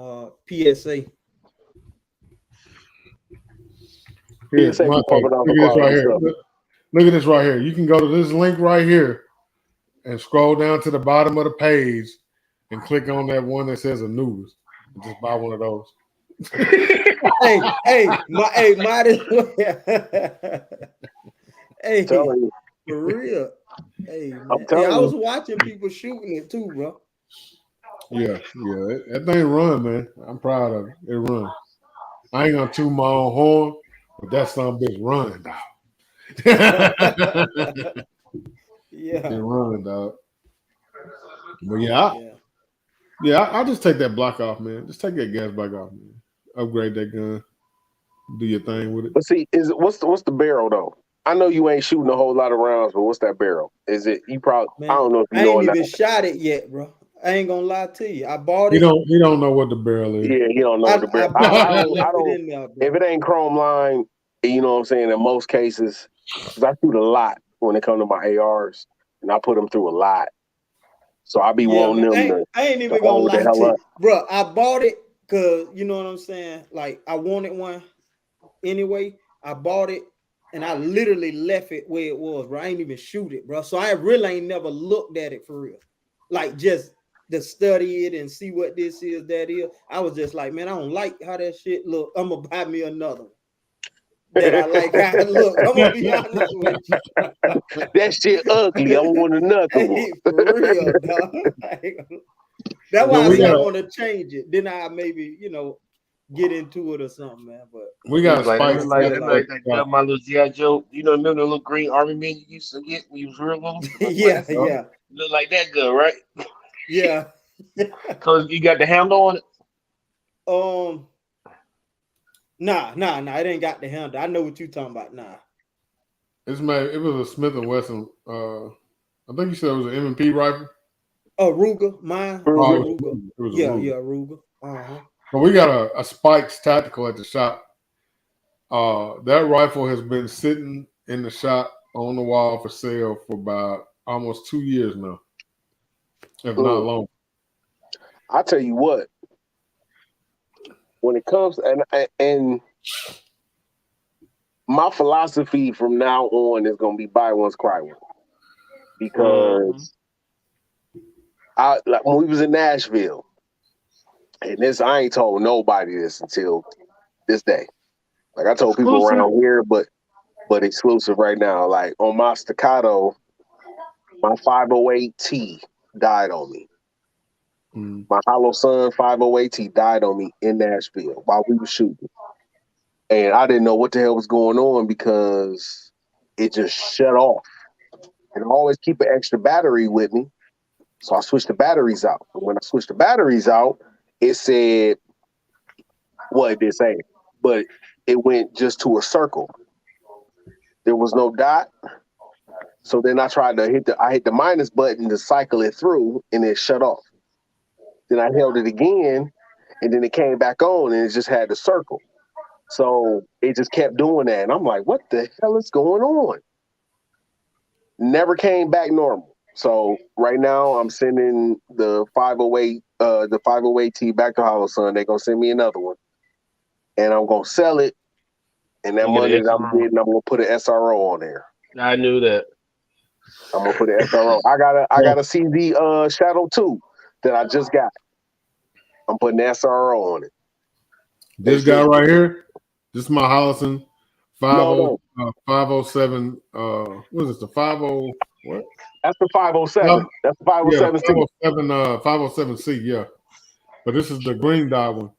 PSA. Here, PSA my be face. pumping out Look some at this right quality here. stuff. Look at this right here. You can go to this link right here and scroll down to the bottom of the page and click on that one that says Anubis and just buy one of those. Might as well. Hey, Telling you. for real. Hey, I'm man. Hey, I telling was you. watching people shooting it too, bro. Yeah. That thing run, man. I'm proud of it. It run. I ain't gonna toot my own horn, but that son of a bitch run, dog. It Yeah, run, dog. But yeah, yeah. I'll just take that block off, man. Just take that gas block off, man. Upgrade that gun. Do your thing with it. But see, what's the barrel though? I know you ain't shooting a whole lot of rounds, but what's that barrel? Is it you probably I Man, don't know if you I know ain't or not. even shot it yet, bro. I ain't gonna lie to you. I bought He it. don't know what the barrel is. Yeah, you don't know I, what the I barrel. bought it and I left it don't in there, if bro. it ain't chrome line, you know what I'm saying, in most cases, because I shoot a lot when it comes to my ARs and I put them through a lot. So I be Yeah, wanting man. them I ain't to even gonna hold the lie hell to up. you, bro. I bought it because you know what I'm saying. Like I wanted one anyway. I bought it and I literally left it where it was, bro. I ain't even shoot it, bro. So I really ain't never looked at it for real. Like just to study it and see what this is, that is. I was just like, man, I don't like how that shit look. I'm gonna buy me another one that I like how it look. I'm gonna be honest with you. That shit ugly. I want another one. Hey, for real, dog. That's Yo, why I we say I got want to change it. Then I maybe, get into it or something, man. But It a was like spike that, I like feel that, like, like that. My little GI Joe. You know, remember the little green army man you used to get when you was real little, like yeah, plastic. yeah. yeah, Look like that good, right? yeah. Cause you got the handle on it. um, nah. It ain't got the handle. I know what you talking about. Nah. It was a Smith and Wesson. I think you said it was an M&P rifle. Oh, Ruger, mine was a Oh, Mhm. Ruger. it was a Yeah, Ruger. Ruger. Uh-huh. But we got a Spikes tactical at the shop. That rifle has been sitting in the shop on the wall for sale for about almost 2 years now, if not Mm. longer. I tell you what, when it comes and my philosophy from now on is gonna be buy once, cry once. Mm-hmm. Because I like when we was in Nashville, and this I ain't told nobody this until this day. Like I told people Exclusive. around here, but exclusive right now. Like on my staccato, my 508T died on me. Mm. My Hollow Sun 508T died on me in Nashville while we were shooting. And I didn't know what the hell was going on because it just shut off. And I always keep an extra battery with me. So I switched the batteries out. And when I switched the batteries out, it said what it did say, but it went just to a circle. There was no dot. So then I tried to hit the minus button to cycle it through and it shut off. Then I held it again and then it came back on and it just had the circle. So it just kept doing that. And I'm like, what the hell is going on? Never came back normal. So right now I'm sending the 508T back to Hollow Sun. They're gonna send me another one. And I'm gonna sell it. And that You get money an that I'm SRO. getting, I'm gonna put an SRO on there. I knew that. I'm gonna put an SRO. I got a CD Shadow 2 that I just got. I'm putting the SRO on it. This guy right here, this is my Hollison 50 No. 507. What is this? The 50 what? That's the 507. That's the Yeah, the 507C. 507C. Yeah, but this is the green dot one.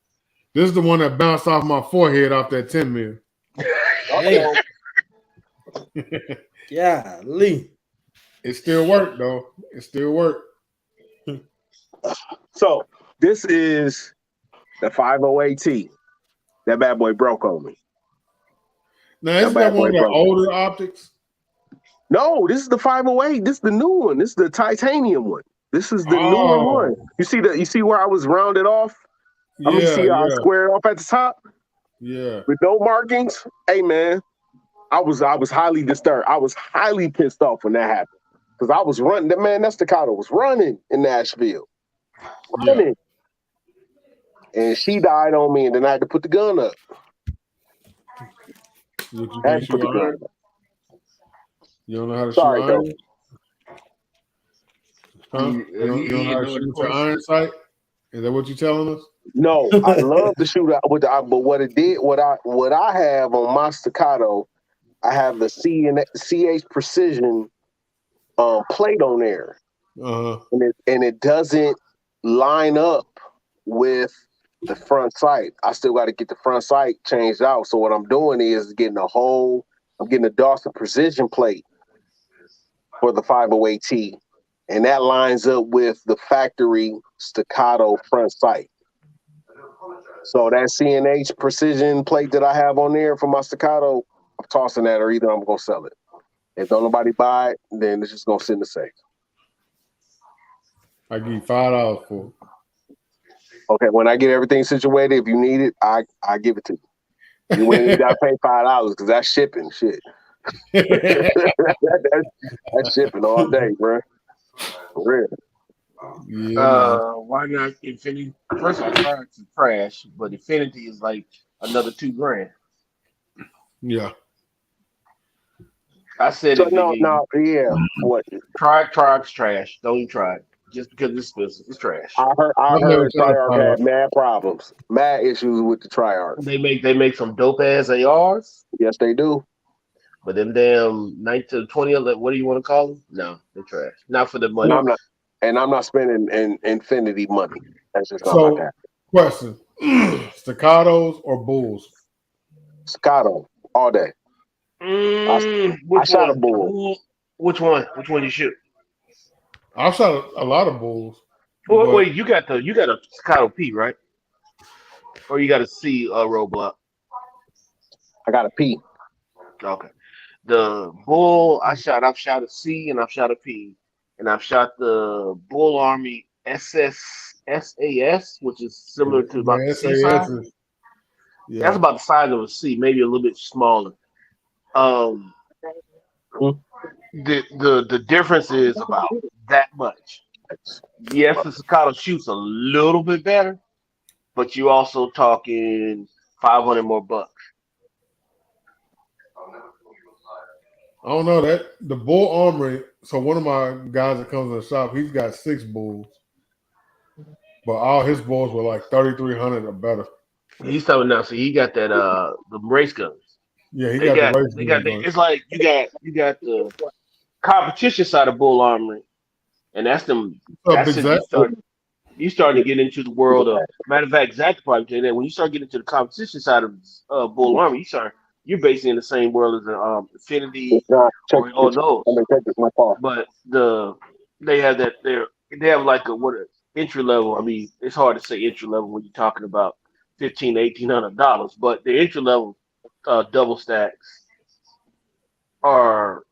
This is the one that bounced off my forehead off that 10 mil. Hey, golly. It still worked though. It still worked. So this is the 508T. That bad boy broke on me. Now, That isn't that bad one boy of the broke. older optics? No, this is the 508. This is the new one. This is the titanium one. This is the newer one. Oh, You see where I was rounded off? I mean, yeah, see how I yeah, squared off at the top yeah. with no markings? Hey man, I was highly disturbed. I was highly pissed off when that happened. Because I was running. That staccato was running in Nashville. Yeah. Running. And she died on me, and then I had to put the gun up. What you I had can't to put shoot the gun iron? up. You don't know how to shoot Sorry, though. iron? Huh? You don't know how to shoot your iron sight? Is that what you're telling us? No, I love to shoot out with but what I have on my staccato, I have the CH precision plate on there, Uh-huh. and it doesn't line up with the front sight. I still got to get the front sight changed out. So what I'm doing is I'm getting a Dawson precision plate for the 508T, and that lines up with the factory staccato front sight. So that CNH precision plate that I have on there for my staccato, I'm tossing that, or either I'm gonna sell it. If don't nobody buy it, then it's just gonna sit in the safe. I give you $5 for it. Okay, when I get everything situated, if you need it, I give it to you. You ain't gotta pay $5 because that's shipping shit. that's shipping all day, bro. For real. Yeah, man. Why not Infinity? First of all, Triumph is trash, but Infinity is like another $2,000. Yeah. I said So it, no, Biggie. yeah. What Triumph's trash. Don't even try it. Just because it's expensive, it's trash. I I've never heard tried Triarch Triarch. had mad problems, mad issues with the Triarch. They make some dope ass ARs, Yes, they do. but them damn 19 to 20, what do you want to call them? No, they're trash. Not for the And money. I'm not spending infinity money. That's just not my So, tap. question. Staccatos or bulls? Scotto all day. I Which shot a one? bull. Which one? Which one you shoot? I've shot a lot of bulls. Wait, But you got a Staccato P, right? Or you got a C roadblock? I got a P. Okay. The bull I've shot a C and I've shot a P, and I've shot the Bull Army SAS, which is similar to about the the C SAS size. is, That's yeah. about the size of a C, maybe a little bit smaller. Um, Hmm. the difference is about that much. Yes, the Staccato shoots a little bit better, but you also talking 500 more bucks. I don't know that the bull armory. So one of my guys that comes in the shop, he's got 6 bulls, but all his bulls were like 3,300 or better. He's telling now, so he got that the race guns. Yeah, he They got the got race they got guns on it. it's like you got the competition side of Bull Armory, and that's them. What's up, That's Big it. Zach? You starting to get into the world of matter of fact. Zach probably tell you that when you start getting into the competition side of Bull Armory, you're basically in the same world as the Infinity It's not check. or all those. I'm gonna check this my car. But they have that they have like entry level. I mean, it's hard to say entry level when you're talking about $1,500-$1,800, but the entry level double stacks are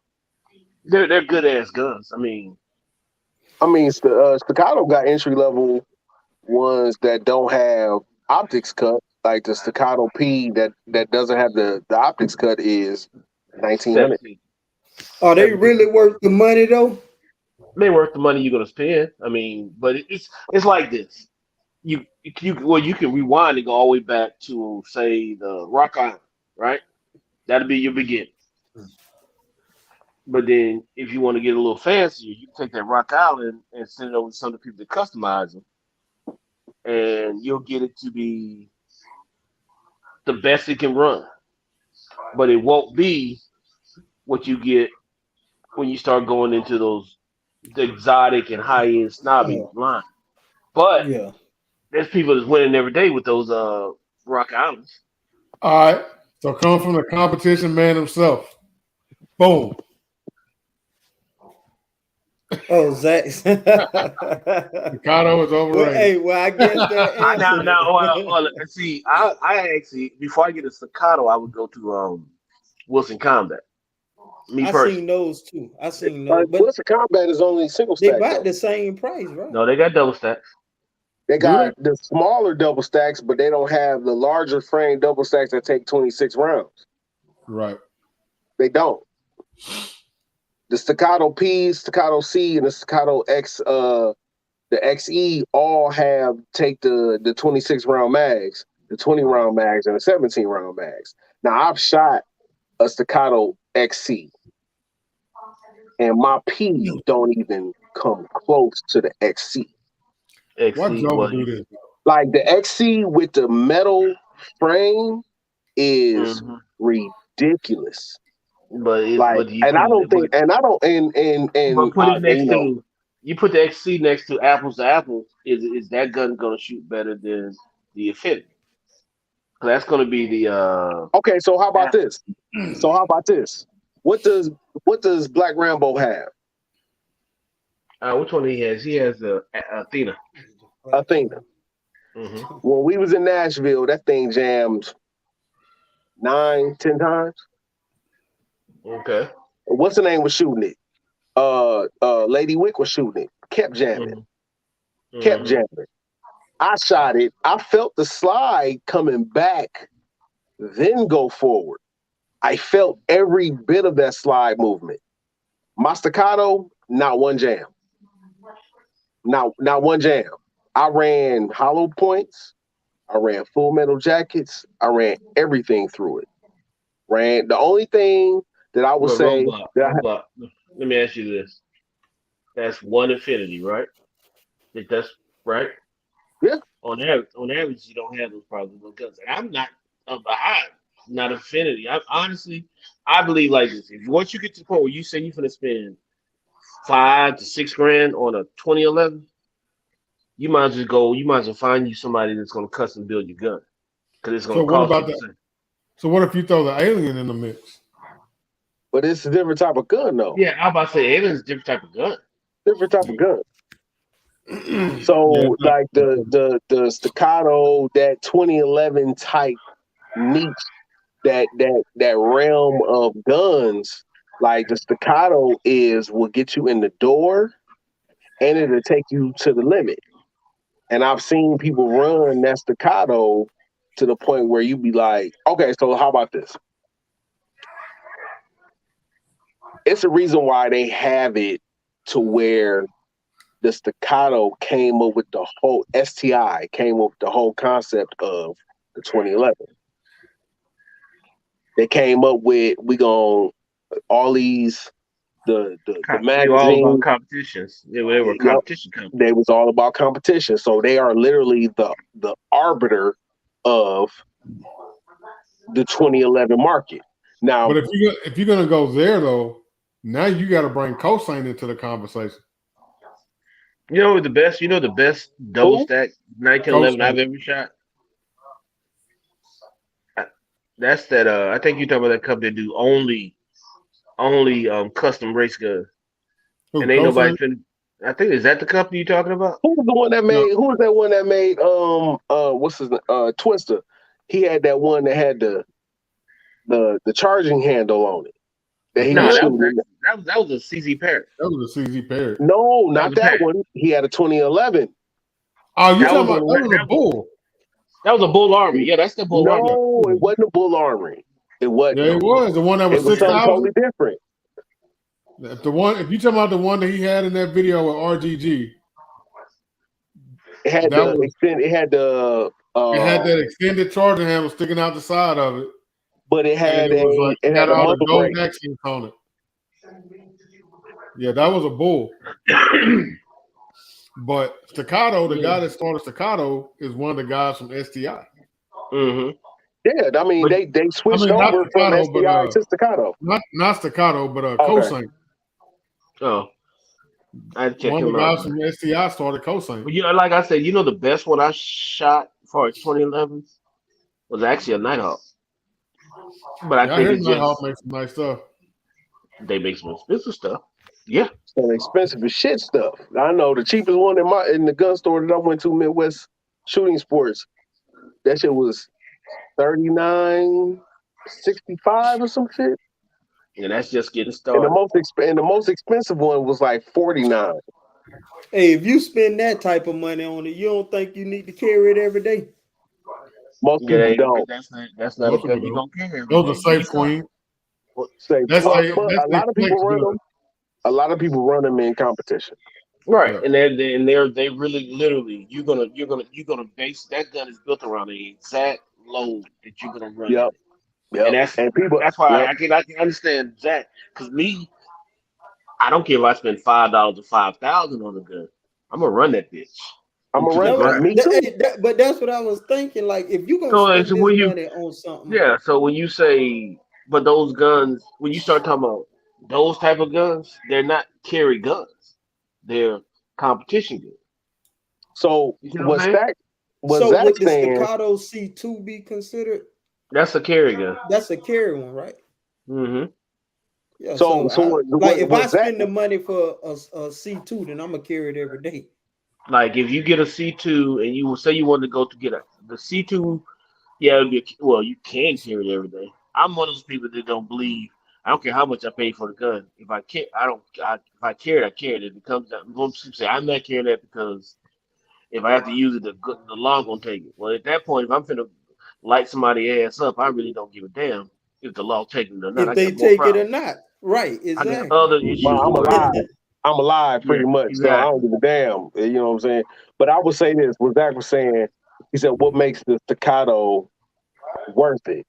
they're good ass guns. I mean, Staccato got entry level ones that don't have optics cut, like the Staccato P that doesn't have the optics cut is 1,900. 17. Are they really worth the money though? They worth the money you're gonna spend. I mean, but it's like this. You can rewind and go all the way back to say the Rock Island, right? That'll be your beginning. But then if you want to get a little fancier, you can take that Rock Island and send it over to some of the people that customize them, and you'll get it to be the best it can run. But it won't be what you get when you start going into the exotic and high end snobby line. But Yeah. there's people that's winning every day with those Rock Islands. All right. So come from the competition man himself. Boom. Oh, Zach. Staccato is overrated. I guess that answered See, I actually before I get a Staccato, I would go to Wilson Combat. Me I personally. seen those too. I seen those, but Ballistic Combat is only single they stack about though. the same price, right? No, they got double stacks. They Do got the smaller double stacks, but they don't have the larger frame double stacks that take 26 rounds. Right. They don't. The Staccato P, Staccato C, and the Staccato X, the XE all take the 26 round mags, the 20 round mags, and the 17 round mags. Now I've shot a Staccato XC, and my P don't even come close to the XC. Why XC, Joe well, do this? Like the XC with the metal frame is ridiculous. but Like, you and put I don't it, think, and I don't, but put it next you know, to you put the XC next to apples to apples. Is that gun gonna shoot better than the Infinity? 'Cause that's gonna be the okay. So how about this? What does Black Rambo have? which one he has? He has Athena. Athena. Mm-hmm. When we was in Nashville, that thing jammed 9-10 times. Okay. What's the name was shooting it? Lady Wick was shooting it. Kept jamming. Kept jamming. I shot it. I felt the slide coming back, then go forward. I felt every bit of that slide movement. My Staccato, not one jam. Not one jam. I ran hollow points. I ran full metal jackets. I ran everything through it. Ran the only thing that I would But say Roblox. Let me ask you this: that's one Infinity, right? That's right. Yeah. On average, you don't have those problems with guns. And I'm not behind, not Infinity. I believe like this: if once you get to the point where you say you're gonna spend $5 to $6 on a 2011, you might as well go. You might as well find you somebody that's gonna custom build your gun because it's gonna So what cost about you the that? same. So what if you throw the alien in the mix? but it's a different type of gun though. Yeah, I'm about to say Alien's a different type of gun. Different type of gun. So Yeah, like the Staccato, that 2011 type niche, that realm of guns, like the Staccato will get you in the door and it'll take you to the limit. And I've seen people run that Staccato to the point where you be like, okay, so how about this? It's a reason why they have it to where the Staccato came up with the whole STI, came up with the whole concept of the 2011. They came up with all these the They were all about magazines. competitions. They were Yep, competition companies. they was all about competition. So they are literally the arbiter of the 2011 market. Now, but if you're gonna go there though, now you got to bring cosine into the conversation. You know the best. You know the best double stack 1911 I've ever shot. That's that. I think you're talking about that company that do only custom race guns. And ain't nobody Cosine? finna. I think is that the company you're talking about? who was the one that No. made? Who was that one that made? What's his Twister? He had that one that had the charging handle on it. That he No, was that shooting. was a CZ Parrot. That was a CZ Parrot. No, That not was a that Parrot. one. He had a 2011. Oh, you That talking was about that was a bull? That was a Bull Army. Yeah, that's the Bull Army. No, it wasn't a Bull Armory. It wasn't. Yeah, it was the one that was It was something 6,000. totally different. If you talking about the one that he had in that video with RGG, It had it had that extended charging handle sticking out the side of it, but it had and it was like it had had a all the muzzle gold brake. accents on it. Yeah, that was a bull. But Staccato, the guy that started Staccato, is one of the guys from STI. Mm-hmm. Yeah, I mean they switched not over from Staccato, STI to Staccato. Not Staccato, but Okay. Cosine. Oh, I had to check One of him the out. guys from STI started Cosine. But you know, like I said, you know the best one I shot for 2011 was actually a Nighthawk. But I think heard it's Nighthawk just make some nice stuff. they make some expensive stuff. Yeah. Some expensive as shit stuff. I know the cheapest one in the gun store that I went to, Midwest Shooting Sports, that shit was $39.65 or some shit. And that's just getting And started. the most expensive one was like $49. Hey, if you spend that type of money on it, you don't think you need to carry it every day? Most Yeah, people don't. that's not a Most gun people you're don't. gonna carry every Those are day. You safe start, queen. well, Say, That's well, they but that's a they lot of people flex run good. them. A lot of people run them in competition. right, Yeah. and they really literally you're gonna base that gun is built around the exact load that you're gonna run in Yep, it, and yep. And people, that's why yep. I can understand that because me, I don't care if I spend $5 or 5,000 on a gun, I'm gonna run that bitch I'm gonna into the run. No, ground. Me too. but that's what I was thinking. Like, if you're gonna So, spend so this when you money on something, yeah, so when you say but those guns when you start talking about those type of guns, they're not carry guns, they're competition guns. So You see what I'm saying? was so that would the saying? Staccato C2 be considered? That's a carry gun. That's a carry one, right? Hmm. Yeah. So So so I what, like if I was that? spend the money for a C2, then I'm gonna carry it every day. Like if you get a C2 and you will say you want to go to get the C2, yeah, it'd be well, you can carry it every day. I'm one of those people that don't believe. I don't care how much I pay for the gun. If I can't, I don't. If I carry it, I carry it. If it comes down, most people say I'm not carrying that because if I have to use it, the law gonna take it. Well, at that point, if I'm finna light somebody ass up, I really don't give a damn if the law taking it or not. If I they got more take it or problems. not, right? I got Exactly. other Well, issues to I'm worry alive. about. I'm alive Yeah, pretty much, so I don't exactly. give a damn. You know what I'm saying? But I would say this: what Zach was saying. He said, "What makes the Staccato worth it?"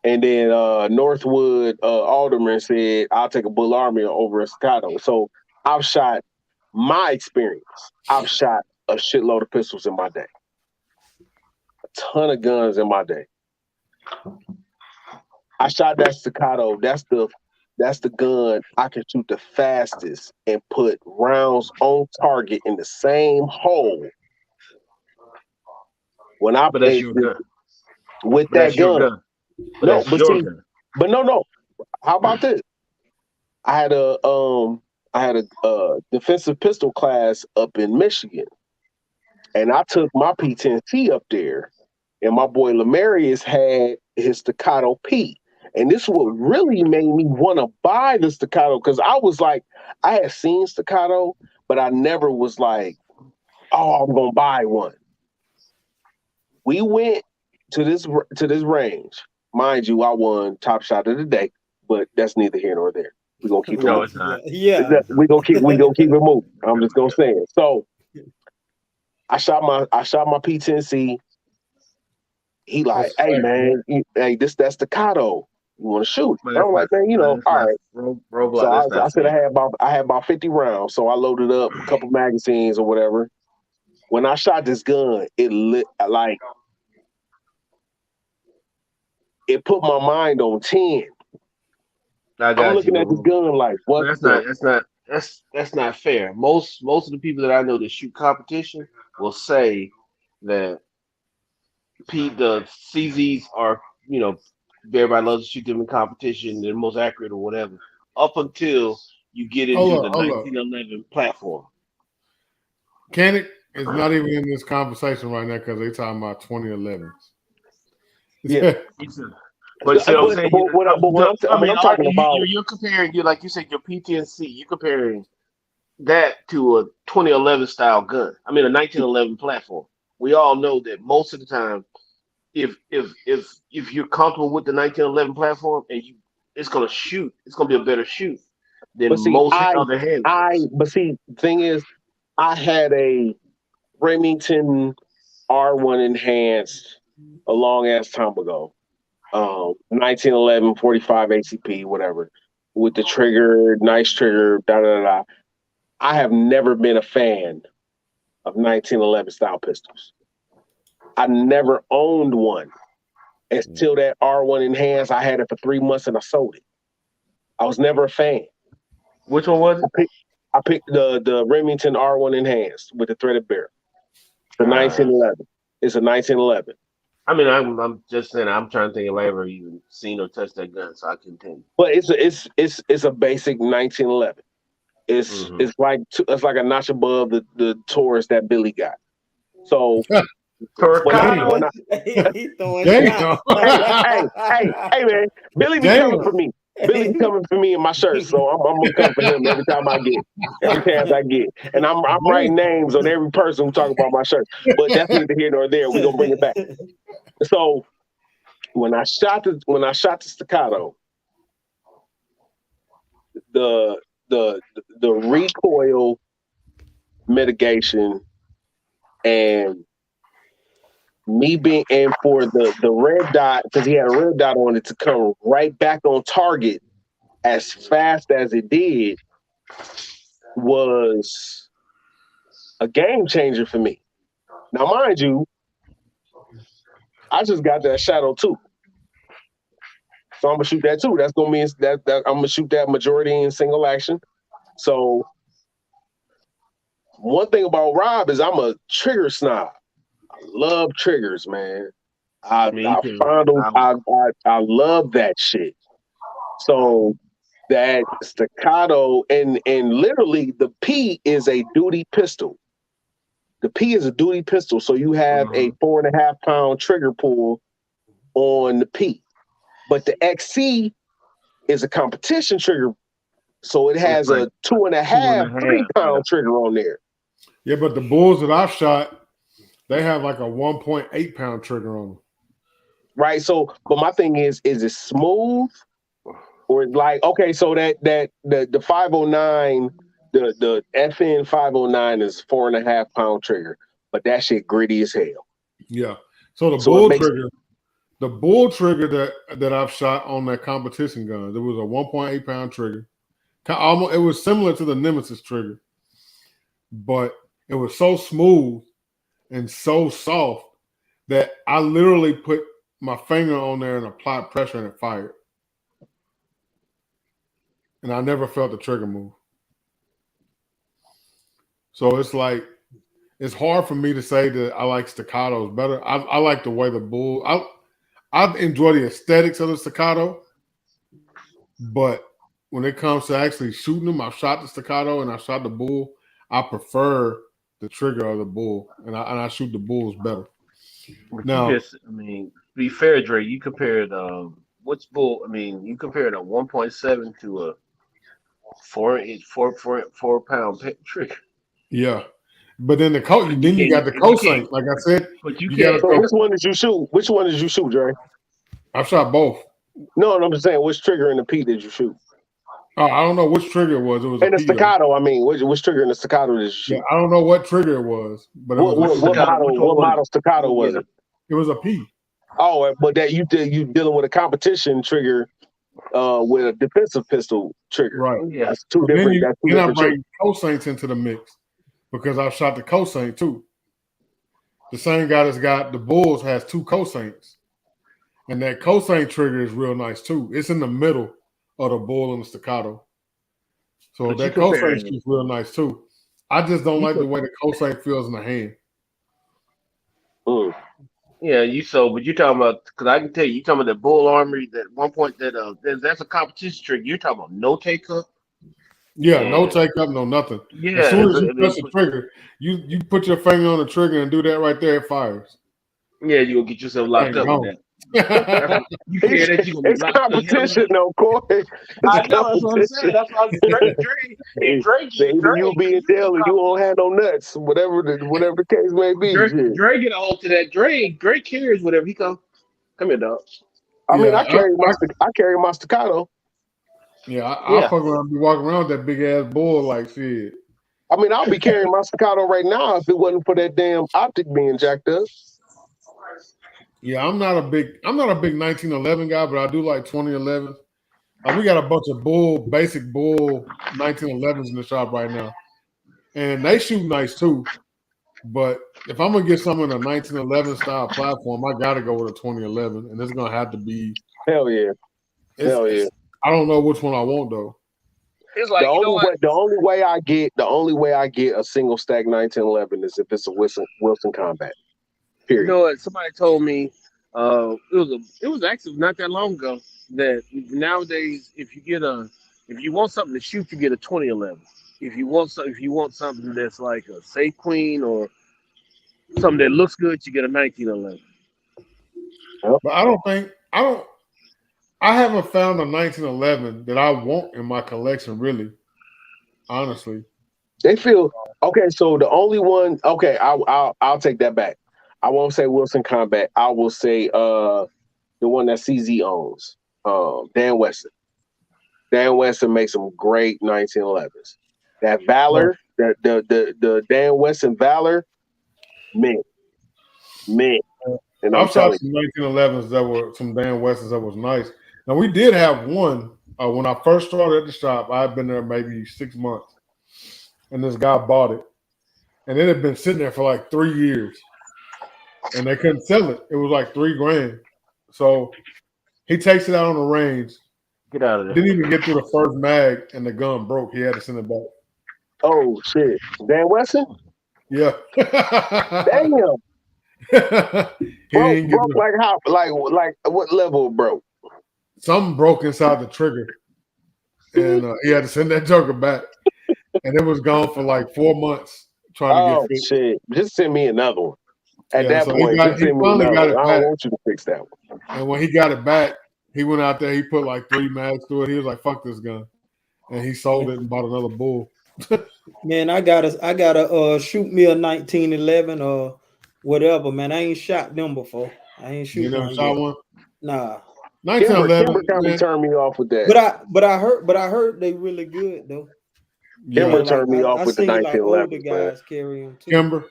And then Northwood Alderman said, "I'll take a Bull Army over a Staccato." So I've shot my experience. I've shot a shitload of pistols in my day, a ton of guns in my day. I shot that Staccato. That's the gun I can shoot the fastest and put rounds on target in the same hole. When I But that's your gun. with But that that's your gun, gun. But no, that's but your see, gun. but no. How about this? I had a defensive pistol class up in Michigan, and I took my P10C up there, and my boy Lemarius had his Staccato P. And this is what really made me want to buy the Staccato because I was like, I had seen Staccato, but I never was like, oh, I'm gonna buy one. We went to this range. Mind you, I won top shot of the day, but that's neither here nor there. We're gonna keep it No, moving. it's not. Yeah. We gonna keep it moving. I'm just gonna say it. So I shot my P10C. He like, That's hey safe, bro. man, hey, that's Staccato. You want to shoot? But I'm it's like, not. man, But all it's not. right. So Roblox. I, That's I not said safe. I had about 50 rounds. So I loaded up a couple magazines or whatever. When I shot this gun, it lit like it put my mind on 10. I I'm got you, looking but at this gun like, what that's the? not. That's not fair. Most of the people that I know that shoot competition will say that the CZs are everybody loves to shoot them in competition. They're most accurate or whatever. Up until you get into the Hold up. 1911 platform. Canic is not even in this conversation right now because they talking about 2011s. Yeah. But see what I'm But, saying? but, what, I, but what, I what mean, I'm talking about, you're comparing, you like you said, your PTNC. You're comparing that to a 2011 style gun. I mean, a 1911 platform. We all know that most of the time, if you're comfortable with the 1911 platform and it's gonna shoot, it's gonna be a better shoot than but see, most other handguns. the thing is, I had a Remington R1 enhanced a long ass time ago. 1911 45 ACP, whatever, with the trigger, nice trigger, da da da. I have never been a fan of 1911 style pistols. I never owned one until that R1 enhanced. I had it for 3 months and I sold it. I was never a fan. Which one was I it? picked, I picked the Remington R1 enhanced with the threaded barrel. The Uh, 1911. It's a 1911. I mean, I'm just saying. I'm trying to think if I ever even seen or touched that gun, so I can tell you. But it's a basic 1911. It's Hmm. it's like it's like a notch above the Taurus that Billy got. So when I Torcado. when I He throwing Damn. shots. hey man, Billy be coming Damn. for me. Billy coming for me in my shirt, so I'm gonna come for him every chance I get. And I'm writing names on every person who talk about my shirt. But that's neither here nor there. We're gonna bring it back. So when I shot the staccato, the recoil mitigation and me being in for the red dot, because he had a red dot on it, to come right back on target as fast as it did was a game changer for me. Now, mind you, I just got that Shadow 2. So I'm gonna shoot that too. That's gonna mean that I'm gonna shoot that majority in single action. So one thing about Rob is I'm a trigger snob. I love triggers, man. I love that shit. So that staccato and literally the P is a duty pistol. The P is a duty pistol, so you have a 4.5 pound trigger pull on the P. But the XC is a competition trigger, so it has like a 2.5, 3 pound trigger on there. Yeah, but the bulls that I've shot, they have like a 1.8 pound trigger on them. Right. So, but my thing is it smooth? Or like, okay, so the 509, the FN 509 is 4.5 pound trigger, but that shit gritty as hell. Yeah. So the bull trigger that I've shot on that competition gun, there was a 1.8 pound trigger. Almost, it was similar to the Nemesis trigger, but it was so smooth and so soft that I literally put my finger on there and applied pressure and it fired. And I never felt the trigger move. So it's like, it's hard for me to say that I like staccatos better. I like the way the bull, I enjoy the aesthetics of the staccato, but when it comes to actually shooting them, I've shot the staccato and I shot the bull. I prefer the trigger of the bull, and I shoot the bulls better. But now, to be fair, Dre, you compared what's bull? You compared a 1.7 to a 4 pound trigger. Yeah, but then you got the cosine. Like I said, but you can't. So which one did you shoot? Which one did you shoot, Dre? I shot both. No, I'm just saying, which trigger in the P did you shoot? I don't know which trigger it was. It was and the staccato. Which trigger in the staccato did you shoot? Yeah, I don't know what trigger it was, but what model staccato was it? It was a P. Oh, but that you dealing with a competition trigger with a defensive pistol trigger. Right. Yeah. That's two different. Then I bring cosaints into the mix because I've shot the cosaint too. The same guy that's got the bulls has 2 cosaints. And that cosaint trigger is real nice too. It's in the middle of the bull and the staccato. So that cosaint is real nice too. I just don't like the way the cosaint feels in the hand. Yeah, but you're talking about, because I can tell you talking about the bull armory, that one point that's a competition trigger. You're talking about no take up? Yeah, no take up, no nothing. Yeah, as soon as you press the trigger, you put your finger on the trigger and do that right there, it fires. Yeah, you'll get yourself locked up with that. You can't. It's competition, no, Corey. I know. That's what I'm saying. That's why Drake. You'll be in jail and you won't have no nuts, whatever the case may be. Drake get a hold to that. Drake carries whatever he come. Come here, dog. I carry my staccato. Yeah, I'll fuck around and be walking around with that big ass bull like shit. I'll be carrying my staccato right now if it wasn't for that damn optic being jacked up. Yeah, I'm not a big 1911 guy, but I do like 2011. We got a bunch of basic bull 1911s in the shop right now, and they shoot nice too. But if I'm gonna get something in a 1911 style platform, I gotta go with a 2011, and it's gonna have to be hell yeah. I don't know which one I want though. It's like the only way I get a single stack 1911 is if it's a Wilson Combat. Period. You know what? Somebody told me it was actually not that long ago that nowadays if you want something to shoot, you get a 2011. If you want something that's like a Safe Queen or something that looks good, you get a 1911. But I haven't found a 1911 that I want in my collection. Really, honestly. They feel okay. So the only one, okay, I'll take that back. I won't say Wilson Combat. I will say the one that CZ owns, Dan Weston. Dan Weston makes some great 1911s. That Valor, the Dan Weston Valor, man. And I'm I've shot telling some 1911s that were some Dan Westons that was nice. Now we did have one when I first started at the shop. I had been there maybe 6 months, and this guy bought it, and it had been sitting there for like 3 years, and they couldn't sell it. It was like $3,000. So he takes it out on the range. Get out of there. Didn't even get through the first mag, and the gun broke. He had to send it back. you. Oh shit, Dan Weston. Yeah. Damn. He didn't get broke like how? Like what level broke? something broke inside the trigger, and he had to send that joker back, and it was gone for like 4 months trying to get fixed. Shit! Just send me another one. At Yeah, that so point, just he send me finally another got one. it I back. don't want you to fix that one. And when he got it back, he went out there. He put like 3 mags through it. He was like, "Fuck this gun," and he sold it and bought another bull. Man, I gotta shoot me a 1911 or whatever, man. I ain't shot them before. I ain't You shoot never one shot yet. one? Nah. 1911. Kimber kind of turned me off with that. But I heard they really good though. Kimber Like, turned me off I with the seen like older 1911s. guys carry them too.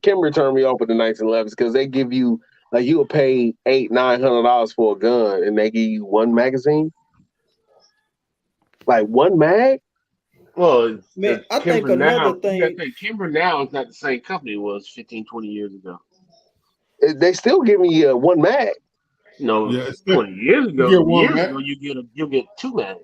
Kimber turned me off with the 1911s because they give you like you will pay $800-900 for a gun and they give you one magazine, like one mag. Well, Man, I think Kimber now, another thing. you gotta think, Kimber now is not the same company it was 15, 20 years ago. They still give me one mag. No, Yeah, 20 years ago. you get one Years mag. ago, you'll get 2 mags.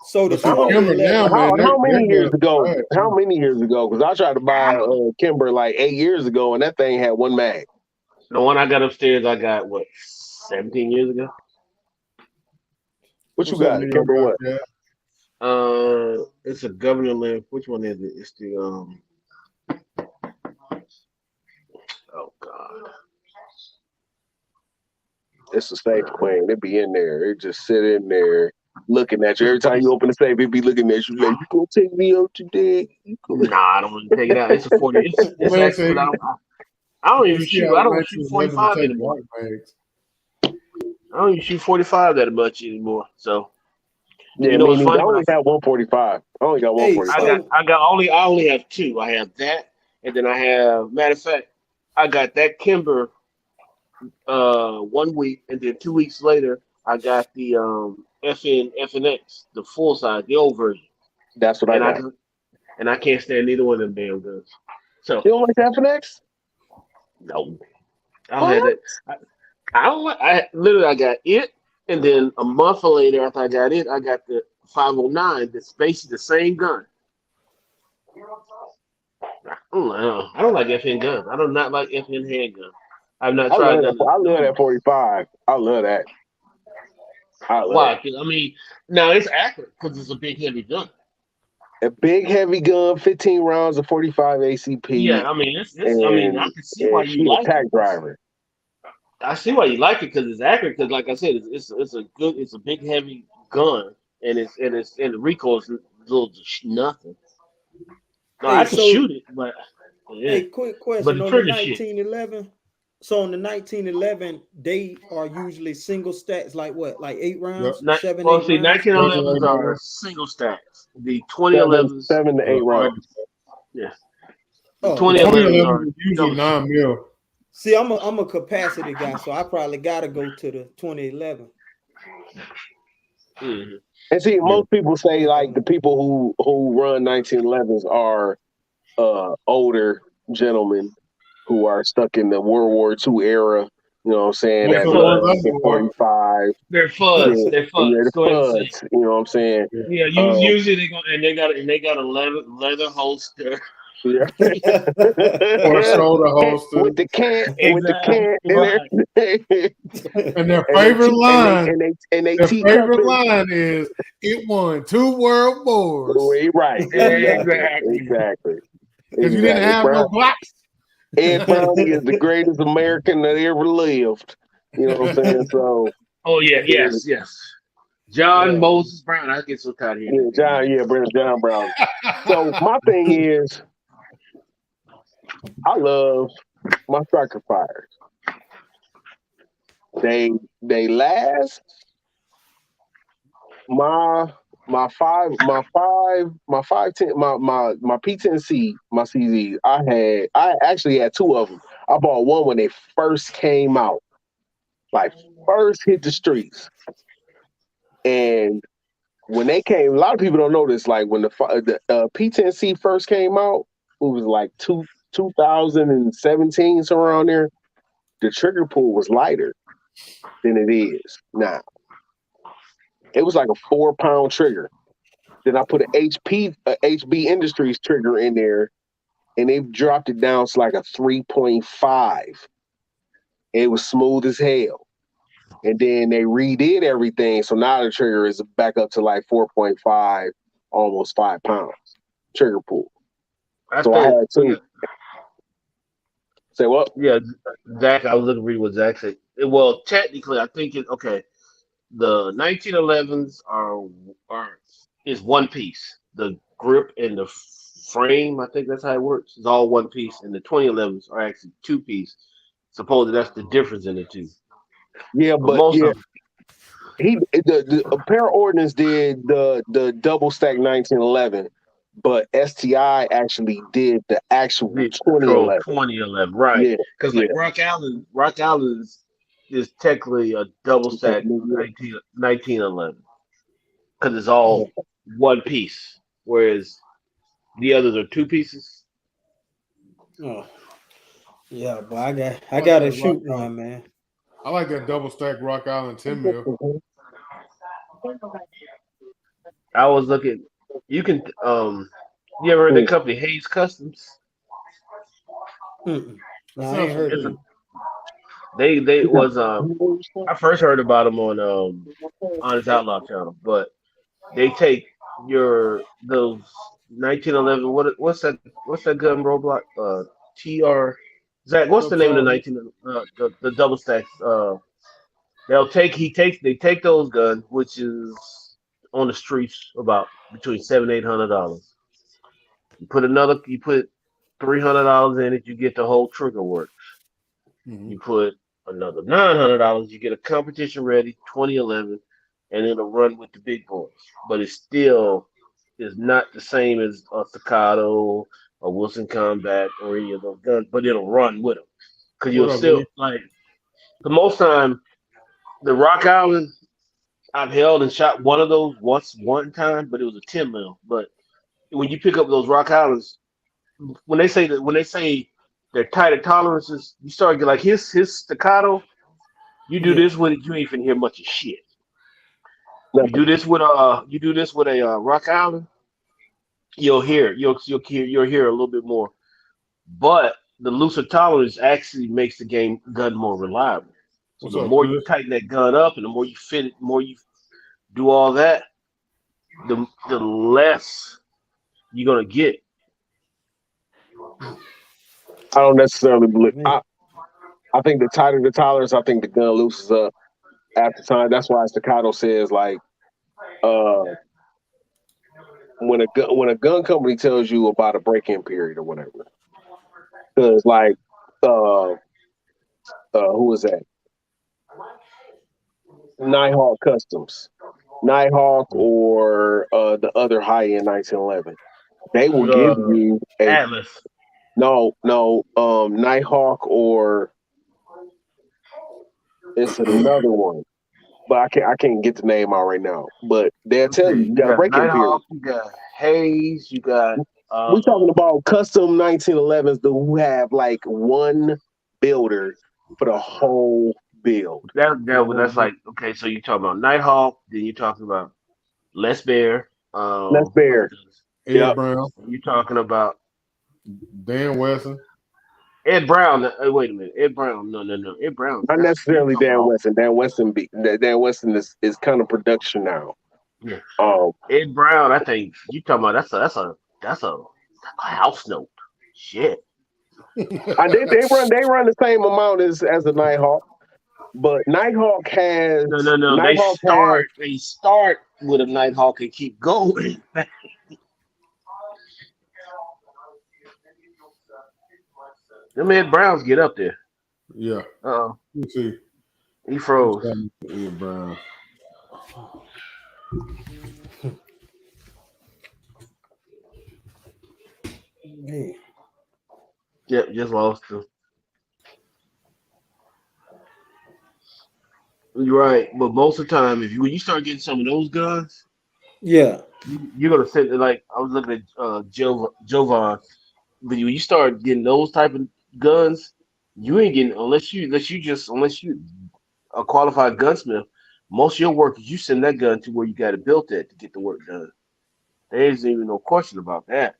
So the But see, Kimber 2011. now, man, How many that years gun's ago? trash, How too. many years ago? Because I tried to buy Kimber like 8 years ago, and that thing had one mag. The one I got upstairs, I got what 17 years ago. What you What's up, got? New York Kimber what? guys? Yeah. It's a governor length. Which one is it? It's the Oh God. It's a safe queen. They be in there. They just sit in there looking at you. Every time you open the safe, it be looking at you like, "You gonna take me out today?" Nah, I don't want to take it out. It's a 40. It's Man, actually, but I don't even shoot. I don't shoot 45 anymore. I don't even shoot 45 that much anymore. So Yeah, you know what's I funny? only have 145. I only got 145. I only have 2. I have that, and then I have. Matter of fact, I got that Kimber 1 week, and then 2 weeks later, I got the FNX, the full size, the old version. That's what I got. And I can't stand neither one of them damn guns. So You don't like the FNX? no, I don't have that. I don't like. I got it, and then a month later after I got it, I got the 509. That's basically the same gun. I don't like FN guns. I do not like FN handgun. I've not tried that. I love that 45. I love that. Why? Because I mean, now it's accurate because it's a big heavy gun. A big heavy gun, 15 rounds of 45 ACP. Yeah, I mean, I can see why you like pack it. driver. I see why you like it because it's accurate. Because, like I said, it's a big heavy gun, and the recoil is little nothing. No, I can shoot it, but yeah. Hey, quick question But the on the trigger 1911. So on the 1911, they are usually single stacks, like what, like 8 rounds, Yep. 7, Well, 8 see, rounds. 1911s are single stacks. The 2011s, 7 to 8 rounds. Yeah. Oh, 2011s are usually 9 mil. See, I'm a capacity guy, so I probably gotta go to the 2011. Mm-hmm. And see, most people say like the people who run 1911s are older gentlemen who are stuck in the World War II era. You know what I'm saying? They're At FUDs. 45. They're FUDs. Yeah, They're FUDs. they're Go ahead and FUDs. say. You know what I'm saying? Yeah, usually they got a leather holster. Yeah. Or shoulder holster. with the can, Exactly. and everything. And their favorite line, their favorite line is, "It won 2 world wars." Right. Exactly. Because you didn't have no blocks. Ed Browning is the greatest American that ever lived. You know what I'm saying? So Oh yeah, yes. John Moses Brown. I get so tired of hearing that. Brandon John Brown. So my thing is, I love my striker fires. They last. My P10C, my CZ. I actually had two of them. I bought one when they first came out, like first hit the streets, and when they came, a lot of people don't know this. Like when the P10C first came out, it was like 2017, somewhere around there. The trigger pull was lighter than it is now. It was like a 4-pound trigger. Then I put an HB Industries trigger in there, and they dropped it down to like a 3.5. It was smooth as hell. And then they redid everything, so now the trigger is back up to like 4.5, almost 5 pounds trigger pull. So I had to say what? Yeah, Zach. I was looking to read what Zach said. Well, technically, I think okay. The 1911s is one piece. The grip and the frame, I think that's how it works. Is all one piece, and the 2011s are actually two piece. Supposedly that's the difference in the two. Yeah, but most of the Apparel Ordnance did the double stack 1911, but STI actually did the actual 2011, right? Because yeah. like Rock Island is technically a double stack 1911 because it's all one piece, whereas the others are two pieces. Oh, yeah, but I got to shoot one, man. I like that double stack Rock Island 10 mil. I was looking. You can you ever heard of the company Hayes Customs? No, I ain't heard of it. They was I first heard about them on Honest Outlaw channel, but they take those 1911. What's that gun Roblox? TR. Zach, what's the name of the 19 the double stacks? They take those guns, which is on the streets about between $700-800. You put $300 in it, you get the whole trigger work. You put another $900, you get a competition ready 2011, and it'll run with the big boys. But it still is not the same as a Staccato, a Wilson Combat, or any of those guns, but it'll run with them. Because you'll still, like, the most time, the Rock Island, I've held and shot one of those one time, but it was a 10 mil. But when you pick up those Rock Islands, when they say they're tighter tolerances, you start to get like his Staccato. You do this with it, you ain't finna hear much of shit. You do this with a Rock Island, you'll hear a little bit more. But the looser tolerance actually makes the gun more reliable. So the more you tighten that gun up and the more you fit it, the more you do all that, the less you're gonna get. I don't necessarily believe. I think the tighter the tolerance, I think the gun loosens up after time. That's why Staccato says like, when a gun company tells you about a break-in period or whatever, because like, who was that? Nighthawk Customs, Nighthawk, or the other high-end 1911. They will give you Atlas. No, Nighthawk, or it's another one, but I can't get the name out right now. But they'll tell you got a break-in period. You got Hayes. You got. We're talking about custom 1911s who have like one builder for the whole build. That's like, okay. So you're talking about Nighthawk. Then you're talking about Les Bear. Les Bear. Ed Brown. You're talking about Dan Wesson. Ed Brown. Wait a minute. Ed Brown. No. Ed Brown. Not necessarily Dan Wesson. Dan Wesson is kind of production now. Yeah. Ed Brown. I think you talking about that's a house note. Shit. They run the same amount as the Nighthawk. But Nighthawk has No. Nighthawk They start with a Nighthawk and keep going. Them Ed Browns get up there. Yeah. Uh-oh. Let me see. He froze. Ed Brown. Man. Yep, just lost him. You're right, but most of the time, when you start getting some of those guns, Yeah. you're gonna sit there like I was looking at Jovan. But when you start getting those type of guns, you ain't getting unless you a qualified gunsmith. Most of your work is you send that gun to where you got it built at to get the work done. There isn't even no question about that.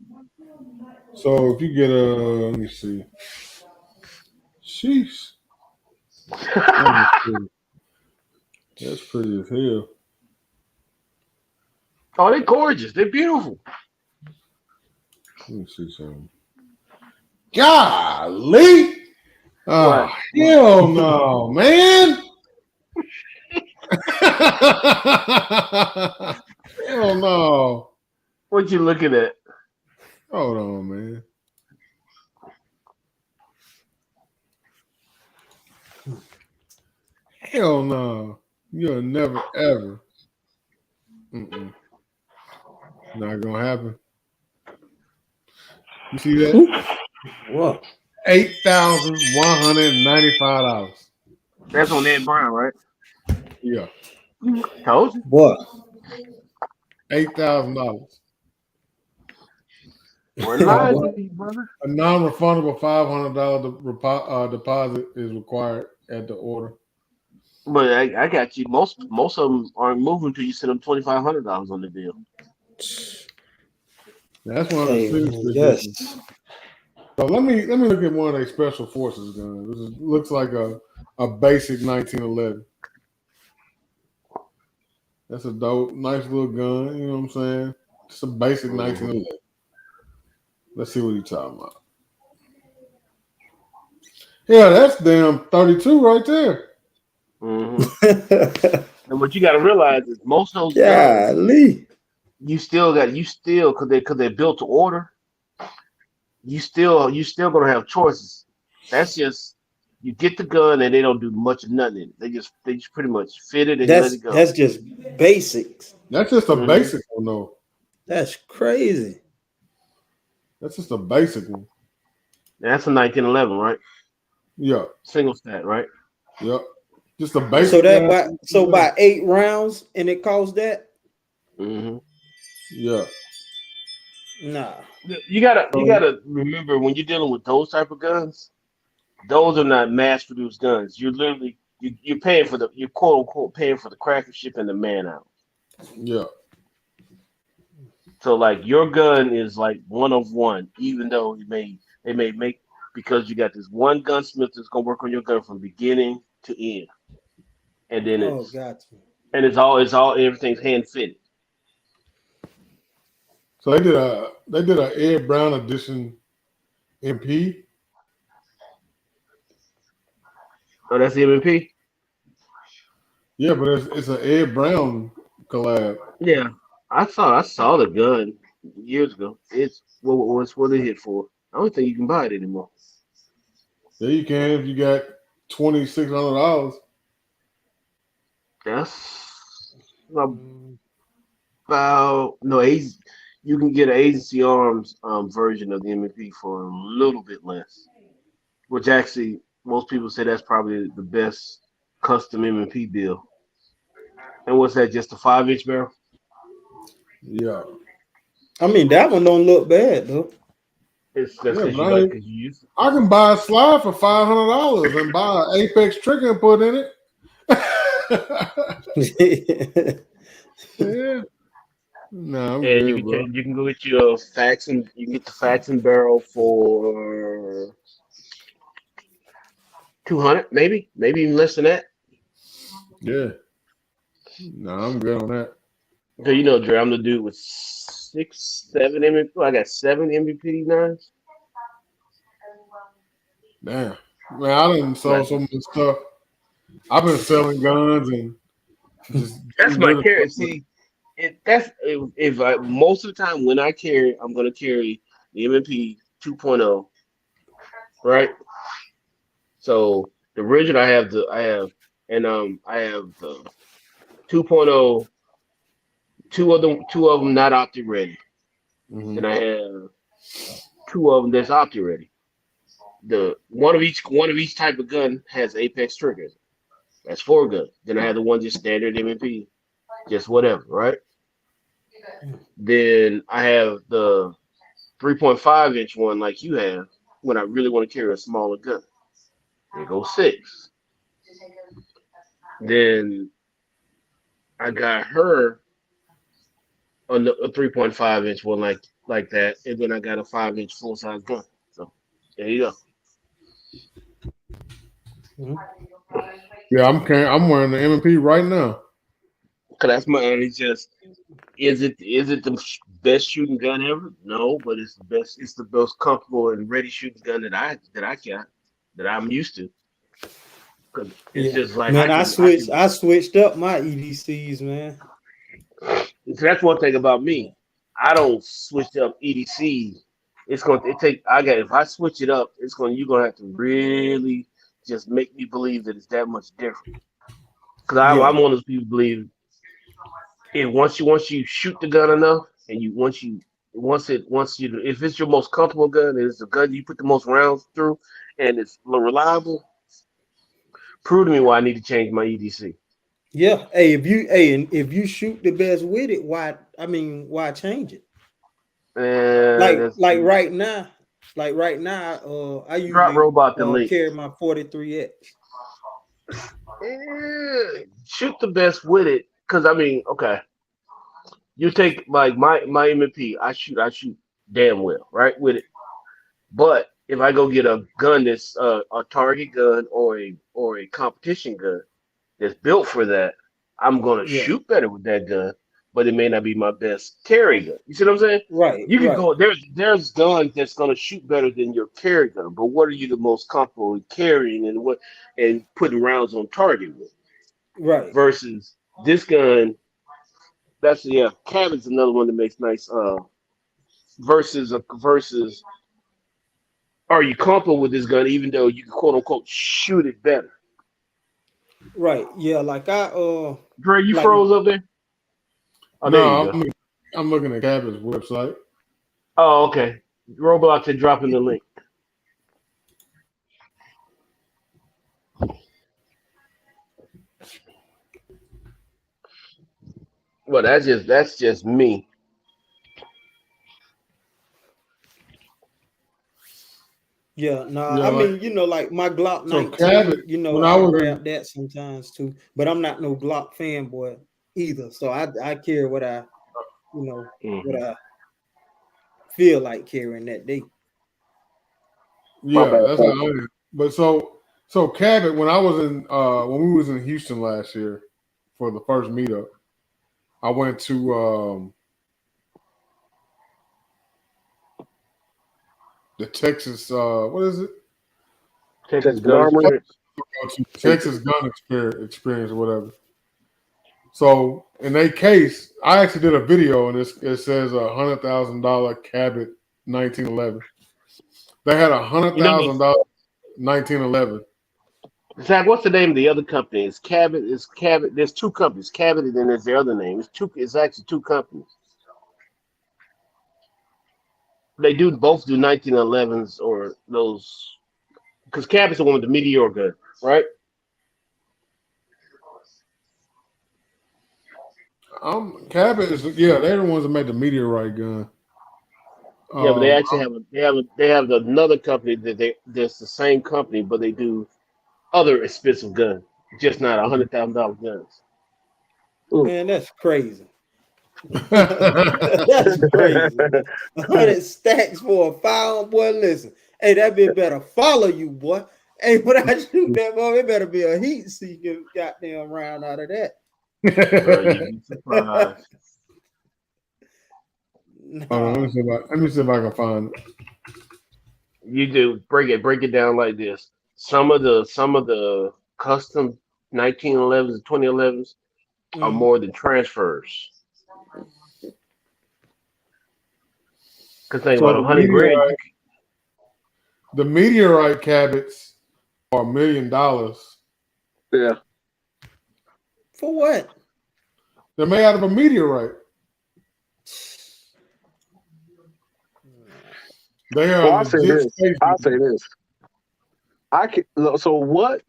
So if you get let me see. Sheesh. That's pretty as hell. Oh, they're gorgeous. They're beautiful. Let me see something. Golly! Oh, What? hell no, man! Hell no! What you looking at? Hold on, man. Hell no! You'll never ever. Not gonna happen. You see that? What? $8,195. That's on Ed Brown, right? Yeah, Told you. What? $8,000. Wasn't lying What? to you, brother. A non-refundable $500 deposit is required at the order. But I got you. Most of them aren't moving until you send them $2,500 on the deal. That's one of the Hey, city's man, traditions. yes. So let me look at one of their special forces guns. Looks like a basic 1911. That's a dope, nice little gun. You know what I'm saying? Just a basic 1911. Let's see what he's talking about. Yeah, that's damn 32 right there. And what you got to realize is most of those guns, Golly. you still because they're built to order. You still gonna have choices. That's just you get the gun and they don't do much of nothing. They just pretty much fit it and let it go. That's just basics. That's just a basic one, though. That's crazy. That's just a basic one. That's a 1911, right? Yeah. Single stat, right? Yep. Just a basic. So by 8 rounds and it costs that? Yeah. Nah. You gotta remember when you're dealing with those type of guns, those are not mass produced guns. You're literally you're paying for you're quote unquote paying for the cracker ship and the man out. Yeah. So like your gun is like one of one, even though they may make because you got this one gunsmith that's gonna work on your gun from beginning to end. And then it's all everything's hand fitted. So they did a Ed Brown edition MP. Oh, that's the MP? Yeah, but it's an Ed Brown collab. Yeah. I saw the gun years ago. It's what it hit for. I don't think you can buy it anymore. Yeah, you can if you got $2,600. That's about no. You can get an Agency Arms version of the MP for a little bit less, which actually most people say that's probably the best custom MP deal. And what's that? Just a 5-inch barrel? Yeah. I mean, that one don't look bad though. That's because you like because you use it. I can buy a slide for $500 and buy an Apex trigger and put in it. Yeah. No, I'm And good, bro. you can go get your you can get the Faxon barrel for 200, maybe even less than that. Yeah. No, I'm good on that. So you know, Dre, I'm the dude with 7 MVP. I got 7 MVP 9s. Damn. Man, I done sold so much stuff. I've been selling guns and just That's getting my rid of carry. stuff. See, if I most of the time when I carry, I'm gonna carry the M&P 2.0, right? So the original I have the 2.0, two of them not optic ready. Then I have two of them that's optic ready. The one of each type of gun has apex triggers. That's four guns. Then I have the one just standard M&P, just whatever, right? Then I have the 3.5 inch one like you have when I really want to carry a smaller gun. There goes six. Then I got her on a 3.5 inch one like that, and then I got a 5 inch full size gun. So there you go. Yeah, I'm wearing the M&P right now. Cause that's my and it's just is it the best shooting gun ever? No, but it's the best. It's the most comfortable and ready shooting gun that I got that I'm used to. Cause it's Yeah, just like man, I I can I switched. can. I switched up my EDCs, man. So that's one thing about me. I don't switch up EDC. It's going to take. I got if I switch it up, you're gonna have to really just make me believe that it's that much different. Because Yeah, I'm one of those people who believe it once you shoot the gun enough, and once you if it's your most comfortable gun, and it's the gun you put the most rounds through, and it's reliable. Prove to me why I need to change my EDC. yeah. And if you shoot the best with it, why? I mean, why change it? And Like that's like right now, I drop usually robot the link. carry my 43X. Shoot the best with it, because I mean, okay, you take like my M&P, I shoot damn well, right, with it. But if I go get a gun that's a target gun or a competition gun that's built for that, I'm gonna Yeah, shoot better with that gun, but it may not be my best carry gun. You see what I'm saying? right, You could right, go there's guns that's gonna shoot better than your carry gun, but what are you the most comfortable with carrying and putting rounds on target with? right, Versus this gun. That's yeah. Cabin's another one that makes nice. Versus. Are you comfortable with this gun, even though you can quote unquote shoot it better? right. Yeah, like Dre, you like froze up there. Oh, there you No, go. I'm looking at Cabot's website. Oh, okay. Roblox had dropping the link. Well, that's just me. yeah, no, Yeah, I like mean, like my Glock so Cabot. 19, When I I was in, grab that sometimes too, but I'm not no Glock fanboy either. So I carry what Hmm. I feel like carrying that day. My yeah, bad. that's how I am. But so Cabot, when we was in Houston last year for the first meetup, I went to the Texas. What is it? Texas Texas gun Armory. experience. Texas Gun Experience or whatever. So in that case, I actually did a video and it says $100,000 Cabot 1911. They had You know what? $100,000 1911. Zach, what's the name of the other company? It's Cabot. It's Cabot. There's two companies, Cabot, and then there's the other name. It's two. It's actually two companies. They do both do 1911s or those because Cabot's the one with the meteor gun, right? Cabot is they're the ones that made the meteorite gun. Yeah, but they Um, actually have another company that's the same company, but they do other expensive guns, just not $100,000 guns. Man, that's crazy. That's crazy. 100 stacks for a foul, boy. Listen, hey, that bitch better follow you, boy. Hey, when I shoot that boy, it better be a heat seeking goddamn round out of that. Bro, you'd be surprised. Hold on, Nah. let me see if I can find it. You do break it down like this. Some of the custom 1911s and 2011s are more than transfers. Cause think So about the 100 grand. meteorite cabinets are $1 million. Yeah. For what? They're made out of a meteorite. They are Well, I'll say legit this. space I'll say money. this. I can. So what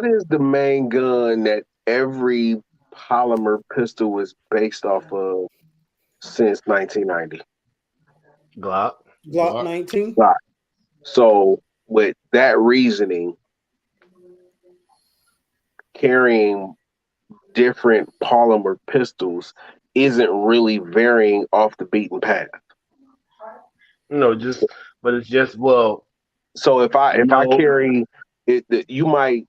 is the main gun that every polymer pistol is based off of since 1990? Glock. Glock 19. Right. So with that reasoning, carrying different polymer pistols isn't really varying off the beaten path. No, but it's just well. So if I No, carry it, you might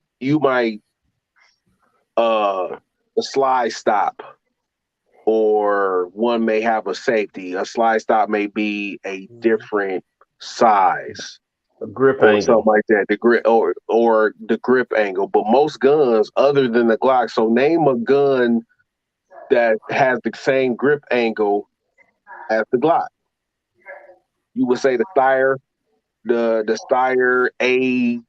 a slide stop, or one may have a safety. A slide stop may be a different size a grip or something angle. like that. The grip or the grip angle. But most guns, other than the Glock, so name a gun that has the same grip angle as the Glock. You would say the Steyr, the Steyr A1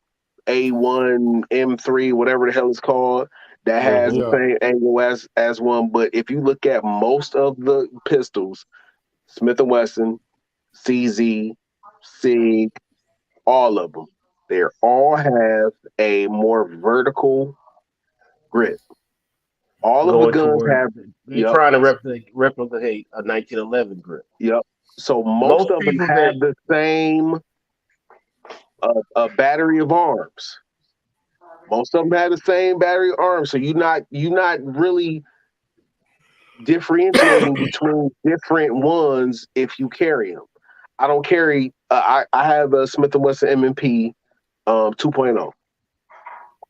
M3, whatever the hell it's called, that has the Yeah. same angle as one. But if you look at most of the pistols, Smith & Wesson, CZ, SIG, all of them, they all have a more vertical grip. All of the Going guns toward have, they're yep, trying to replicate a 1911 grip. yep. So most Most of them people have that the same battery of arms. Most of them have the same battery of arms. So you're not really differentiating between different ones if you carry them. I don't carry. I have a Smith & Wesson M&P 2.0.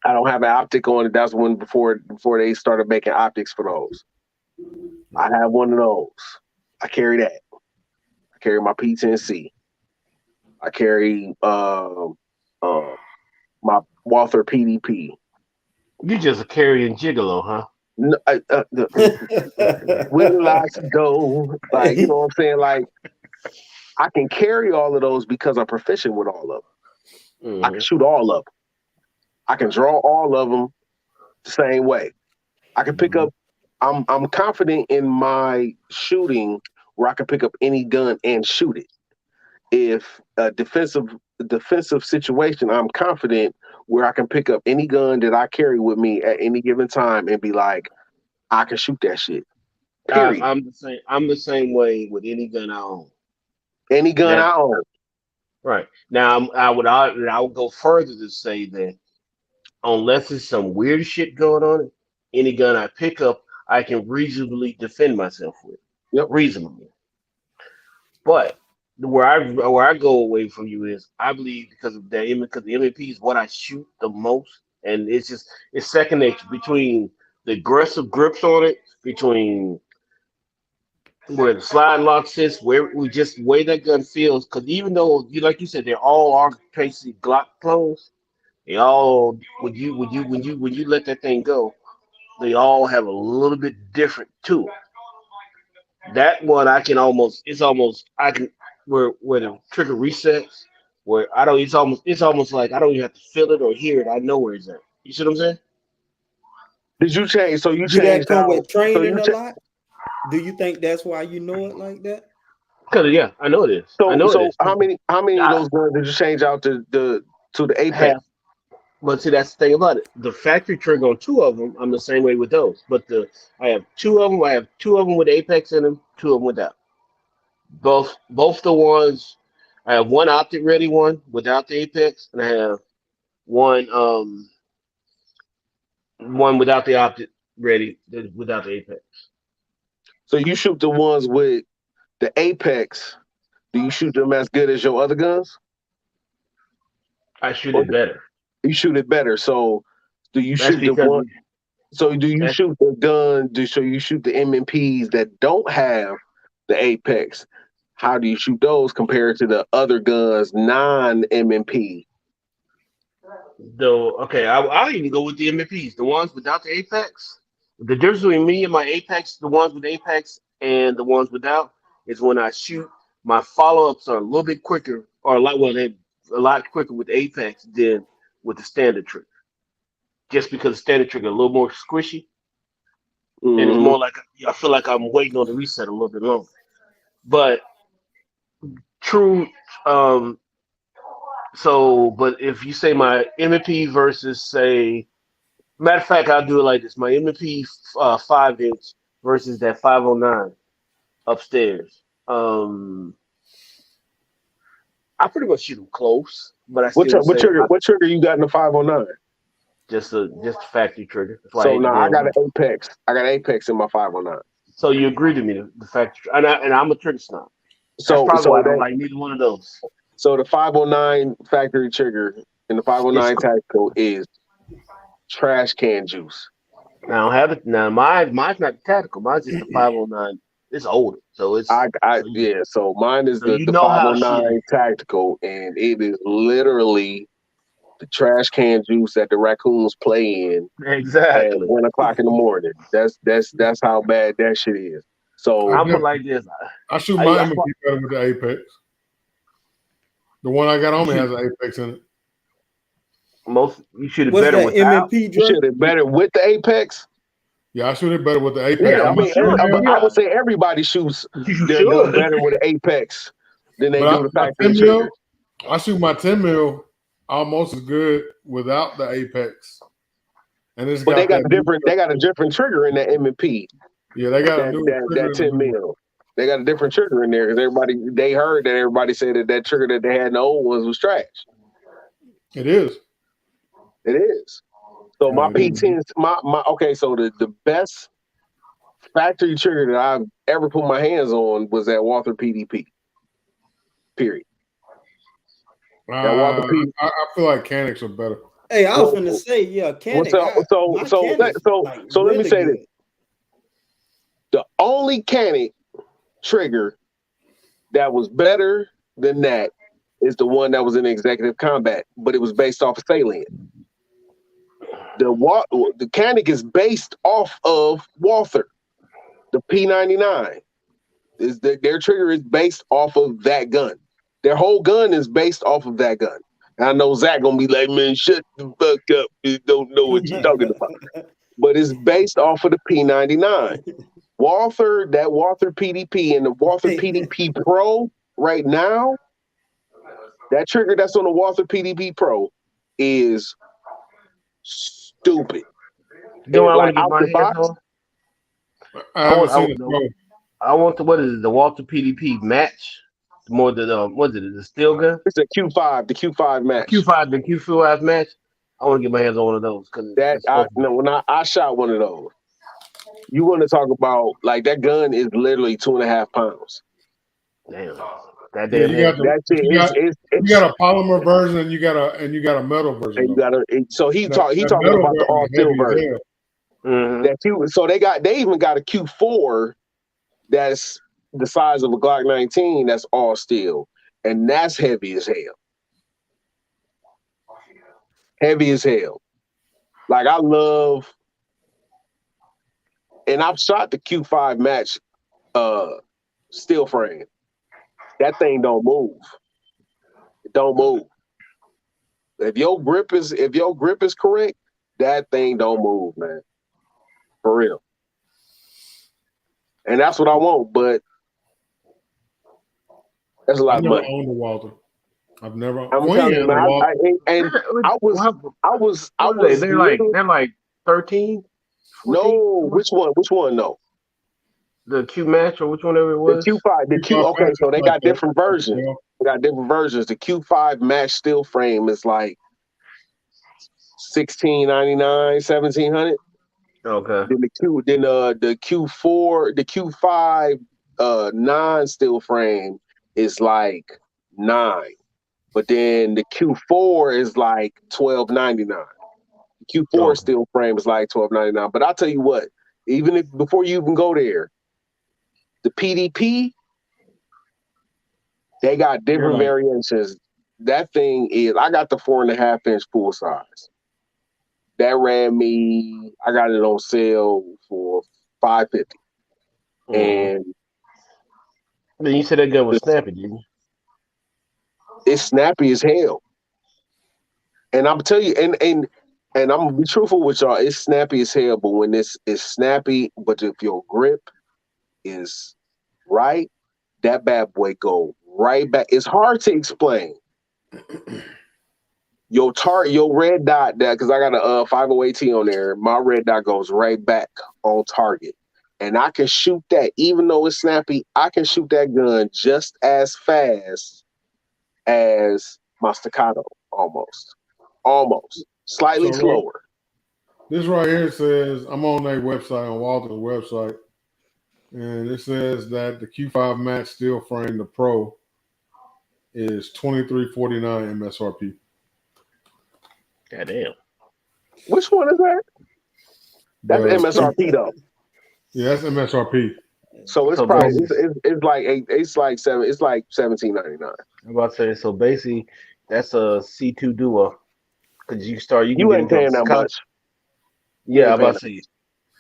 I don't have an optic on it. That's one before they started making optics for those. I have one of those. I carry that. I carry my P10C. I carry my Walther PDP. you just a carrying gigolo, huh? No, will I go? Like, you know what I'm saying? Like, I can carry all of those because I'm proficient with all of them. I can shoot all of them. I can draw all of them the same way. I can pick up. I'm confident in my shooting where I can pick up any gun and shoot it. If a defensive situation, I'm confident where I can pick up any gun that I carry with me at any given time and be like, I can shoot that shit. Period. I'm the same. I'm the same way with any gun I own. Any gun Now, I own. right now, I would go further to say that unless there's some weird shit going on, any gun I pick up, I can reasonably defend myself with. Yep. Reasonably. But where I go away from you is I believe because the MP is what I shoot the most, and it's second nature between the aggressive grips on it, between where the slide lock sits, where we just way that gun feels. Because even though like you said, they're all are basically Glock clones. They all when you let that thing go, they all have a little bit different to it. That one I can almost it's almost I can where the trigger resets where I don't it's almost like I don't even have to feel it or hear it. I know where it's at. You see what I'm saying? Did you change? So you Do that changed come out. with So training you a lot? Do you think that's why you know it like that? Cause yeah, I know it is. I know it so is. how many of I those guns did you change out to the Apex? have, but see that's the thing about it. The factory trigger on two of them, I'm the same way with those. But I have two of them. I have two of them with Apex in them, two of them without. Both the ones. I have one optic ready one without the Apex, and I have one one without the optic ready without the Apex. So you shoot the ones with the Apex. Do you shoot them as good as your other guns? I shoot Or it better. you shoot it better? So do you That's shoot the because one? So do you that's shoot the gun? So you shoot the M&Ps that don't have the Apex? How do you shoot those compared to the other guns non M&P? Though, okay, I'll even go with the MVPs, the ones without the Apex. The difference between me and my Apex, the ones with Apex and the ones without, is when I shoot, my follow ups are a little bit quicker, or they're a lot quicker with Apex than with the standard trigger. Just because the standard trigger a little more squishy, and it's Mhm. more like I feel like I'm waiting on the reset a little bit longer. But true, um, but if you say my MVP versus say, matter of fact, I'll do it like this: my MVP 5 inch versus that 509 upstairs. I pretty much shoot them close, but I What still say I, trigger you got in the 509? just a factory trigger. That's why I So hate the now I damn got an one. Apex. I got Apex in my 509. So you agree to me, the factory, and I'm a trigger snob. That's So probably why so I don't that like neither one of those. so the 509 factory trigger and the It's 509 tactical is trash can juice. now I don't have it now. Mine's not tactical. Mine's just the 509. It's older, so Yeah. So mine is so you the know how shitty. 509 tactical, and it is literally the trash can juice that the raccoons play in at Exactly. 1 o'clock in the morning. That's how bad that shit is. I So I'll put definitely, like this. I shoot I, my I, MVP better with the Apex. The one I got on me has an Apex in it. you should have What's better that without. MMP, you Dre? should have better with the Apex. Yeah, I shoot it better with the Apex Yeah, Yeah, I on my you mean, should. thumbnail. I Yeah, would say everybody shoots you their gun should. better with the Apex than they But do the my factory 10 mil, trigger. I shoot my 10 mil almost as good without the Apex. And it's But got that new they got a different trigger in that M&P. yeah, they got a That new that trigger that in the 10 new one. mil. They got a different trigger in there because they heard that everybody said that trigger that they had in the old ones was trash. It is. It is. So my Yeah, it is. P10s, my okay, so the best factory trigger that I've ever put my hands on was that Walther PDP. Period. That Walther PD. I feel like Canics are better. Hey, I was Well, finna say, yeah, what's Canic. up? My Canic's like So let me really say this: good. the only Canic trigger that was better than that is the one that was in executive combat, but it was based off of Salient. The Canic is based off of Walther. The P99 their trigger is based off of that gun. Their whole gun is based off of that gun. And I know Zach gonna be like, man, shut the fuck up. You don't know what you're talking about. But it's based off of the P99. That Walther PDP and the Walther PDP Pro right now, that trigger that's on the Walther PDP Pro is stupid. You know what I want Like to get out my the hands box, on? I I haven't want, I seen want, it the, pro. I want the what is it? The Walter PDP match. More than what is it? The steel gun? it's a Q5, the Q5 The match. Q5, the Q5 match. I want to get my hands on one of those because That it's supposed to be. when I shot one of those. You want to talk about like that gun is literally 2.5 pounds. Damn, that Yeah, damn heavy. That shit you got a polymer version and you got a metal version and you though. gotta so he That talking metal about the version all is steel heavy as version. hell. Mm-hmm. So they even got a Q4 that's the size of a Glock 19 that's all steel, and that's heavy as hell. Heavy as hell. Like I love, and I've shot the Q5 match steel frame. That thing don't move. It don't move. If your grip is correct, that thing don't move, man. For real. And that's what I want, but that's a I lot of never money. owned a Walther. I've never I'm Queen telling you, had a man. Walther. I was What are they? literally They're like 13, 14. no. Which one? Which one? No. The Q match or which one ever it The was. Q5. The Q. Q5 Okay, match so is they like got that. different versions. They got different versions. The Q5 match steel frame is like $1,699, $1,700. Okay. The Q4, the Q5 non steel frame is like $9. But then the Q4 is like $12.99. The Q4 Okay. steel frame is like $12.99. But I'll tell you what, even if before you even go there, the PDP, they got They're different like variations that thing is. I got the 4.5-inch full size. That ran me. I got it on sale for $550, and Then you said that gun was snappy, didn't you? it's snappy as hell. And I'm tell you, and I'm gonna be truthful with y'all. It's snappy as hell, but when it's snappy, but if your grip is right, that bad boy go right back. It's hard to explain. Your red dot, that because I got a 508T on there. My red dot goes right back on target, and I can shoot that even though it's snappy. I can shoot that gun just as fast as my staccato, almost slightly slower. This right here says I'm on their website, on Walter's website, and it says that the Q5 Max steel frame, the Pro, is $23.49 MSRP. Goddamn. Which one is that? That's MSRP though. Yeah, that's MSRP. So it's probably it's like $17.99. I'm about to say, so basically that's a C2 Duo. Because you can You get ain't into paying that much. Yeah, I'm about to say.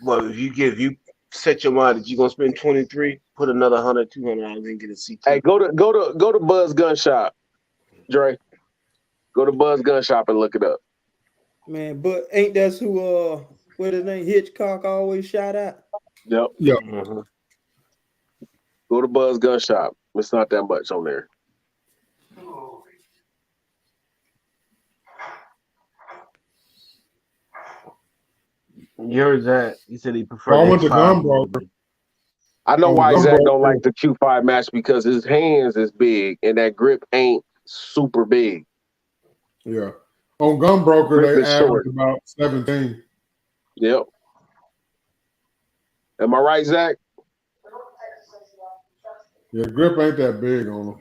Well, if you set your mind that you're gonna spend 23, put another $100, $200 and get a C2. Hey, go to Buzz Gun Shop, Dre. Go to Buzz Gun Shop and look it up. Man, but ain't that who what his name Hitchcock always shot at? Yep. Mm-hmm. Go to Buzz Gun Shop. It's not that much on there. You heard that? He said he preferred. I went to Gun Broker. I know why Zach don't like the Q5 Max because his hands is big and that grip ain't super big. Yeah. On Gun Broker, they average about 17. Yep. Am I right, Zach? Yeah, the grip ain't that big on them.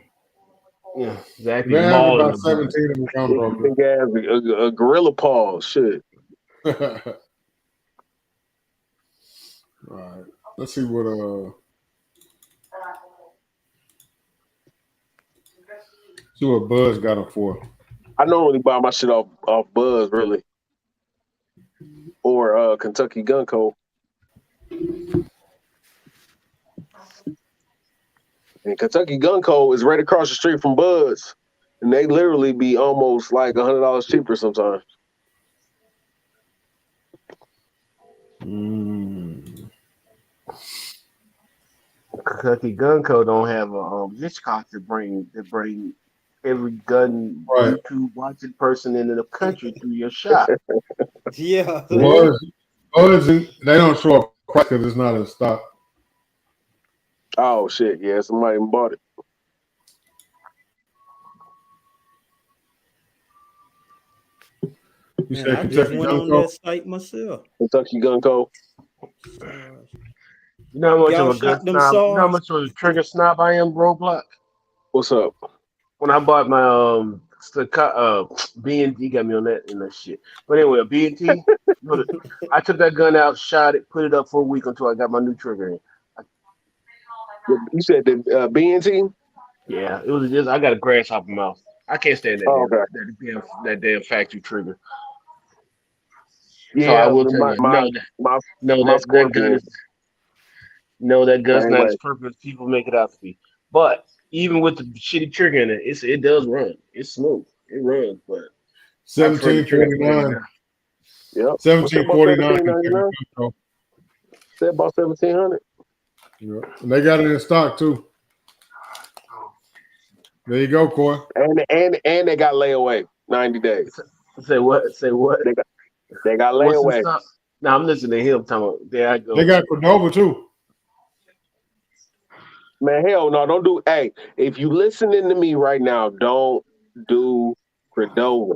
Yeah, exactly. They average about 17 in the Gun Broker. A gorilla paw, shit. All right. Let's see what Buzz got them for. I normally buy my shit off Buzz, really, or Kentucky Gun Co. And Kentucky Gun Co. is right across the street from Buzz, and they literally be almost like $100 cheaper sometimes. Kentucky Gun Co. don't have a Hitchcock to bring every gun YouTube watching person in the country through your shop. Yeah. Buzz, they don't show up quite because it's not in stock. Oh shit! Yeah, somebody bought it. You said I just went on that site myself. Kentucky Gun Co. You know how much of a gun snob? You know how much of a trigger snob I am, Roblox? What's up? When I bought my B&T, got me on that shit. But anyway, a B&T, I took that gun out, shot it, put it up for a week until I got my new trigger in. You said the B&T? Yeah, it was just I got a grasshopper mouth. I can't stand that that damn factory trigger. Yeah, so I will tell you, that gun's not as perfect as people make it out to be. But even with the shitty trigger in it, it does run. It's smooth. It runs, but $17.49. Yep. $17.49. Said about $1,700. Yeah, and they got it in stock too. There you go, Coy. And they got layaway 90 days. Say what? Say what? They got layaway. No, I'm listening to him talking about there I go. They got Cordova too. Man, hell no, don't do. Hey, if you listening to me right now, don't do Cordova.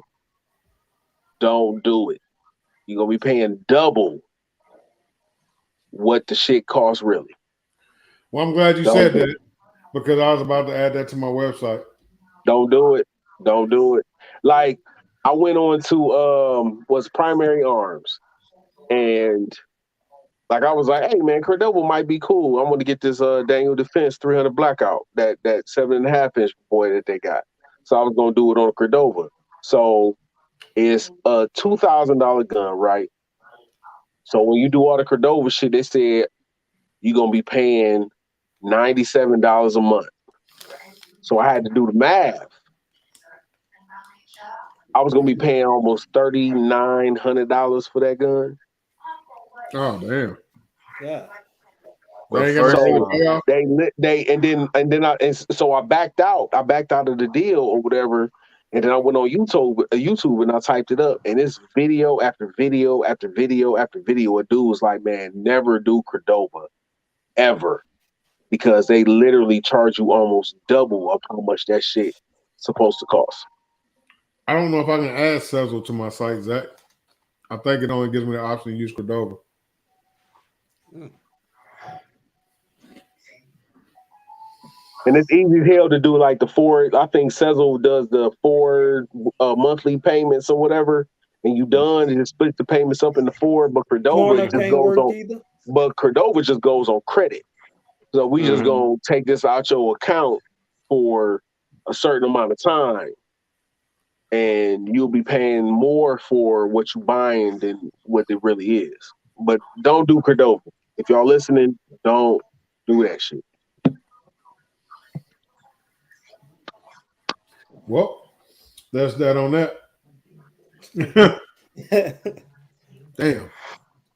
Don't do it. You're gonna be paying double what the shit costs really. Well, I'm glad you said that because I was about to add that to my website. Don't do it. Don't do it. Like I went on to was Primary Arms, and like I was like, hey man, Cordova might be cool. I'm gonna get this Daniel Defense 300 Blackout, that 7.5-inch boy that they got. So I was gonna do it on a Cordova. So it's a $2,000 gun, right? So when you do all the Cordova shit, they said you're gonna be paying $97 a month. So I had to do the math. I was gonna be paying almost $3,900 for that gun. Oh damn. Yeah. Well, They ain't got first, no payoff. So I backed out. I backed out of the deal or whatever. And then I went on YouTube and I typed it up. And it's video after video after video after video. A dude was like, man, never do Cordova ever. Because they literally charge you almost double of how much that shit supposed to cost. I don't know if I can add Sezzle to my site, Zach. I think it only gives me the option to use Cordova. And it's easy as hell to do like the 4. I think Sezzle does the 4 monthly payments or whatever, and you done and it splits the payments up into 4. But Corner can't work either. But Cordova just goes on credit. So we just gonna take this out your account for a certain amount of time, and you'll be paying more for what you're buying than what it really is. But don't do Cordova. If y'all listening, don't do that shit. Well, that's that on that. Damn.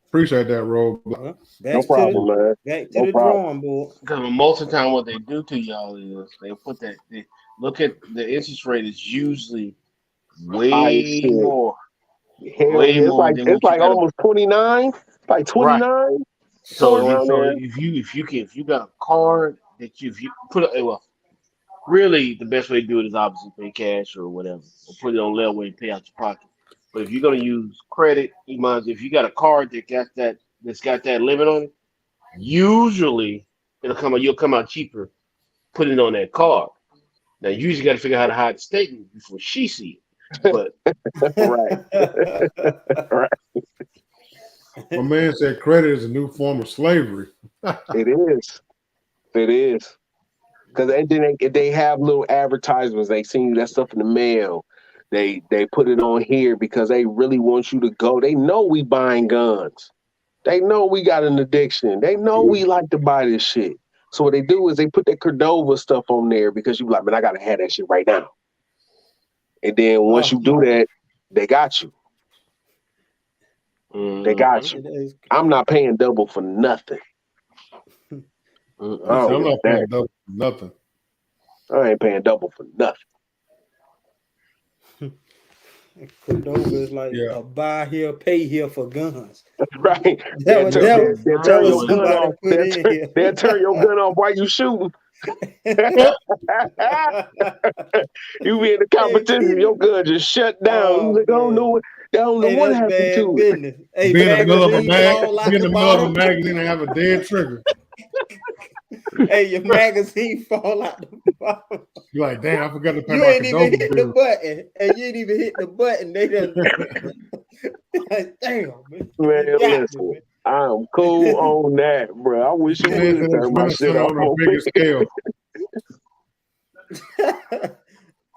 Appreciate that, Rob. No problem, man. Back to the drawing board. Because most of the time, what they do to y'all is they put that. They look at the interest rate is usually way more. Hell, Way it's more like than what you gotta, almost 29, like 29. right. So if you got a card that if you put it, well, really the best way to do it is obviously pay cash or whatever, or put it on layaway and pay out your pocket. But if you're gonna use credit, you might if you got a card that's got that limit on it, usually you'll come out cheaper putting it on that card. Now you usually got to figure out how to hide the statement before she see it. But right. My man said credit is a new form of slavery. It is. Because then they have little advertisements. They send you that stuff in the mail. They put it on here because they really want you to go. They know we buying guns. They know we got an addiction. They know we like to buy this shit. So what they do is they put that Cordova stuff on there because you like, man, I gotta have that shit right now. And then once you do that, they got you. They got you. I'm not paying double for nothing. I'm not paying double for nothing. I ain't paying double for nothing. Cordova is like a buy here, pay here for guns. Right. They'll turn your gun off while you shooting. You be in the competition, your gun just shut down. You like, I don't know what happened to it. Hey, be in the middle of a magazine and have a dead trigger. Hey, your magazine fall out the bottom. You're like, damn, I forgot to pay you my ain't even hit bill. the button, and you ain't even hit the button. They done. Like, damn, man. Listen, I'm cool on that, bro. I wish you would turn my shit off on a bigger scale.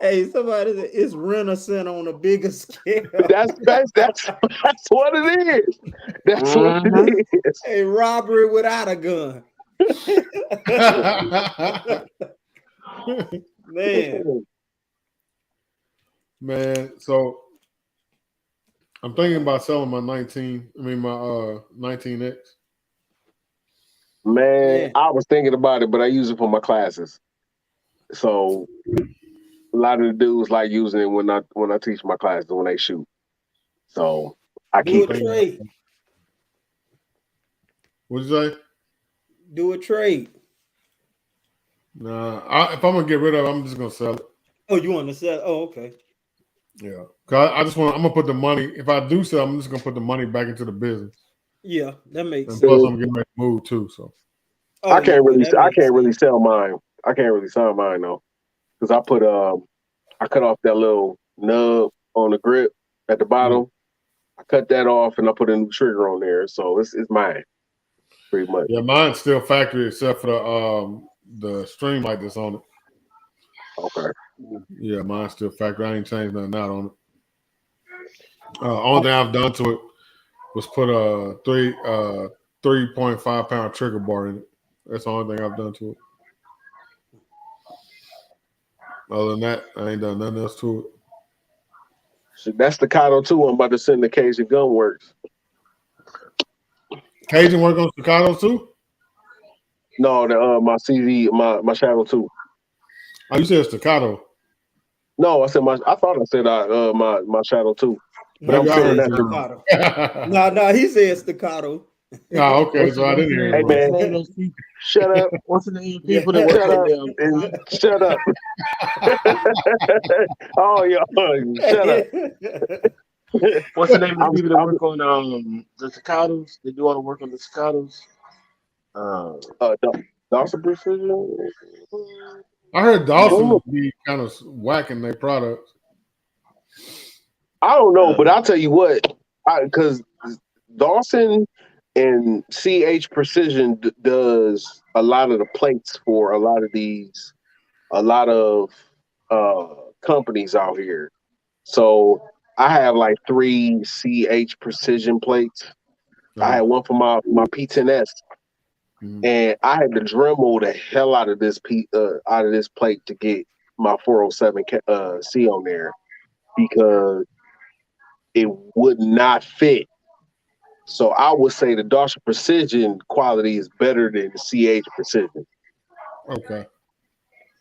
Hey, somebody said it's Renaissance on a bigger scale. That's what it is. That's what it is. A robbery without a gun. Man, so I'm thinking about selling my 19X. Man, I was thinking about it, but I use it for my classes. So a lot of the dudes like using it when I teach my classes when they shoot. So I keep a trade. What'd you say? Do a trade. Nah, if I'm gonna get rid of it, I'm just gonna sell it. Oh, you want to sell? Oh, okay. Yeah, cause I'm gonna put the money. If I do sell, I'm just gonna put the money back into the business. Yeah, that makes sense. And plus, I'm getting ready to move too. So I can't really sell mine. I can't really sell mine though, because I cut off that little nub on the grip at the bottom. I cut that off and I put a new trigger on there, so it's mine, pretty much. Yeah, mine's still factory except for the stream light that's on it. Okay. Yeah, mine's still factory. I ain't changed nothing out on it. Only thing I've done to it was put a 3.5 pound trigger bar in it. That's the only thing I've done to it. Other than that, I ain't done nothing else to it. So that's Staccato too. I'm about to send the Cajun Gunworks. Cajun work on staccatos too? No, my CV, my Shadow 2. Oh, you said staccato. No, I thought I said my Shadow 2. But Maybe I'm I sending heard that to you. staccato. No, he said staccato. Oh, okay, so I didn't hear Hey it. man, Name those people. shut up. What's the name of people that work Shut on up. them? And shut up. Oh yeah, shut up. What's the name of the people that I'm work on the cicadas? They do all the work on the cicadas. Dawson Precision. I heard Dawson Ooh. be kind of whacking their products. I don't know, but I'll tell you what, because Dawson and CH Precision does a lot of the plates for a lot of companies out here. So I have like 3 CH Precision plates. I had one for my P10S, and I had to Dremel the hell out of this plate to get my 407 C on there because it would not fit. So I would say the Dawson Precision quality is better than the CH Precision. Okay.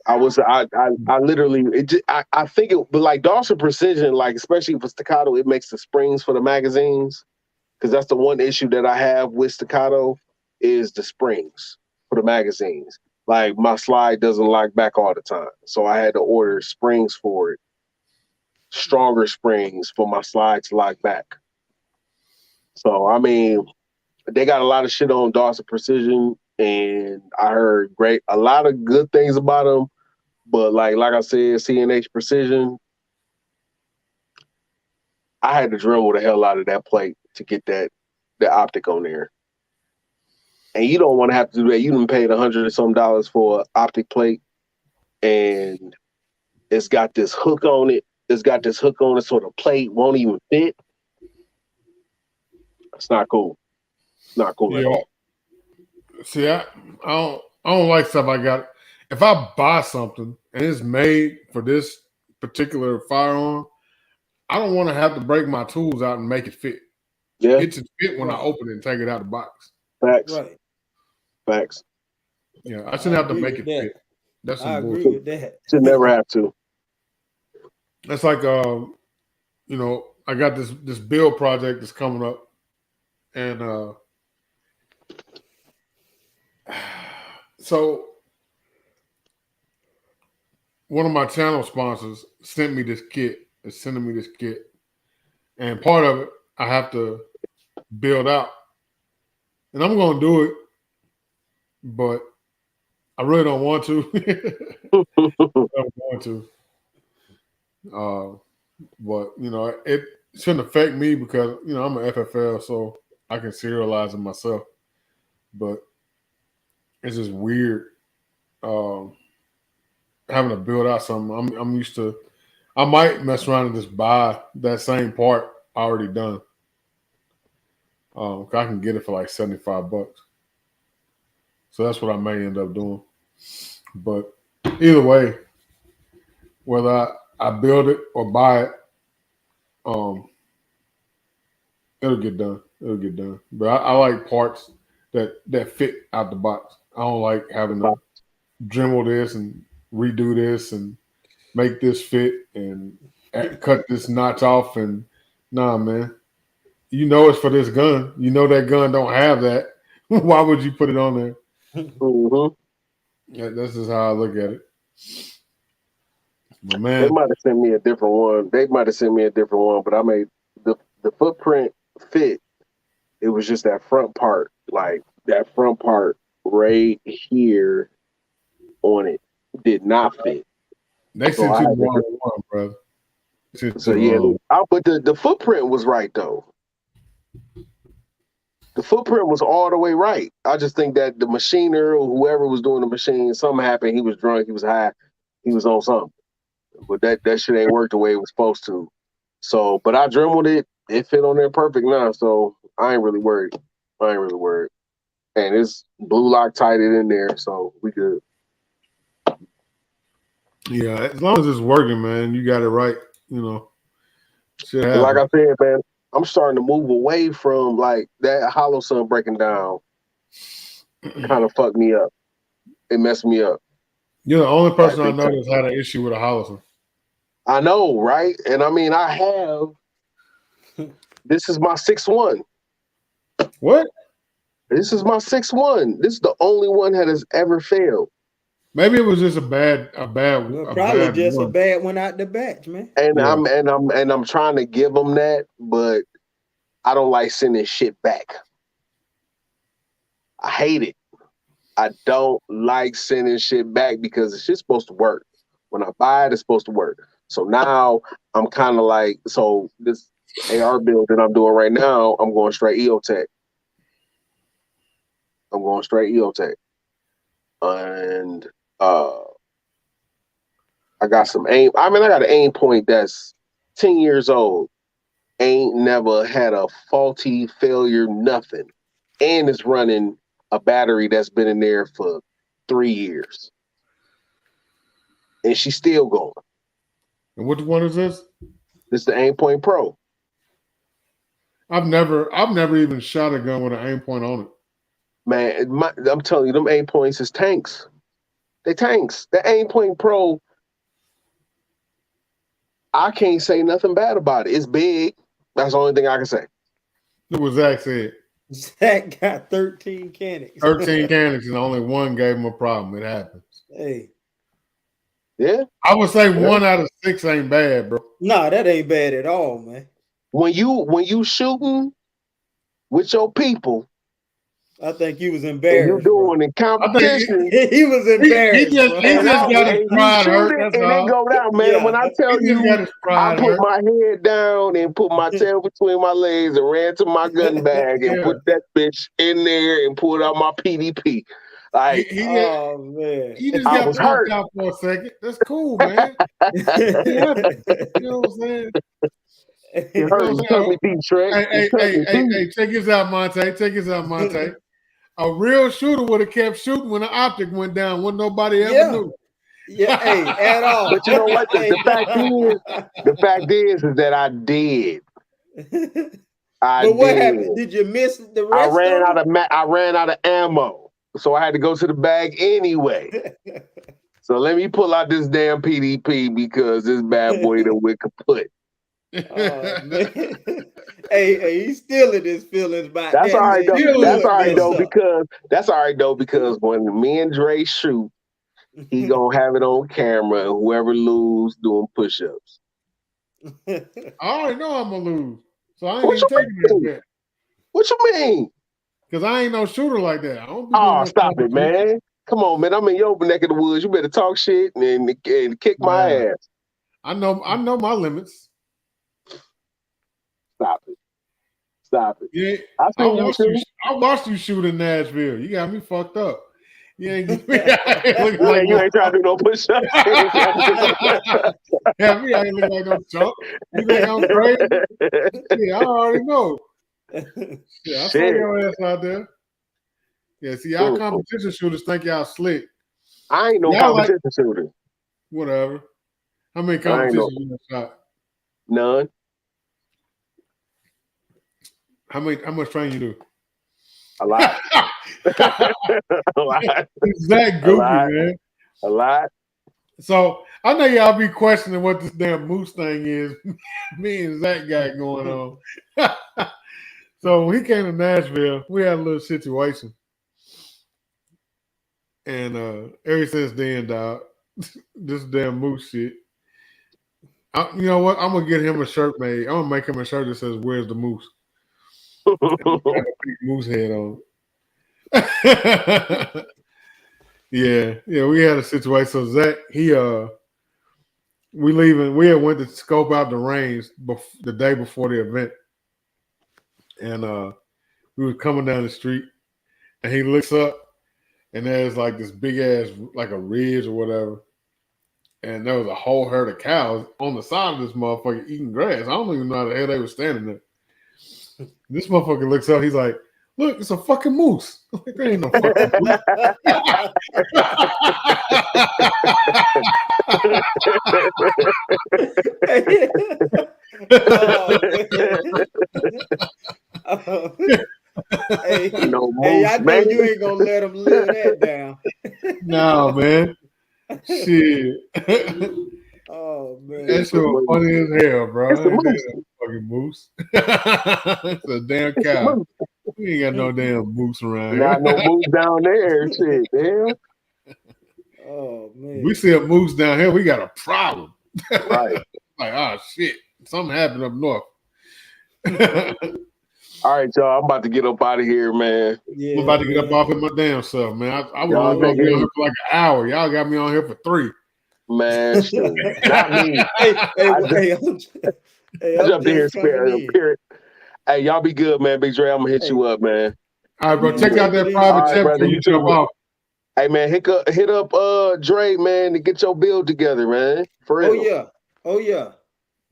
I literally I think it, but like Dawson Precision, like especially for staccato, it makes the springs for the magazines, because that's the one issue that I have with staccato is the springs for the magazines. Like my slide doesn't lock back all the time, so I had to order springs for it, stronger springs for my slide to lock back. So I mean, they got a lot of shit on Dawson Precision, and I heard a lot of good things about them. But like I said, CNH Precision, I had to Dremel the hell out of that plate to get the optic on there. And you don't want to have to do that. You done paid $100 or some for an optic plate, and it's got this hook on it. It's got this hook on it, so the plate won't even fit. It's not cool. It's not cool at all. See, I don't like stuff I got. If I buy something and it's made for this particular firearm, I don't want to have to break my tools out and make it fit. Yeah. It should fit when I open it and take it out of the box. Facts. Right. Facts. Yeah, I shouldn't have to make it fit. That's some bullshit. Agree with that. Should never have to. That's like you know, I got this build project that's coming up, and so one of my channel sponsors sent me this kit. Is sending me this kit, and part of it I have to build out, and I'm going to do it, but I really don't want to. I don't want to. But you know, it shouldn't affect me because you know I'm an FFL, so I can serialize it myself. But it's just weird having to build out something. I'm used to. I might mess around and just buy that same part already done. I can get it for like $75. So that's what I may end up doing. But either way, whether I build it or buy it, it'll get done. It'll get done. But I like parts that fit out the box. I don't like having to Dremel this and redo this and make this fit and cut this notch off. And nah, man, you know it's for this gun. You know that gun don't have that. Why would you put it on there? Mm-hmm. Yeah, this is how I look at it. But man, They might have sent me a different one. But I made the footprint fit. It was just that front part, like that front part right here on it did not fit. they So sent you the wrong one, brother. So yeah, but the footprint was right though. The footprint was all the way right. I just think that the machiner or whoever was doing the machine, something happened. He was drunk. He was high. He was on something. But that shit ain't worked the way it was supposed to. So, but I dremeled it. It fit on there perfect now. So I ain't really worried. And it's blue Loctited in there, so we good. Yeah, as long as it's working, man, you got it right. You know, shit happens. Like I said, man, I'm starting to move away from like that hollow sun breaking down. Kind of fucked me up. It messed me up. You're the only person I know that's had an issue with a hollow. I know, right? And I mean, I have. This is my 6-1. What? This is my 6-1. This is the only one that has ever failed. Maybe it was just a bad one out the batch, man. And yeah. I'm trying to give them that, but I don't like sending shit back. I hate it. I don't like sending shit back because it's just supposed to work. When I buy it, it's supposed to work. So now I'm kind of like, so this AR build that I'm doing right now, I'm going straight EOTech. And I got some aim. I mean, I got an aim point that's 10 years old. Ain't never had a faulty failure, nothing. And it's running a battery that's been in there for 3 years. And she's still going. And which one is this? This is the Aim Point Pro. I've never even shot a gun with an aim point on it. Man, I'm telling you, them aim points is tanks. They tanks. The Aim Point Pro, I can't say nothing bad about it. It's big. That's the only thing I can say. Look what Zach said. Zach got 13 canics. 13 canics and only one gave him a problem. It happens. Hey. Yeah. I would say 1 out of 6 ain't bad, bro. Nah, that ain't bad at all, man. When you shooting with your people, I think he was embarrassed. You doing in competition. He was embarrassed. He just got his pride hurt. That's and all. It go down, man. Yeah. When I tell you, I put my head down and put my tail between my legs and ran to my gun bag and put that bitch in there and pulled out my PDP. Like, oh man, he just got pumped out for a second. That's cool, man. You know what I'm saying? It hurt. You took me deep, Trey. Hey, check this out, Monte. A real shooter would have kept shooting when the optic went down. When nobody ever knew. Yeah, hey, at all. But you know what? The fact is that I did. But what happened? Did you miss the rest? I ran out of ammo, so I had to go to the bag anyway. So let me pull out this damn PDP because this bad boy that went kaput. Oh, man. Hey, he's still in his feelings about that's that. All right, though. That's all right though, because when me and Dre shoot, he gonna have it on camera, and whoever lose doing push-ups. I already know I'm gonna lose, so I ain't even taking that bet. What you mean? Because I ain't no shooter like that. I don't be doing stop it, man! Come on, man! I'm in your neck of the woods. You better talk shit and kick my ass. I know my limits. Stop it. Yeah, I watched you shoot in Nashville. You got me fucked up. You ain't you ain't trying to do no push-ups. Yeah, me ain't look like no chump. You think I'm crazy? Yeah, I already know. Yeah, I saw your ass out there. Yeah, see, y'all competition shooters think y'all slick. I ain't no competition shooter. Whatever. How many competitions you shot? None. How much training you do? A lot. A lot. It's that goofy, man. A lot. So I know y'all be questioning what this damn moose thing is. Me and Zach got going on. So when he came to Nashville, we had a little situation. And ever since then, dog, this damn moose shit. You know what? I'm gonna get him a shirt made. I'm gonna make him a shirt that says "Where's the moose?" Moose head on. yeah, we had a situation. So Zach, we leaving. We had went to scope out the range the day before the event, and we were coming down the street, and he looks up, and there's like this big ass, like a ridge or whatever, and there was a whole herd of cows on the side of this motherfucker eating grass. I don't even know how the hell they were standing there. This motherfucker looks up. He's like, "Look, it's a fucking moose." I'm like, there ain't no fucking moose. Hey, No hey, I moose, know man. you ain't gonna let them live that down. No, man. Shit. Oh man. That shit was funny as hell, bro. It's the Ain't moose. that a fucking moose? It's a damn It's the cow. moose. We ain't got no damn moose around Nah, here. no moose down there. Shit, damn. Oh man. We see a moose down here, we got a problem. Right. Like, oh shit, something happened up north. All right, y'all. I'm about to get up out of here, man. Yeah, I'm about to get man. up off of my damn self, man. I was Y'all only gonna take be it on here easy. for like an hour. Y'all got me on here for 3. Man, shit. Not me. Hey, I I'm jumped in here, just coming in. period. Hey, y'all be good, man. Big Dre, I'm gonna hit you up, man. All right, bro. Man, Check out take it that easy. private All right, chat brother, before you you jump too. off. Hey, man, hit up Dre, man, to get your build together, man. For real. Oh yeah.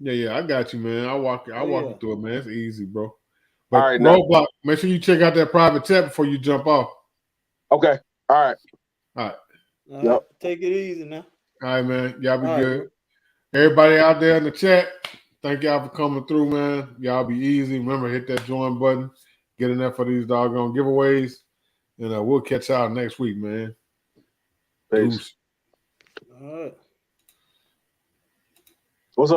Yeah, I got you, man. I'll walk Oh, you yeah. through it, man. It's easy, bro. But All right, now. Roadblock, make sure you check out that private chat before you jump off. Okay. All right. All right. All Yep. right, take it easy now. All right, man. Y'all be All right, good. Everybody out there in the chat, thank y'all for coming through, man. Y'all be easy. Remember, hit that join button. Get in there for these doggone giveaways. And we'll catch y'all next week, man. Peace. Deuce. All right. What's up, man?